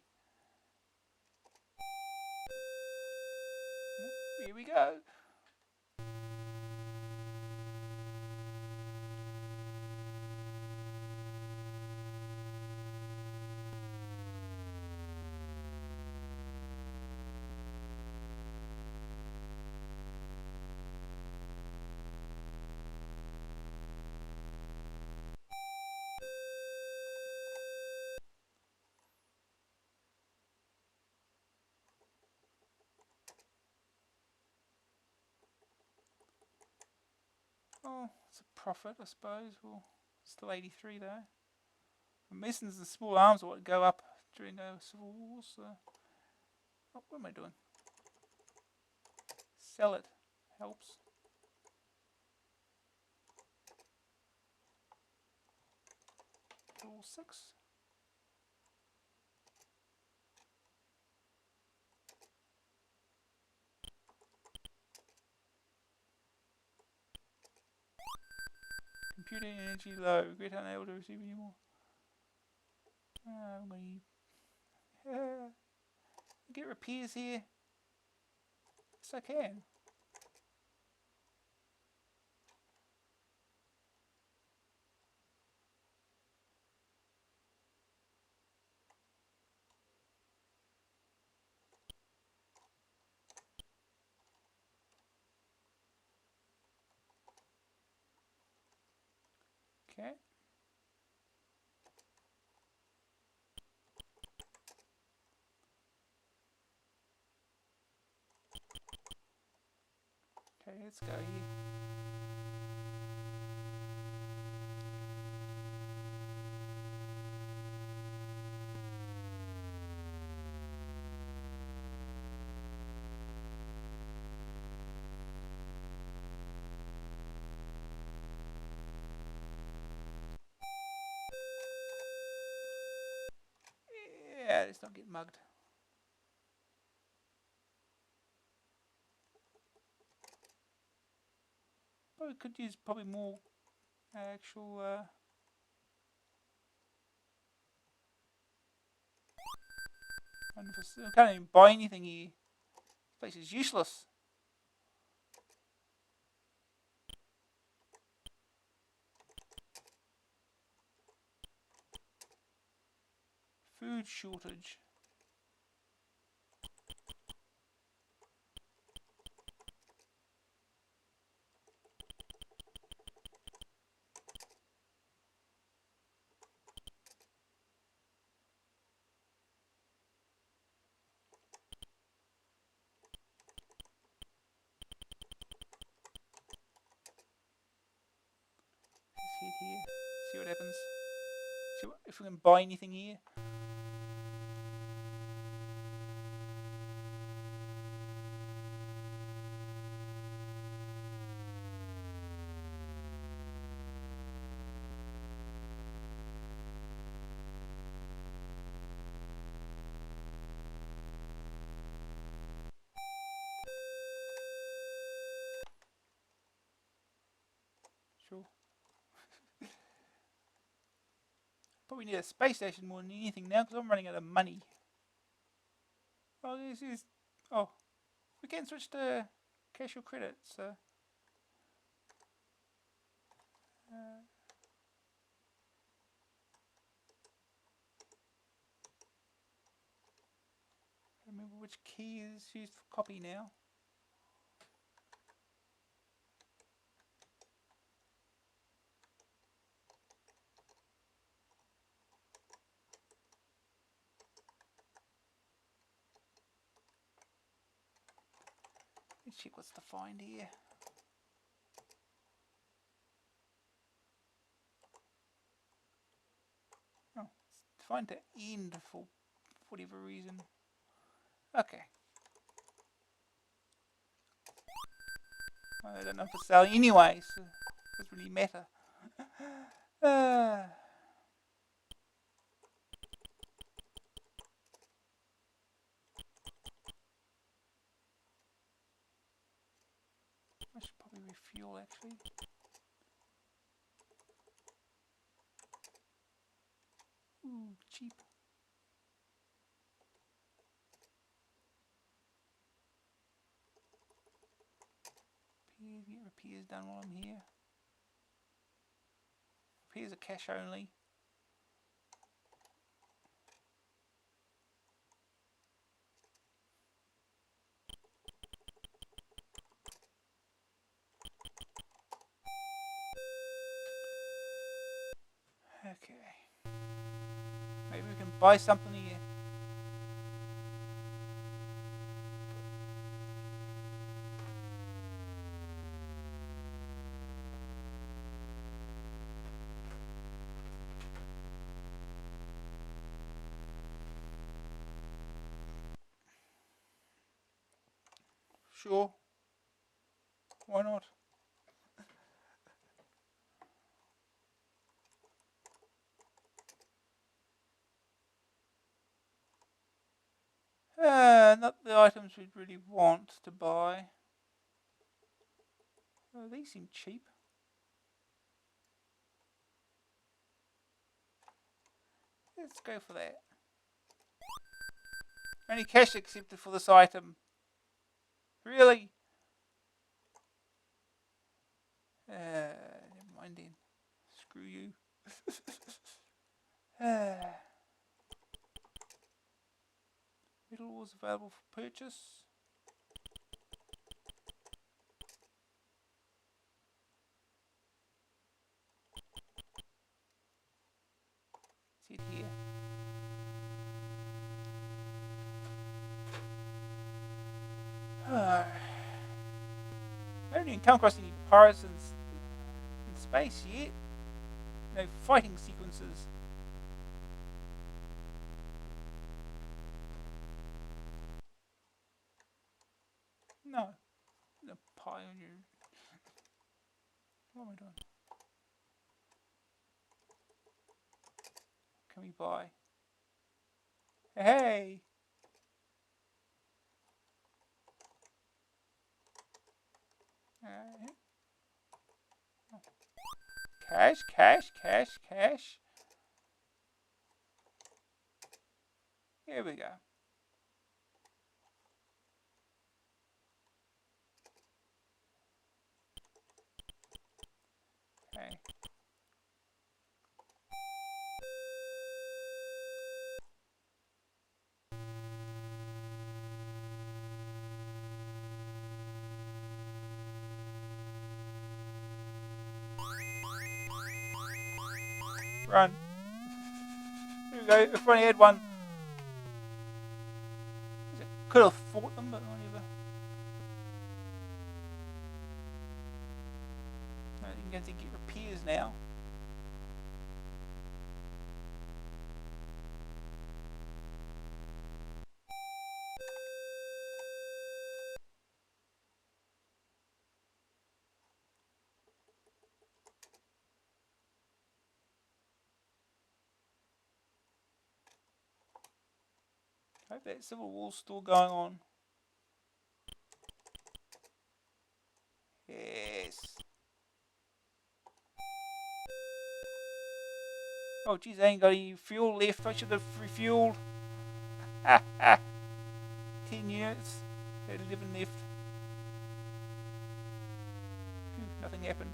Here we go. Oh, it's a profit, I suppose. Well, still 83 though. Masons and small arms are what go up during a civil war. So, oh, what am I doing? Sell it helps. All 6. Computer energy low. Regret unable to receive any more. I'm going to get repairs here. Yes, I can. Okay. Okay, let's go here. Yeah, let's not get mugged. Probably could use more actual. I can't even buy anything here. This place is useless. Food shortage. Let's head here. See what happens. See if we can buy anything here. Sure. Probably need a space station more than anything now because I'm running out of money. Oh, this is. Oh, we can switch to cash or credit. So. Remember which key is used for copy now. Let's check what's to find here. Oh, it's find to end for whatever reason. Okay. I don't know if it's selling anyway, so it doesn't really matter. I should probably refuel actually. Ooh, cheap. Get repairs done while I'm here. Repairs are cash only. Okay. Maybe we can buy something here. Sure. Why not? Not the items we'd really want to buy. Oh, these seem cheap. Let's go for that. Only cash accepted for this item. Really? Never mind then. Screw you. Metal ores available for purchase. Let's head here. I don't didn't come across any pirates in space yet. No fighting sequences. No. The pioneer. What am I doing? Can we buy? Hey! Cash, cash, cash, cash. Here we go. Okay. Run. Here we go. If I only had one. Could have fought them, but whatever. I think I'm going to get repairs now. I hope that civil war's still going on. Yes. Oh, geez, I ain't got any fuel left. I should have refueled. 10 units. Had 11 left. Phew, nothing happened.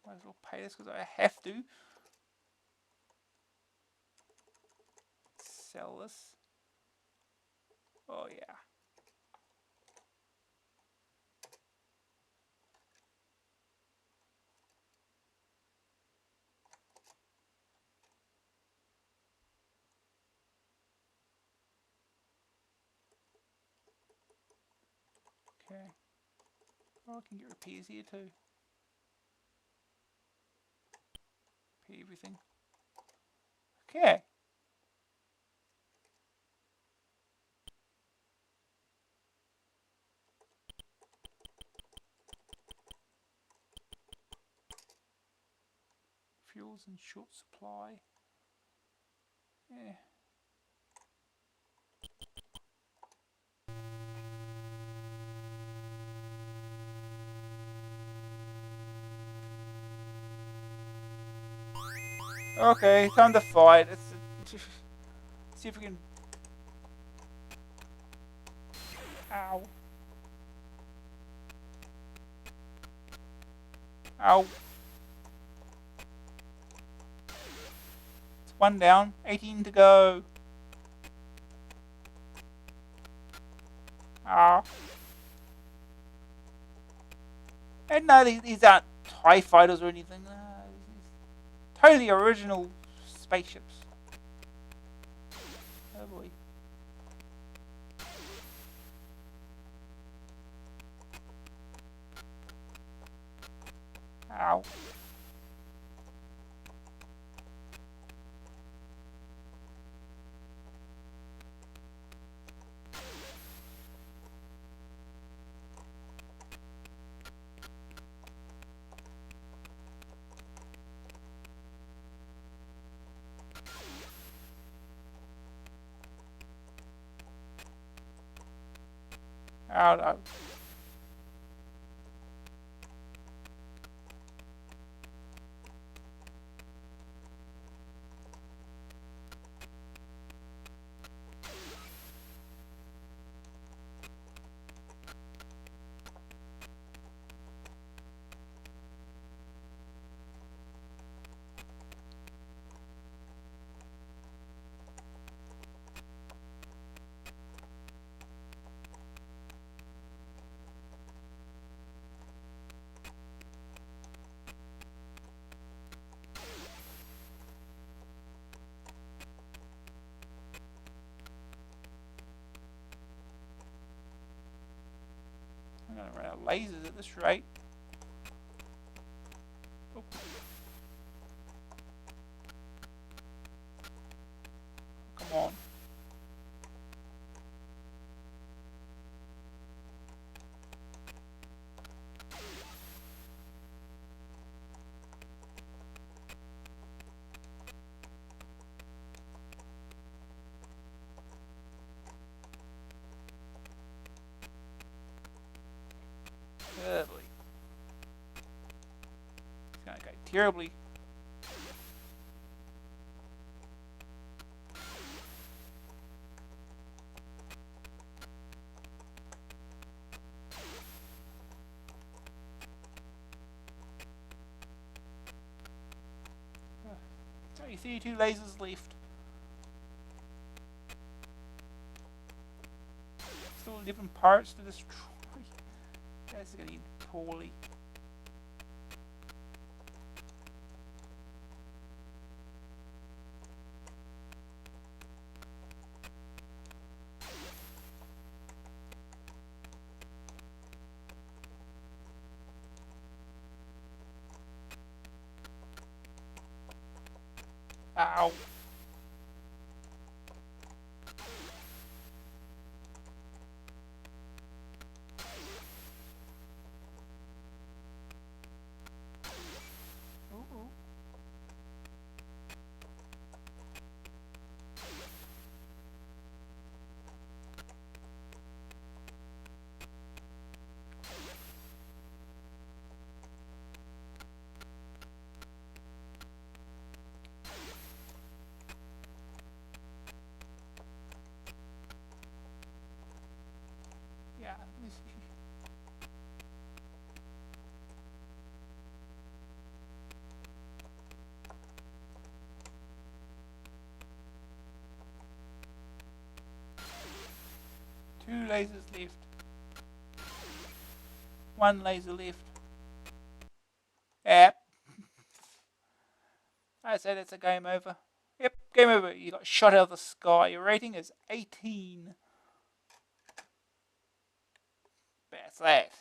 Might as well pay this because I have to. Sell this. Oh yeah. Okay. Oh, I can get repairs here too. Repair everything. Okay. Fuel's in short supply. Yeah. Okay, time to fight. Let's see if we can. Ow. Ow. It's one down. 18 to go. Ah. And no, these aren't TIE fighters or anything. Totally original spaceships. Oh boy. Ow. Ow, no. I'm gonna run out of lasers at this rate. Oh. Come on. Lovely. It's gonna go terribly. Only 32 lasers left. Still 11 parts to destroy. That's gonna end poorly. Ow. Ooh. Yeah. 2 lasers left. 1 laser left. Yep. I say that's a game over. Yep, game over. You got shot out of the sky. Your rating is 18. That's that.